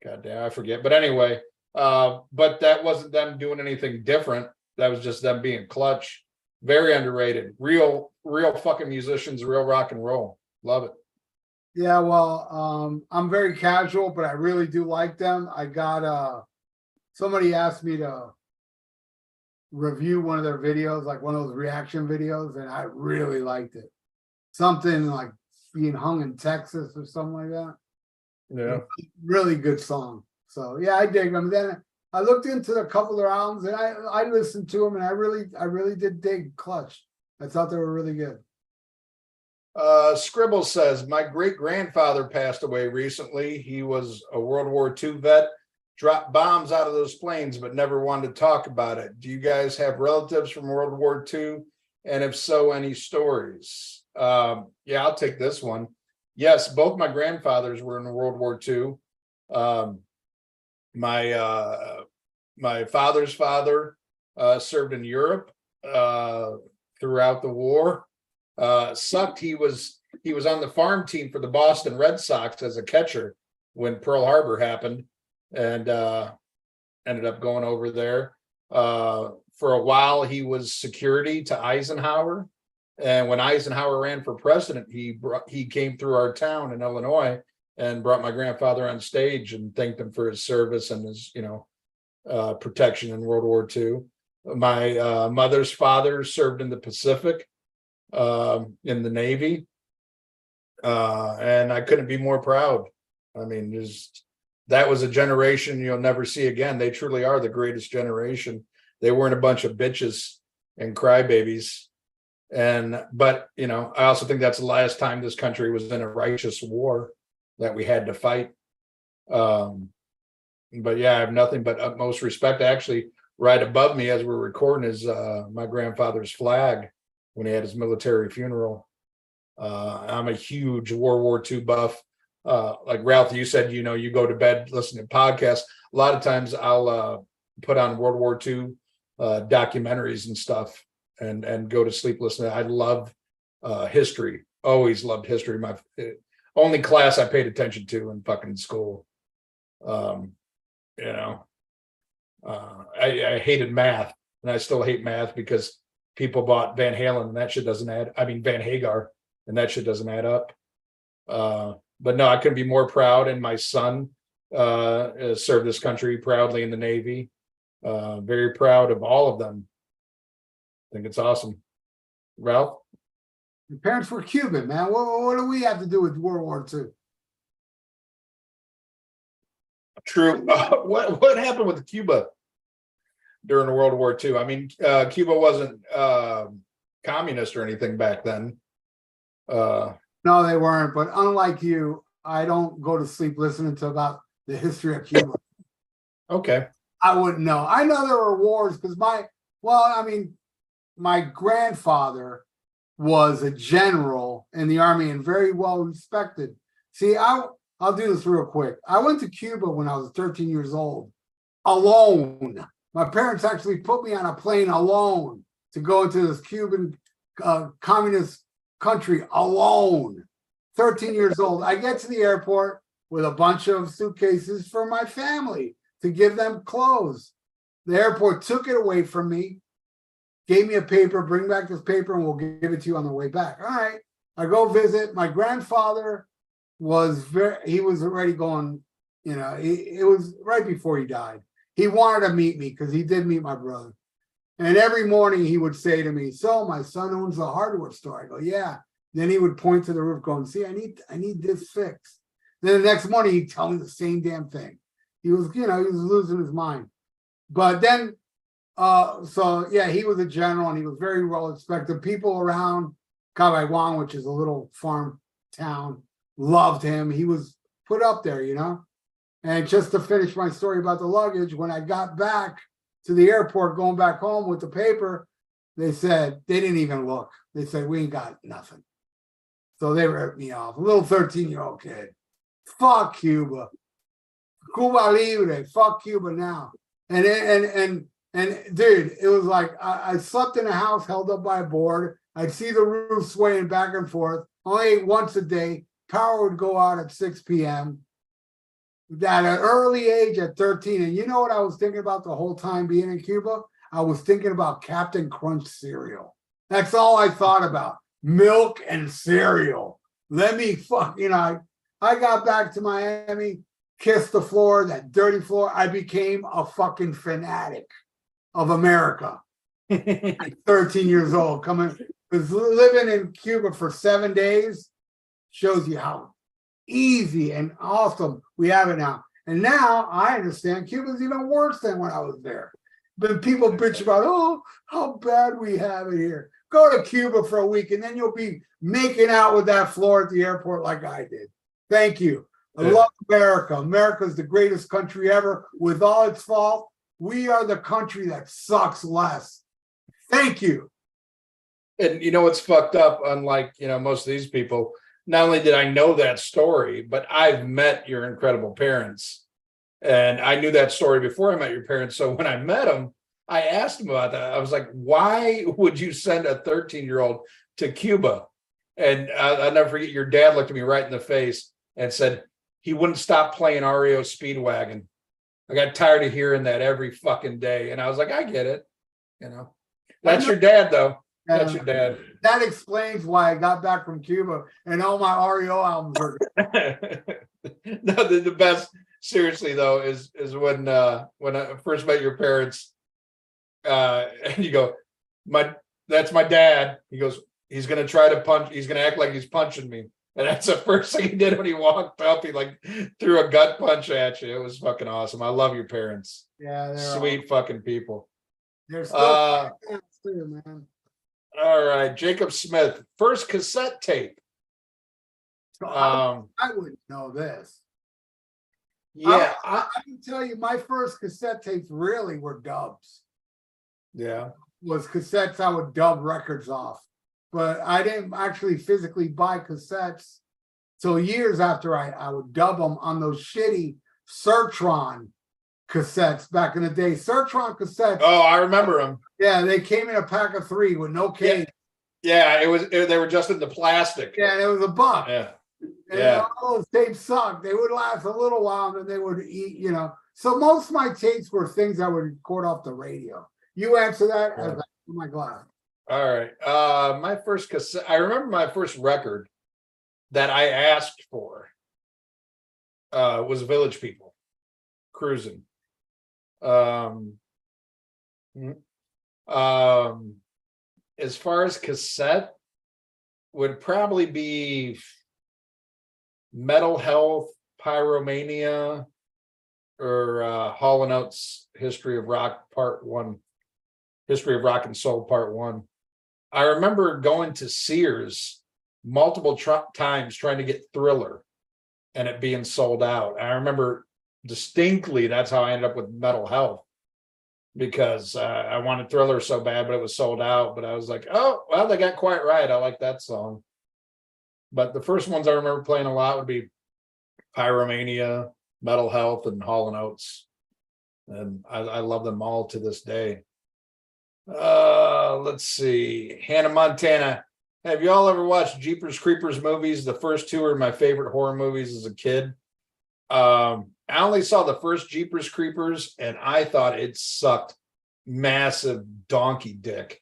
God damn, I forget. But anyway, but that wasn't them doing anything different. That was just them being Clutch. Very underrated. Real fucking musicians, real rock and roll. Love it. Yeah, well, I'm very casual, but I really do like them. I got somebody asked me to review one of their videos, like one of those reaction videos, and I really liked it. Something like being hung in Texas or something like that. Yeah. Really good song. So yeah, I dig them. Then I looked into a couple of their albums and I listened to them and I really did dig Clutch. I thought they were really good. Scribble says, my great grandfather passed away recently. He was a World War II vet dropped bombs out of those planes, but never wanted to talk about it. Do you guys have relatives from World War II? And if so, any stories? Yeah, I'll take this one. Yes, both my grandfathers were in World War II. My father's father served in Europe throughout the war. Sucked. He was on the farm team for the Boston Red Sox as a catcher when Pearl Harbor happened, and ended up going over there. For a while, he was security to Eisenhower. And when Eisenhower ran for president, he came through our town in Illinois and brought my grandfather on stage and thanked him for his service and his, protection in World War II. My mother's father served in the Pacific, in the Navy, and I couldn't be more proud. I mean, that was a generation you'll never see again. They truly are the greatest generation. They weren't a bunch of bitches and crybabies. But I also think that's the last time this country was in a righteous war that we had to fight. But yeah, I have nothing but utmost respect. Actually, right above me as we're recording is my grandfather's flag when he had his military funeral. I'm a huge World War II buff. Like Ralph, you said, you go to bed listening to podcasts. A lot of times I'll put on World War II documentaries and stuff and go to sleep listening. I love history. Always loved history. My only class I paid attention to in fucking school. I hated math, and I still hate math because people bought Van Halen and that shit doesn't Van Hagar, and that shit doesn't add up. But no, I couldn't be more proud. And my son served this country proudly in the Navy. Very proud of all of them. I think it's awesome. Ralph? Your parents were Cuban, man. What do we have to do with World War II? True. What happened with Cuba during World War II? I mean, Cuba wasn't communist or anything back then. No, they weren't. But unlike you, I don't go to sleep listening to about the history of Cuba. Okay. I wouldn't know. I know there were wars because my grandfather was a general in the army and very well respected. See, I'll do this real quick. I went to Cuba when I was 13 years old, alone. My parents actually put me on a plane alone to go into this Cuban communist country alone. 13 years old. I get to the airport with a bunch of suitcases for my family to give them clothes. The airport took it away from me, gave me a paper, bring back this paper, and we'll give it to you on the way back. All right. I go visit. My grandfather he was already going, it was right before he died. He wanted to meet me because he did meet my brother. And every morning he would say to me, "So my son owns a hardware store." I go, "Yeah." Then he would point to the roof going, "See, I need this fixed." Then the next morning he'd tell me the same damn thing. He was, he was losing his mind. But then, he was a general and he was very well respected. People around Cabaiguan, which is a little farm town, loved him. He was put up there, And just to finish my story about the luggage, when I got back to the airport, going back home with the paper, they said, they didn't even look. They said, "We ain't got nothing." So they ripped me off. A little 13-year-old kid. Fuck Cuba. Cuba Libre. Fuck Cuba now. And dude, it was like I slept in a house held up by a board. I'd see the roof swaying back and forth. Only ate once a day. Power would go out at 6 p.m. At an early age, at 13. And you know what I was thinking about the whole time being in Cuba? I was thinking about Captain Crunch cereal. That's all I thought about. Milk and cereal. Let me I got back to Miami, kissed the floor, that dirty floor. I became a fucking fanatic of America. At 13 years old, living in Cuba for 7 days shows you how easy and awesome we have it now. And now I understand Cuba's even worse than when I was there. But people bitch about, how bad we have it here. Go to Cuba for a week and then you'll be making out with that floor at the airport like I did. Thank you. I love America. America's the greatest country ever. With all its fault, we are the country that sucks less. Thank you. And you know what's fucked up? Unlike, most of these people, not only did I know that story, but I've met your incredible parents. And I knew that story before I met your parents. So when I met them, I asked them about that. I was like, why would you send a 13-year-old to Cuba? And I'll never forget, your dad looked at me right in the face and said he wouldn't stop playing REO Speedwagon. I got tired of hearing that every fucking day. And I was like, I get it. That's your dad, though. That's your dad. That explains why I got back from Cuba and all my REO albums are. No, the best, seriously though, is when I first met your parents, and you go, that's my dad. He goes, he's gonna try to punch. He's gonna act like he's punching me, and that's the first thing he did when he walked up. He like threw a gut punch at you. It was fucking awesome. I love your parents. Yeah, they're sweet fucking people. They're still too, man. All right, Jacob Smith, first cassette tape. So I wouldn't know this. Yeah, I can tell you, my first cassette tapes really were dubs. Yeah, was cassettes I would dub records off, but I didn't actually physically buy cassettes till years after I would dub them on those shitty Sertron cassettes back in the day. Sertron cassettes. Oh, I remember them. Yeah, they came in a pack of 3 with no case. Yeah, they were just in the plastic. Yeah, and it was $1. Yeah. And all those tapes sucked. They would last a little while and then they would eat, So most of my tapes were things I would record off the radio. You answer that? Yeah. I was like, oh my God. All right. My first cassette, I remember my first record that I asked for was Village People, Cruising. As far as cassette, would probably be Metal Health, Pyromania, or Hall & Oates' History of Rock Part 1, History of Rock and Soul Part 1. I remember going to Sears multiple times trying to get Thriller and it being sold out. I remember distinctly that's how I ended up with Metal Health, because I wanted Thriller so bad, but it was sold out. But I was like, oh, well, they got quite right. I like that song. But the first ones I remember playing a lot would be Pyromania, Metal Health, and Hall & Oates. And I love them all to this day. Let's see. Hannah Montana. Have you all ever watched Jeepers Creepers movies? The first 2 are my favorite horror movies as a kid. I only saw the first Jeepers Creepers and I thought it sucked massive donkey dick.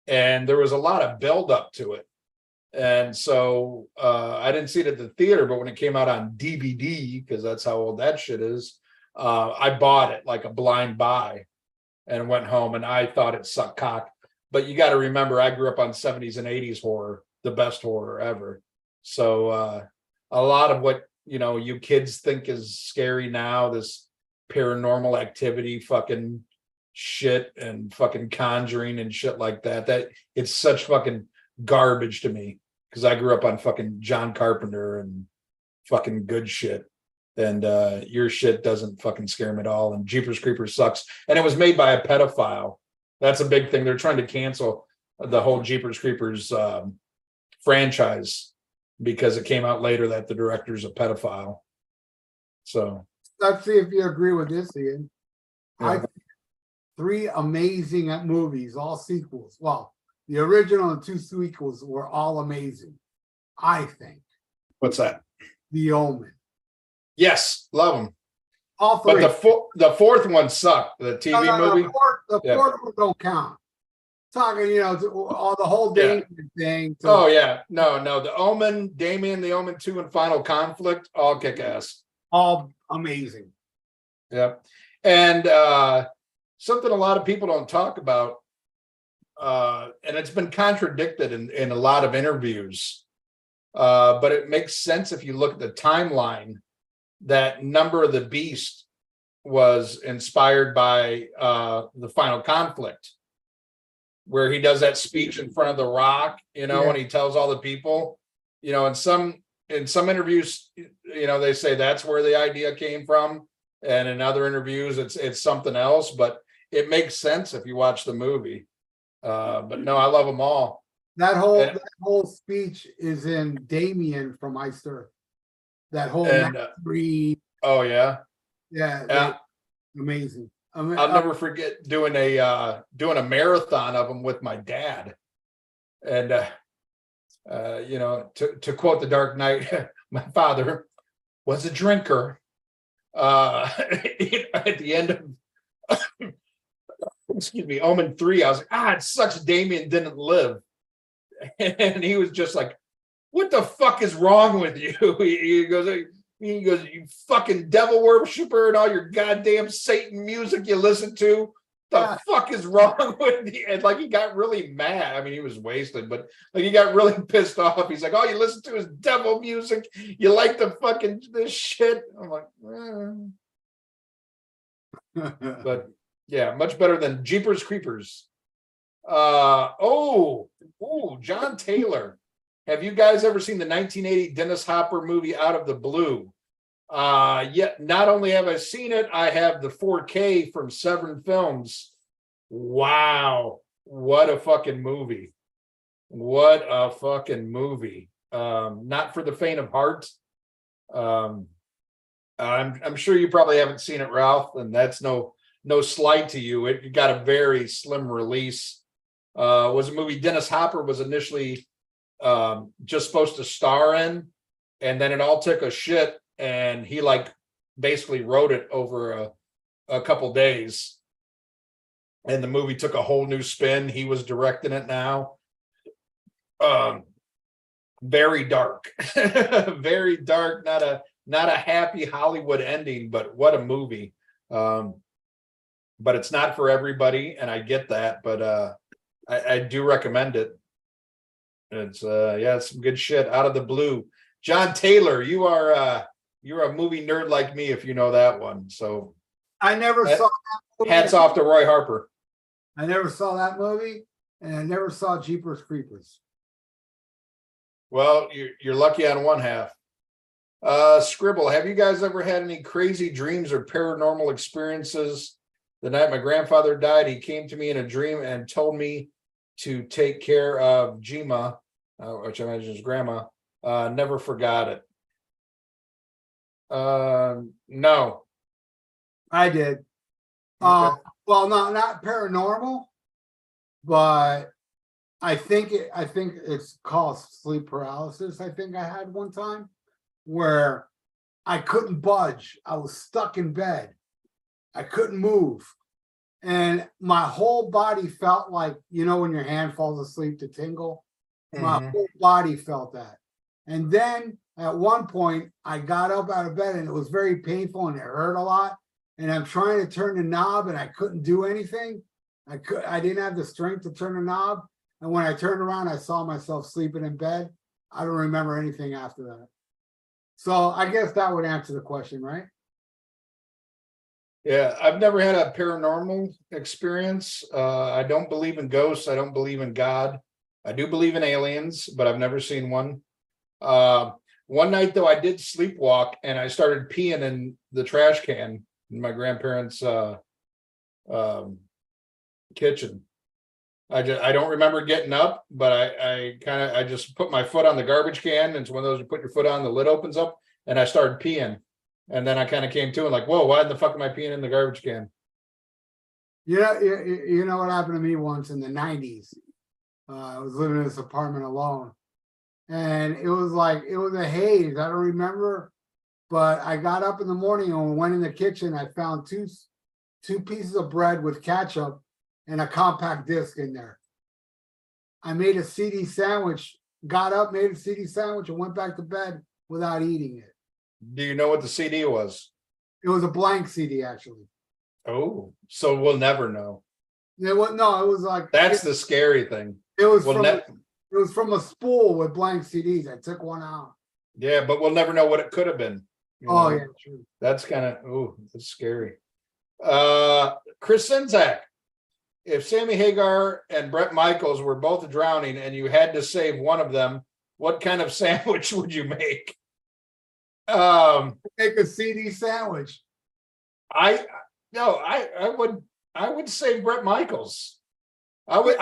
And there was a lot of buildup to it. And so I didn't see it at the theater, but when it came out on DVD, because that's how old that shit is, I bought it like a blind buy and went home and I thought it sucked cock. But you got to remember, I grew up on 70s and 80s horror, the best horror ever. So a lot of what, you kids think is scary now, this paranormal activity fucking shit and fucking Conjuring and shit like that it's such fucking garbage to me, because I grew up on fucking John Carpenter and fucking good shit. And your shit doesn't fucking scare me at all. And Jeepers Creepers sucks. And it was made by a pedophile. That's a big thing. They're trying to cancel the whole Jeepers Creepers franchise because it came out later that the director's a pedophile. So let's see if you agree with this, Ian. Yeah. I think 3 amazing movies, all sequels. Well, the original and 2 sequels were all amazing, I think. What's that? The Omen. Yes, love them. All 3. But the fourth one sucked. The TV movie. The fourth one don't count. Talking, all the whole Damien thing. Oh yeah, no. The Omen, Damien, the Omen 2, and Final Conflict, all kick ass. All amazing. Yep. And something a lot of people don't talk about, and it's been contradicted in a lot of interviews, but it makes sense if you look at the timeline, that Number of the Beast was inspired by the Final Conflict, where he does that speech in front of the Rock, and he tells all the people, in some interviews, they say that's where the idea came from. And in other interviews, it's something else, but it makes sense if you watch the movie. But no, I love them all. That whole speech is in Damien from Iced Earth. That whole oh yeah. Yeah. Amazing. I'll never forget doing a marathon of them with my dad. And to quote The Dark Knight, my father was a drinker. At the end of excuse me, Omen 3, I was like, it sucks Damien didn't live. And he was just like, what the fuck is wrong with you? He goes, you fucking devil worshiper and all your goddamn Satan music you listen to. The fuck is wrong with you? And like, he got really mad. I mean, he was wasted, but like, he got really pissed off. He's like, all you listen to is devil music. You like the fucking this shit. I'm like, but yeah, much better than Jeepers Creepers. John Taylor. Have you guys ever seen the 1980 Dennis Hopper movie Out of the Blue? Yet not only have I seen it, I have the 4K from Severin Films. Wow, what a fucking movie. What a fucking movie. Not for the faint of heart. I'm sure you probably haven't seen it, Ralph, and that's no slight to you. It got a very slim release. Was a movie Dennis Hopper was initially just supposed to star in, and then it all took a shit, and he like basically wrote it over a couple days, and the movie took a whole new spin. He was directing it now. Very dark. Very dark, not a happy Hollywood ending, but what a movie. But it's not for everybody, and I get that, but I do recommend it. It's it's some good shit. Out of the Blue. John Taylor, you're a movie nerd like me if you know that one. So I never saw that movie. Hats off to Roy Harper. I never saw that movie, and I never saw Jeepers Creepers. Well, you're lucky on one half. Scribble, have you guys ever had any crazy dreams or paranormal experiences? The night my grandfather died, he came to me in a dream and told me to take care of Jima, which I imagine is grandma. Never forgot it. No. I did. Okay. Well, not paranormal, but I think it's called sleep paralysis. I think I had one time where I couldn't budge. I was stuck in bed. I couldn't move. And my whole body felt like, when your hand falls asleep to tingle, my whole body felt that. And then at one point I got up out of bed and it was very painful and it hurt a lot. And I'm trying to turn the knob and I couldn't do anything. I didn't have the strength to turn the knob. And when I turned around, I saw myself sleeping in bed. I don't remember anything after that. So I guess that would answer the question, right? Yeah, I've never had a paranormal experience. I don't believe in ghosts. I don't believe in God. I do believe in aliens, but I've never seen one. One night, though, I did sleepwalk and I started peeing in the trash can in my grandparents' kitchen. I don't remember getting up, but I just put my foot on the garbage can. It's one of those you put your foot on, the lid opens up, and I started peeing. And then I kind of came to and like, whoa, why the fuck am I peeing in the garbage can? Yeah, you know what happened to me once in the 90s? I was living in this apartment alone. And it was a haze. I don't remember. But I got up in the morning and went in the kitchen. I found two pieces of bread with ketchup and a compact disc in there. I made a CD sandwich, got up, made a CD sandwich, and went back to bed without eating it. Do you know what the CD was? It was a blank CD, actually. Oh, so we'll never know. It was like that's the scary thing. It was from a spool with blank CDs. I took one out. Yeah, but we'll never know what it could have been. Yeah, true. That's kind of that's scary. Chris Sinzak, if Sammy Hagar and Bret Michaels were both drowning and you had to save one of them, what kind of sandwich would you make? Make a CD sandwich. I no, I would say Bret Michaels. I would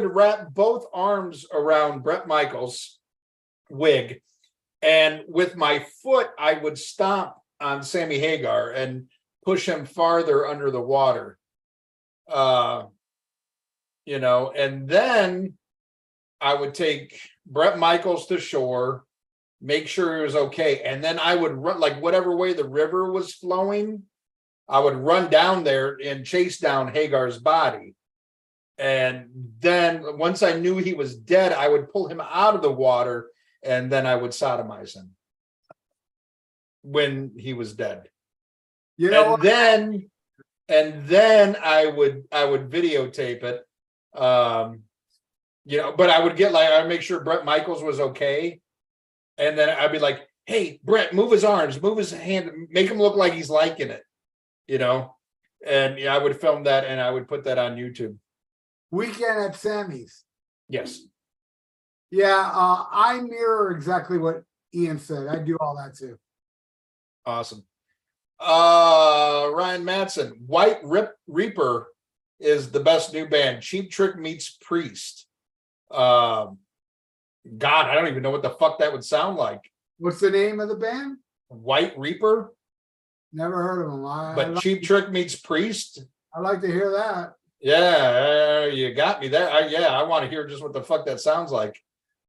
wrap both arms around Bret Michaels' wig, and with my foot, I would stomp on Sammy Hagar and push him farther under the water. And then I would take Bret Michaels to shore, make sure he was okay, and then I would run, like whatever way the river was flowing, I would run down there and chase down Hagar's body. And then once I knew he was dead, I would pull him out of the water, and then I would sodomize him when he was dead. And then I would videotape it. But I would I'd make sure Bret Michaels was okay. And then I'd be like, hey, Bret, move his arms, move his hand, make him look like he's liking it, And I would film that and I would put that on YouTube. Weekend at Sammy's. Yes. Yeah, I mirror exactly what Ian said. I do all that too. Awesome. Ryan Matson, White Reaper is the best new band. Cheap Trick meets Priest. God, I don't even know what the fuck that would sound like. What's the name of the band? White Reaper. Never heard of them. But Cheap Trick meets Priest. I'd like to hear that. Yeah, you got me there. I want to hear just what the fuck that sounds like.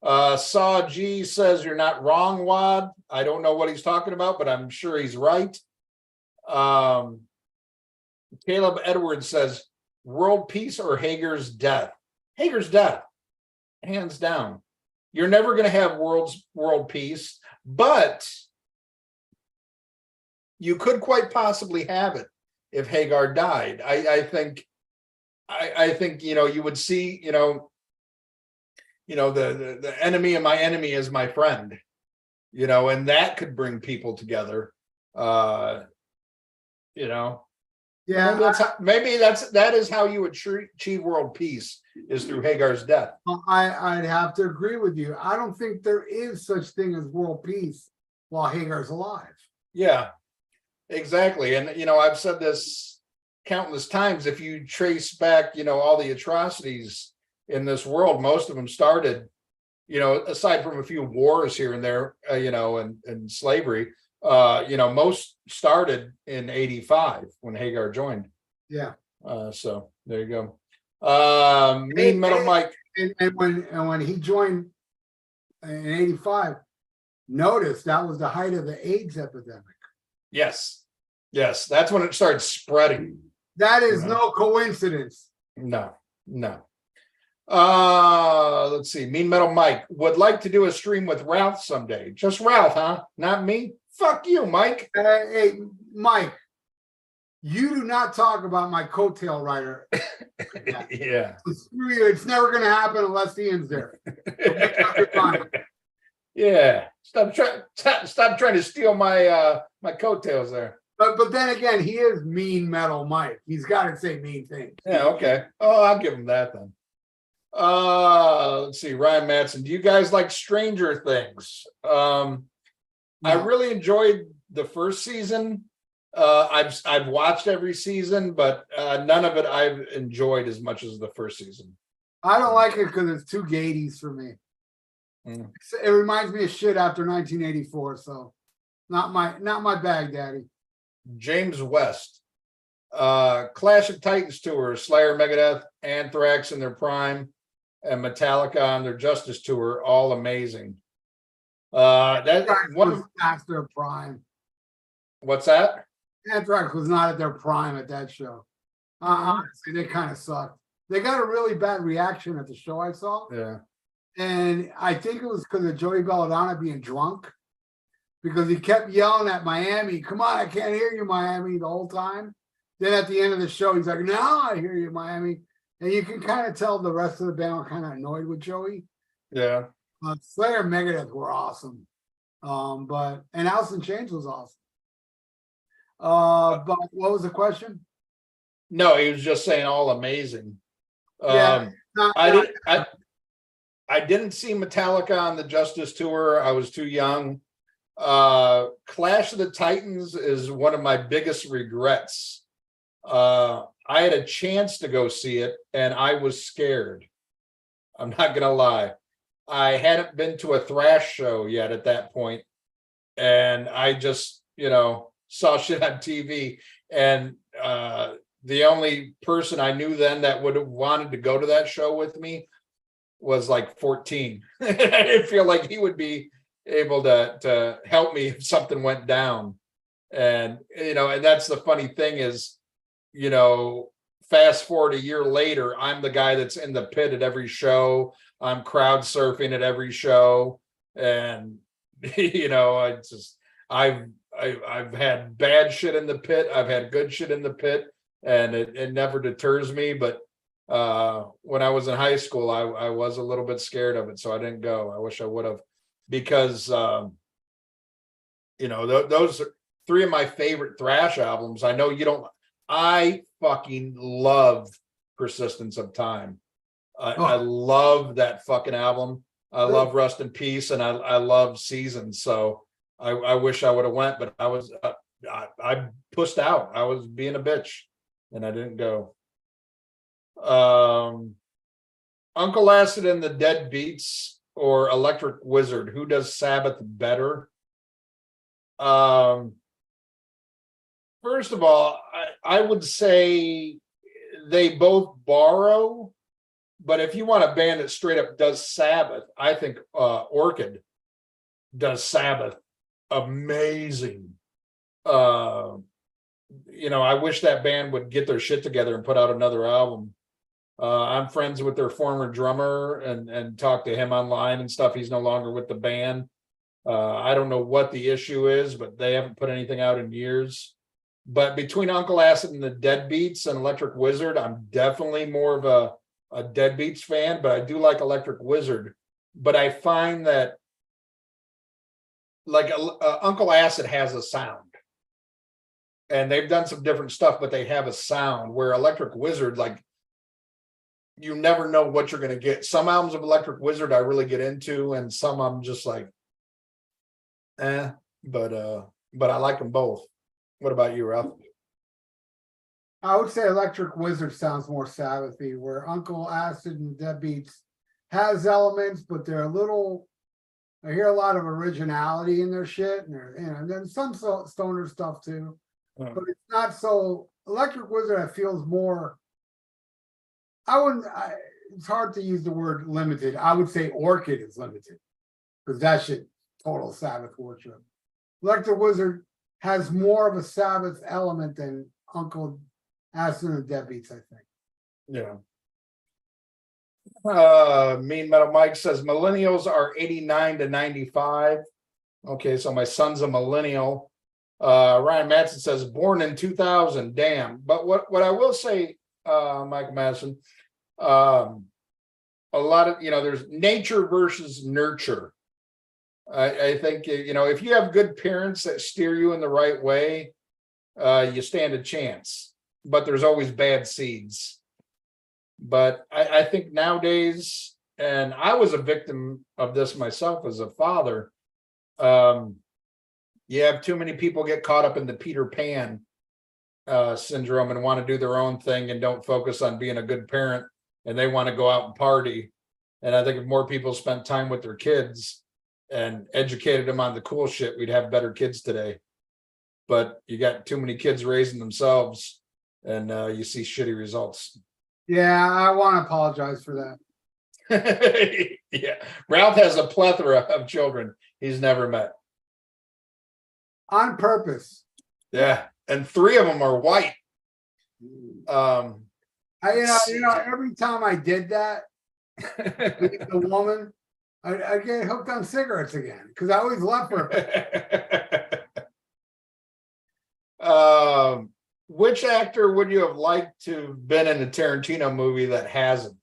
Saw G says you're not wrong, Wad. I don't know what he's talking about, but I'm sure he's right. Caleb Edwards says world peace or Hager's death. Hager's death, hands down. You're never going to have world peace, but you could quite possibly have it if Hagar died. I think you would see the enemy of my enemy is my friend, and that could bring people together. Yeah, that is how you would achieve world peace, is through Hagar's death. I'd have to agree with you. I don't think there is such thing as world peace while Hagar's alive. Yeah, exactly. And I've said this countless times. If you trace back all the atrocities in this world, most of them started aside from a few wars here and there, and slavery, most started in 85 when Hagar joined. Yeah. So there you go. Mean Metal Mike. And when he joined in 85, notice that was the height of the AIDS epidemic. Yes. That's when it started spreading. That is no coincidence. No. Let's see. Mean Metal Mike would like to do a stream with Ralph someday. Just Ralph, huh? Not me? Fuck you, Mike. Hey, Mike, you do not talk about my coattail rider. Yeah. Screw you. It's never going to happen unless Ian's there. Yeah. Stop trying to steal my my coattails there. But then again, he is Mean Metal Mike. He's got to say mean things. Yeah, okay. Oh, I'll give him that then. Let's see. Ryan Matson, do you guys like Stranger Things? No. I really enjoyed the first season. I've watched every season, but none of it I've enjoyed as much as the first season. I don't like it because it's too gaities for me. It reminds me of shit after 1984, so not my bag, Daddy. James West, Clash of Titans tour, Slayer, Megadeth, Anthrax in their prime, and Metallica on their Justice tour, all amazing. That one past their prime. What's that? Anthrax was not at their prime at that show. Honestly, they kind of sucked. They got a really bad reaction at the show I saw. Yeah. And I think it was because of Joey Belladonna being drunk, because he kept yelling at Miami, "Come on, I can't hear you, Miami," the whole time. Then at the end of the show, he's like, "Now I hear you, Miami." And you can kind of tell the rest of the band were kind of annoyed with Joey. Yeah. Slayer and Megadeth were awesome. And Alice in Chains was awesome. But what was the question? No, he was just saying all amazing. Yeah. I didn't see Metallica on the Justice tour. I was too young. Clash of the Titans is one of my biggest regrets. I had a chance to go see it and I was scared. I'm not gonna lie. I hadn't been to a thrash show yet at that point, and I just, saw shit on TV. And the only person I knew then that would have wanted to go to that show with me was like 14. I didn't feel like he would be able to help me if something went down. And and that's the funny thing is, fast forward a year later, I'm the guy that's in the pit at every show. I'm crowd surfing at every show. And I've had bad shit in the pit. I've had good shit in the pit, and it never deters me. But when I was in high school, I was a little bit scared of it, so I didn't go. I wish I would have, because those are three of my favorite thrash albums. I know you don't. I fucking love Persistence of Time. I love that fucking album. I love Rust in Peace, and I love Seasons. So I wish I would have went, but I pushed out. I was being a bitch, and I didn't go. Uncle Acid and the Dead Beats or Electric Wizard, who does Sabbath better? First of all, I would say they both borrow, but if you want a band that straight up does Sabbath, I think Orchid does Sabbath amazing. I wish that band would get their shit together and put out another album. I'm friends with their former drummer and talk to him online and stuff. He's no longer with the band. I don't know what the issue is, but they haven't put anything out in years. But between Uncle Acid and the Deadbeats and Electric Wizard, I'm definitely more of a Deadbeats fan, but I do like Electric Wizard. But I find that like Uncle Acid has a sound, and they've done some different stuff, but they have a sound, where Electric Wizard, like, you never know what you're going to get. Some albums of Electric Wizard I really get into, and some I'm just like, but I like them both. What about you, Ralph? I would say Electric Wizard sounds more Sabbathy, where Uncle Acid and Deadbeats has elements, but they're a little. I hear a lot of originality in their shit, and then some stoner stuff too. But it's not so. Electric Wizard, I feels more. It's hard to use the word limited. I would say Orchid is limited, because that shit total Sabbath worship. Electric Wizard has more of a Sabbath element than Uncle Acid and the Deadbeats, I think. Yeah. Mean Metal Mike says millennials are 89 to 95. Okay, so my son's a millennial. Ryan Matson says born in 2000. Damn. But what I will say, Mike Madison, a lot of, there's nature versus nurture. I think, if you have good parents that steer you in the right way, you stand a chance. But there's always bad seeds. But I think nowadays, and I was a victim of this myself as a father, you have too many people get caught up in the Peter Pan syndrome and want to do their own thing and don't focus on being a good parent, and they want to go out and party. And I think if more people spent time with their kids and educated them on the cool shit, we'd have better kids today. But you got too many kids raising themselves, and you see shitty results. Yeah, I want to apologize for that. Yeah, Ralph has a plethora of children he's never met. On purpose. Yeah, and 3 of them are white. Every time I did that, the woman, I get hooked on cigarettes again, because I always left her. Which actor would you have liked to have been in a Tarantino movie that hasn't?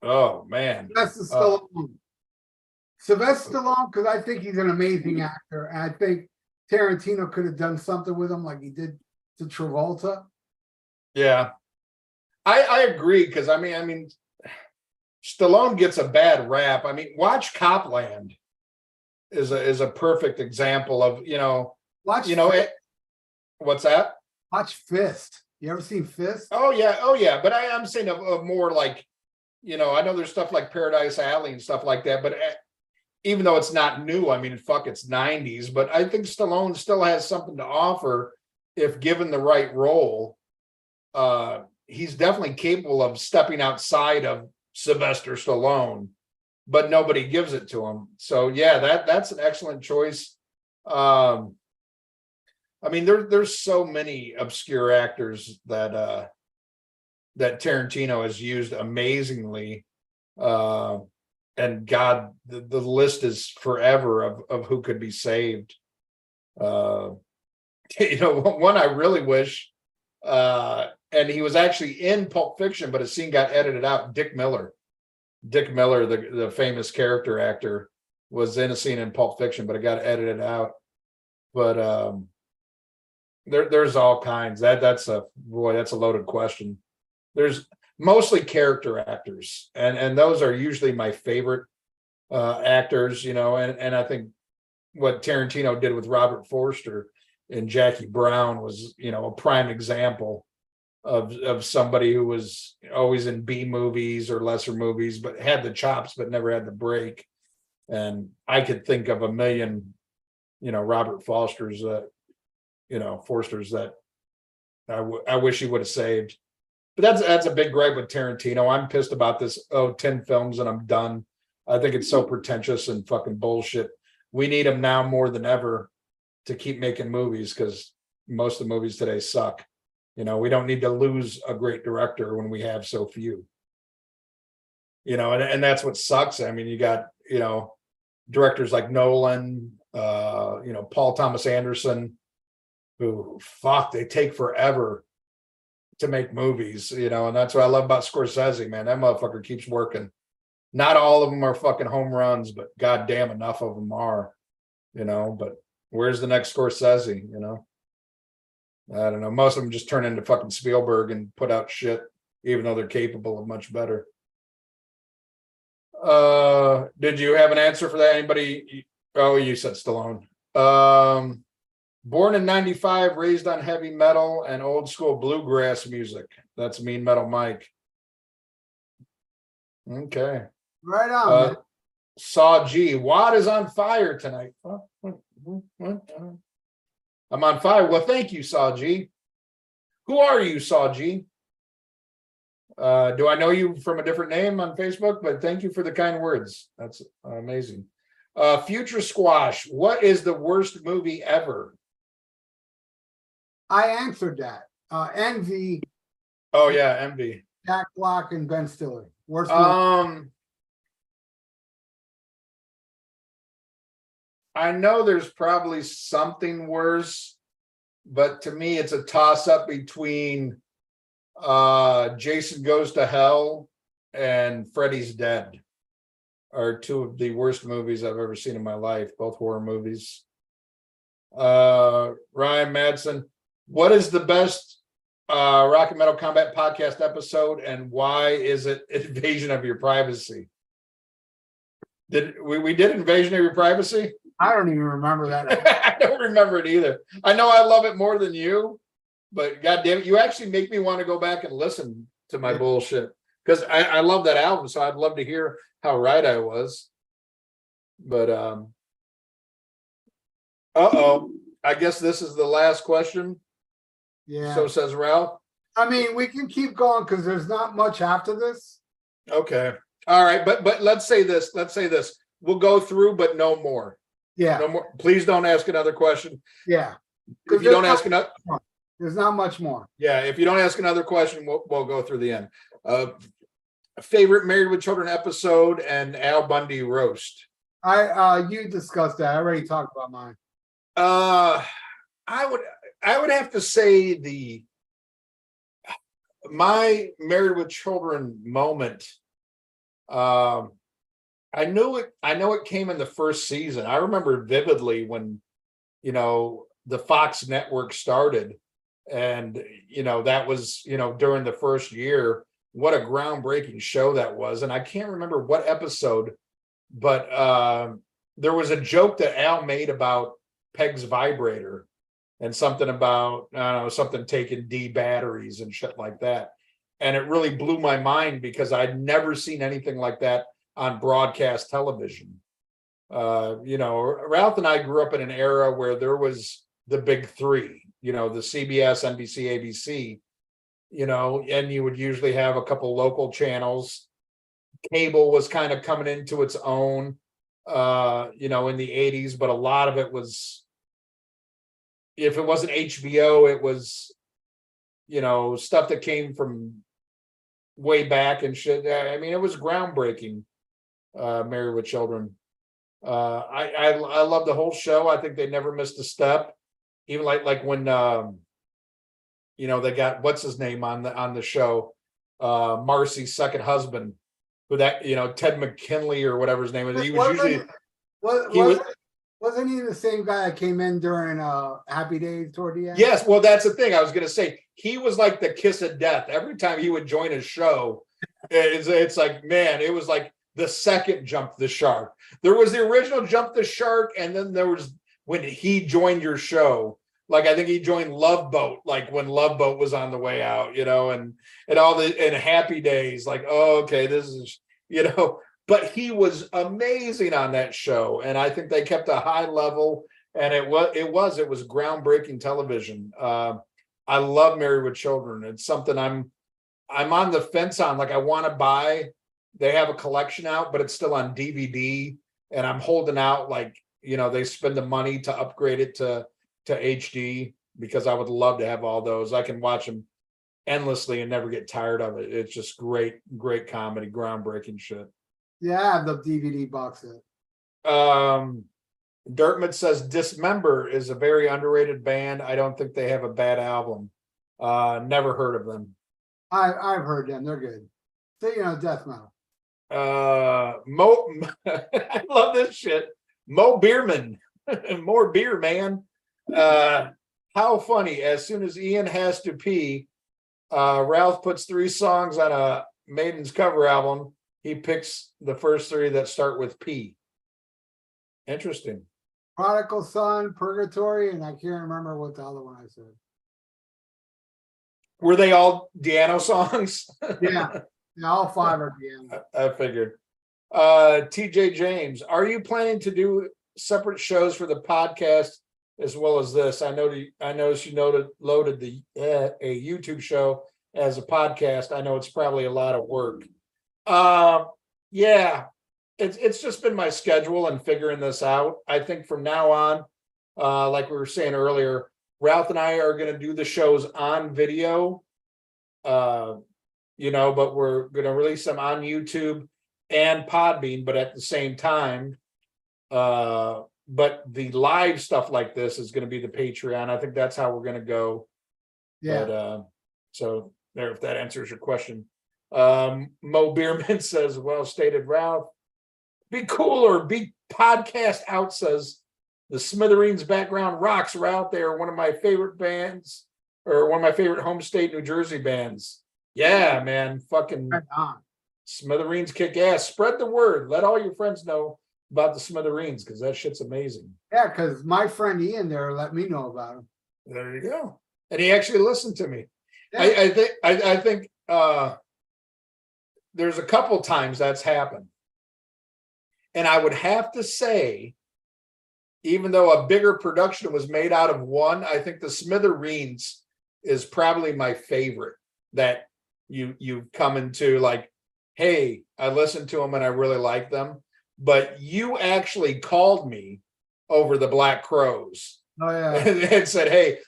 Oh, man. Sylvester Stallone, because I think he's an amazing actor. And I think Tarantino could have done something with him like he did to Travolta. Yeah. I agree, because I mean, Stallone gets a bad rap. I mean, watch Copland is a perfect example of, Watch what's that? Watch Fist. You ever seen Fist? Oh yeah. But I'm saying of more like, I know there's stuff like Paradise Alley and stuff like that, but even though it's not new, I mean, fuck, it's 90s, but I think Stallone still has something to offer if given the right role. He's definitely capable of stepping outside of Sylvester Stallone, but nobody gives it to him. So yeah, that's an excellent choice. I mean, there's so many obscure actors that Tarantino has used amazingly. And God, the list is forever of who could be saved. One I really wish, and he was actually in Pulp Fiction, but a scene got edited out. Dick Miller, the famous character actor, was in a scene in Pulp Fiction, but it got edited out. But there's all kinds. That's a loaded question. There's mostly character actors, and those are usually my favorite actors, and I think what Tarantino did with Robert Forster and Jackie Brown was, a prime example of somebody who was always in B movies or lesser movies, but had the chops, but never had the break. And I could think of a million, Robert Forsters that I wish he would have saved. But that's a big gripe with Tarantino. I'm pissed about this. 10 films and I'm done. I think it's so pretentious and fucking bullshit. We need him now more than ever to keep making movies, because most of the movies today suck. We don't need to lose a great director when we have so few. And that's what sucks. I mean, you got, directors like Nolan, Paul Thomas Anderson, who they take forever to make movies, and that's what I love about Scorsese, man. That motherfucker keeps working. Not all of them are fucking home runs, but goddamn, enough of them are, but where's the next Scorsese? I don't know. Most of them just turn into fucking Spielberg and put out shit, even though they're capable of much better. Did you have an answer for that? Anybody? Oh, you said Stallone. Born in 95, raised on heavy metal and old school bluegrass music. That's Mean Metal Mike. Okay. Right on. Man. Saw G. Watt is on fire tonight. I'm on fire. Well, thank you, Saw G. Who are you, Saw G? Do I know you from a different name on Facebook? But thank you for the kind words. That's amazing. Future Squash. What is the worst movie ever? I answered that. Envy. Oh yeah, Envy. Jack Black and Ben Stiller. Worst movie. I know there's probably something worse, but to me it's a toss-up between Jason Goes to Hell and Freddy's Dead are two of the worst movies I've ever seen in my life, both horror movies. Ryan Madsen, what is the best Rock and Metal Combat podcast episode, and why is it Invasion of Your Privacy? Did we did Invasion of Your Privacy? I don't even remember that. I don't remember it either. I know I love it more than you, but goddamn it, you actually make me want to go back and listen to my bullshit, because I love that album, so I'd love to hear how right I was. But I guess this is the last question. Yeah. So says Ralph. I mean, we can keep going because there's not much after this. Okay. All right, but let's say this. We'll go through, but no more. Yeah. No more. Please don't ask another question. Yeah. If you don't ask another, there's not much more. Yeah. If you don't ask another question, we'll go through the end. Favorite Married with Children episode and Al Bundy roast. You discussed that. I already talked about mine. I would have to say my Married with Children moment. I know it came in the first season. I remember vividly when, the Fox network started, and, that was, during the first year, what a groundbreaking show that was. And I can't remember what episode, but there was a joke that Al made about Peg's vibrator and something about, I don't know, something taking D batteries and shit like that. And it really blew my mind because I'd never seen anything like that on broadcast television. Ralph and I grew up in an era where there was the big three, the CBS, NBC, ABC, and you would usually have a couple local channels. Cable was kind of coming into its own, in the 80s, but a lot of it was, if it wasn't HBO, it was, stuff that came from way back and shit. I mean, it was groundbreaking, Married with Children. I love the whole show. I think they never missed a step. Even like when they got what's his name on the show, Marcy's second husband, who Ted McKinley or whatever his name is. He was wasn't he the same guy that came in during Happy Days toward the end? Yes, well, that's the thing. I was gonna say he was like the kiss of death. Every time he would join a show, it's like, man, it was like the second Jump the Shark. There was the original Jump the Shark, and then there was when he joined your show. Like I think he joined Love Boat, like when Love Boat was on the way out, and Happy Days, like, oh, okay, this is, but he was amazing on that show. And I think they kept a high level, and it was groundbreaking television. I love Married with Children. It's something I'm on the fence on. Like I want to buy, they have a collection out, but it's still on DVD, and I'm holding out, like, they spend the money to upgrade it to HD, because I would love to have all those. I can watch them endlessly and never get tired of it. It's just great comedy, groundbreaking shit. Yeah, I have the DVD box set. Dirtmouth says Dismember is a very underrated band. I don't think they have a bad album. Never heard of them. I've heard them. They're good. So, death metal. Mo I love this shit. Mo Beerman. More beer, man. How funny. As soon as Ian has to pee, Ralph puts 3 songs on a Maiden's cover album. He picks the first 3 that start with P. Interesting. Prodigal Son, Purgatory, and I can't remember what the other one I said. Were they all Diano songs? Yeah, all 5 are Diano. I figured. TJ James, are you planning to do separate shows for the podcast as well as this? I noticed you loaded the a YouTube show as a podcast. I know it's probably a lot of work. Yeah, it's just been my schedule and figuring this out. I think from now on, like we were saying earlier, Ralph and I are going to do the shows on video, but we're going to release them on YouTube and Podbean, but at the same time, but the live stuff like this is going to be the Patreon. I think that's how we're going to go. Yeah. But, so there, if that answers your question. Mo Beerman says, well stated, Ralph. Be cool or be podcast out, says the Smithereens background rocks, Ralph. They are one of my favorite bands, or one of my favorite home state New Jersey bands. Yeah, man. Fucking Smithereens kick ass. Spread the word. Let all your friends know about the Smithereens, because that shit's amazing. Yeah, because my friend Ian there let me know about him. There you go. And he actually listened to me. Yeah. I think there's a couple times that's happened. And I would have to say, even though a bigger production was made out of one, I think the Smithereens is probably my favorite that you've come into, like, hey, I listened to them and I really like them. But you actually called me over the Black Crows. Oh, yeah. And said, hey,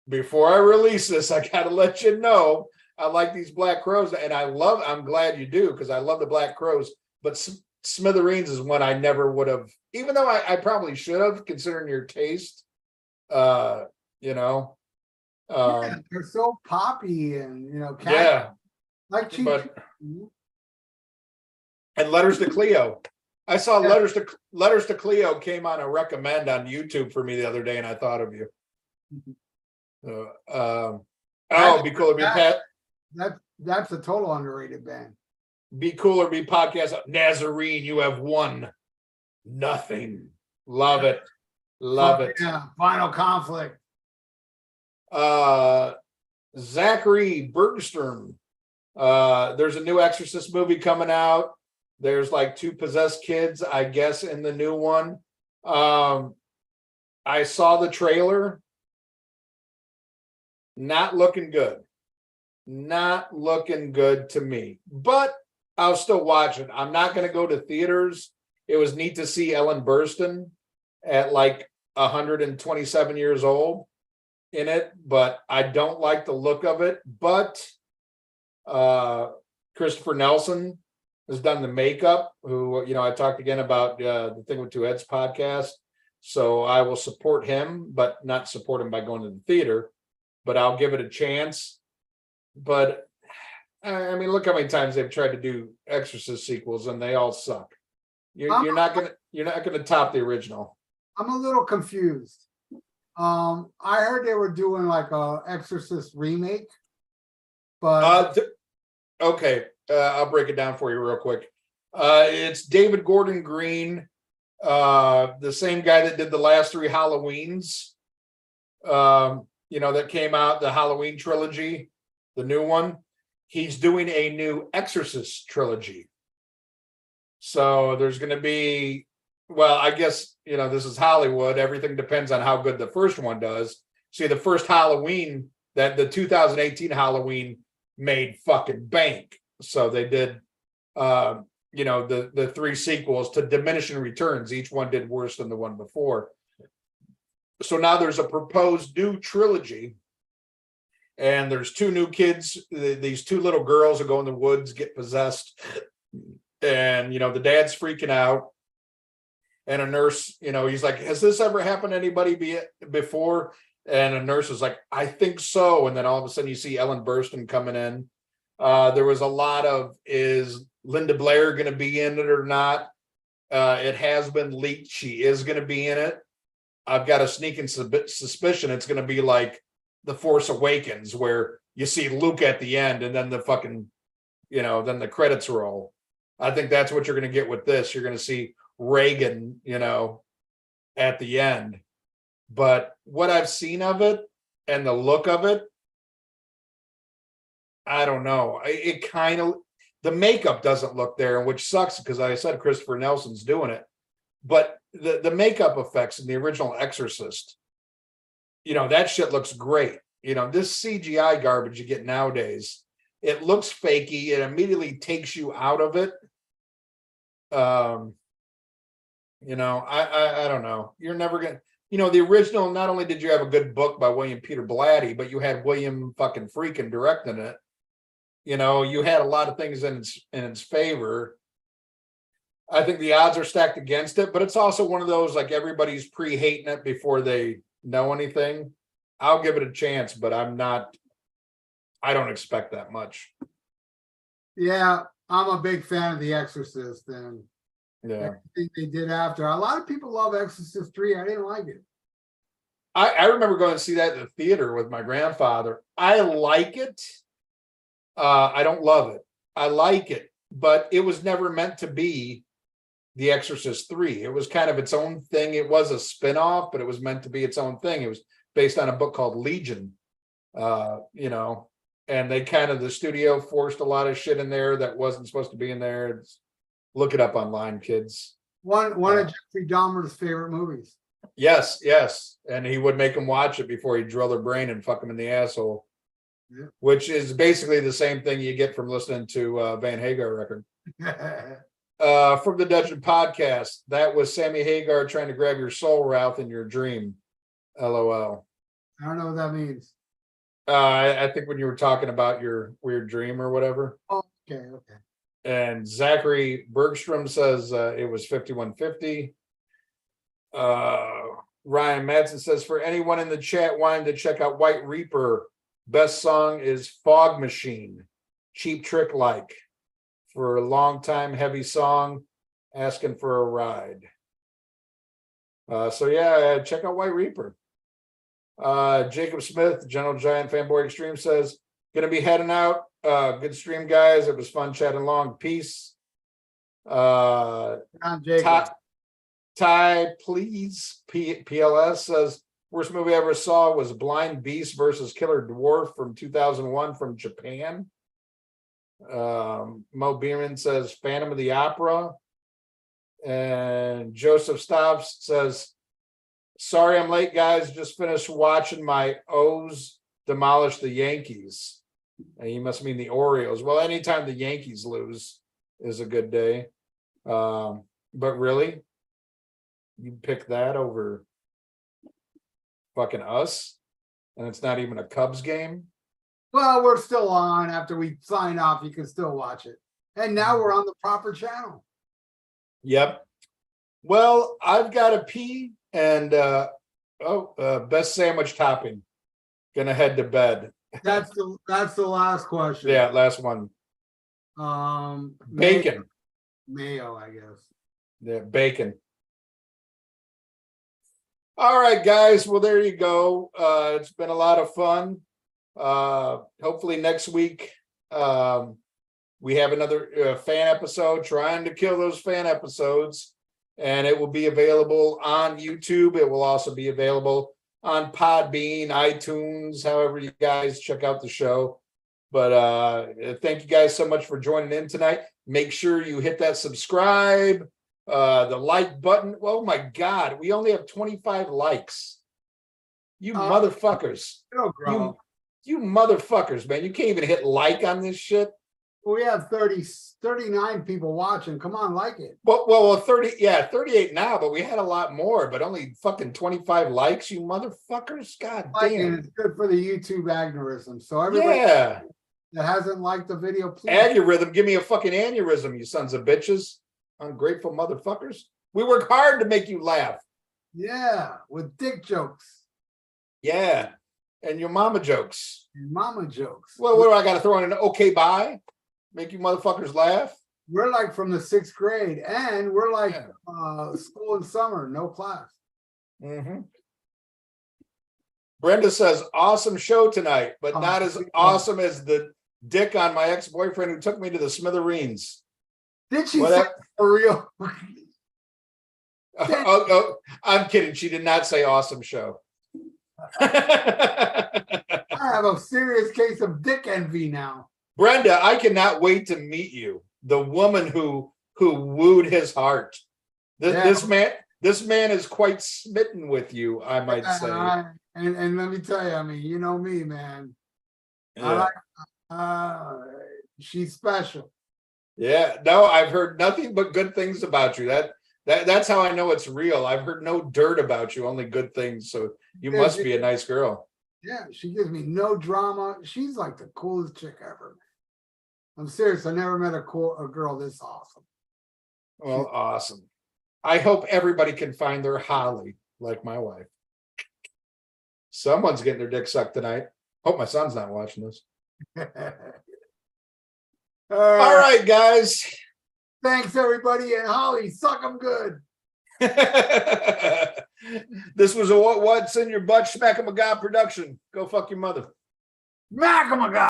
before I release this, I got to let you know I like these Black Crows. And I'm glad you do, because I love the Black Crows. But Smithereens is one I never would have, even though I probably should have, considering your taste. Yeah, they're so poppy and, yeah. Like cheap. And Letters to Cleo. I saw Letters to Cleo came on a recommend on YouTube for me the other day, and I thought of you. Be cool if you That's a total underrated band. Be Cool or Be Podcast. Nazarene, you have won nothing. Love it. Love it. Yeah, Final Conflict. Zachary Bergstrom. There's a new Exorcist movie coming out. There's like 2 possessed kids, I guess, in the new one. I saw the trailer. Not looking good. Not looking good to me. But I'll still watch it. I'm not going to go to theaters. It was neat to see Ellen Burstyn at like 127 years old in it, but I don't like the look of it. But Christopher Nelson has done the makeup, who, I talked again about the Thing with Two Heads podcast. So I will support him, but not support him by going to the theater, but I'll give it a chance. But I mean, look how many times they've tried to do Exorcist sequels and they all suck. You're not gonna top the original. I'm a little confused. I heard they were doing like a Exorcist remake, but okay, I'll break it down for you real quick. It's David Gordon Green, the same guy that did the last 3 Halloweens. That came out, the Halloween trilogy, the new one. He's doing a new Exorcist trilogy. So there's going to be, well, I guess, this is Hollywood. Everything depends on how good the first one does. See, the first Halloween, that the 2018 Halloween made fucking bank. So they did, the 3 sequels to diminishing returns. Each one did worse than the one before. So now there's a proposed new trilogy. And there's 2 new kids. These 2 little girls who go in the woods, get possessed. And, the dad's freaking out. And a nurse, he's like, has this ever happened to anybody before? And a nurse is like, I think so. And then all of a sudden you see Ellen Burstyn coming in. There was a lot of, is Linda Blair going to be in it or not? It has been leaked. She is going to be in it. I've got a sneaking suspicion it's going to be like The Force Awakens, where you see Luke at the end and then the fucking, then the credits roll. I think that's what you're going to get with this. You're going to see Reagan, at the end. But what I've seen of it and the look of it, I don't know. It kind of, the makeup doesn't look there, which sucks because I said Christopher Nelson's doing it. But the makeup effects in the original Exorcist, that shit looks great. This CGI garbage you get nowadays, it looks fakey. It immediately takes you out of it. I don't know. You're never gonna, the original, not only did you have a good book by William Peter Blatty, but you had William fucking Friedkin directing it. You had a lot of things in its favor. I think the odds are stacked against it, but it's also one of those, like, everybody's pre-hating it before they know anything. I'll give it a chance, but I don't expect that much. Yeah, I'm a big fan of The Exorcist and everything they did after. A lot of people love Exorcist 3. I didn't like it. I remember going to see that in the theater with my grandfather. I like it. I don't love it. I like it, but it was never meant to be The Exorcist 3. It was kind of its own thing. It was a spin-off, but it was meant to be its own thing. It was based on a book called Legion, and they the studio forced a lot of shit in there that wasn't supposed to be in there. Look it up online, kids. One of Jeffrey Dahmer's favorite movies. Yes. And he would make them watch it before he'd drill their brain and fuck them in the asshole. Yeah. Which is basically the same thing you get from listening to Van Hagar record. From the Dungeon Podcast, that was Sammy Hagar trying to grab your soul, Ralph, in your dream. LOL. I don't know what that means. I think when you were talking about your weird dream or whatever. Oh, okay. And Zachary Bergstrom says it was 5150. Ryan Madsen says, for anyone in the chat wanting to check out White Reaper, best song is Fog Machine, Cheap Trick Like. For a long time, heavy song, asking for a ride. Check out White Reaper. Jacob Smith, General Giant Fanboy Extreme says, Gonna be heading out. Good stream, guys. It was fun chatting along. Peace. John Jacob. Ty, please. PLS says worst movie I ever saw was Blind Beast versus Killer Dwarf from 2001 from Japan. Mo Beerman says Phantom of the Opera. And Joseph Stobbs says, sorry I'm late, guys. Just finished watching my O's demolish the Yankees. And you must mean the Orioles. Well, anytime the Yankees lose is a good day. But really, you pick that over fucking us? And it's not even a Cubs game? Well, we're still on. After we sign off, you can still watch it. And now we're on the proper channel. Yep. Well, I've got to pee and best sandwich topping. Gonna head to bed. That's the last question. Yeah, last one. Bacon. Mayo, I guess. Yeah, bacon. All right, guys. Well, there you go. It's been a lot of fun. Hopefully next week we have another fan episode, trying to kill those fan episodes, and it will be available on YouTube. It will also be available on Podbean, iTunes, however you guys check out the show. But thank you guys so much for joining in tonight. Make sure you hit that subscribe, the like button. Oh my God, we only have 25 likes. You motherfuckers. You motherfuckers, man. You can't even hit like on this shit. We have 39 people watching. Come on, like it. Well, 38 now, but we had a lot more, but only fucking 25 likes, you motherfuckers. God damn. It's good for the YouTube algorithm. So everybody that hasn't liked the video, please. Aneurysm, give me a fucking aneurysm, you sons of bitches. Ungrateful motherfuckers. We work hard to make you laugh. Yeah, with dick jokes. Yeah. And your mama jokes. Your mama jokes. Well, what do I got to throw in an okay bye? Make you motherfuckers laugh? We're like from the 6th grade, and we're like school in summer, no class. Mm-hmm. Brenda says, awesome show tonight, but not as awesome as the dick on my ex-boyfriend who took me to the smithereens. Did she say for real? I'm kidding. She did not say awesome show. I have a serious case of dick envy now. Brenda, I cannot wait to meet you. The woman who wooed his heart. This man is quite smitten with you, I might say. And let me tell you, I mean, you know me, man. Yeah. She's special. Yeah, no, I've heard nothing but good things about you. That's how I know it's real. I've heard no dirt about you, only good things. So you must be a nice girl. Yeah, she gives me no drama. She's like the coolest chick ever. I'm serious. I never met a girl this awesome. Well, awesome. I hope everybody can find their Holly like my wife. Someone's getting their dick sucked tonight. Hope my son's not watching this. All right, guys. Thanks, everybody. And Holly, suck them good. This was a What's in Your Butt Smack 'em a God production. Go fuck your mother. Smack 'em a God.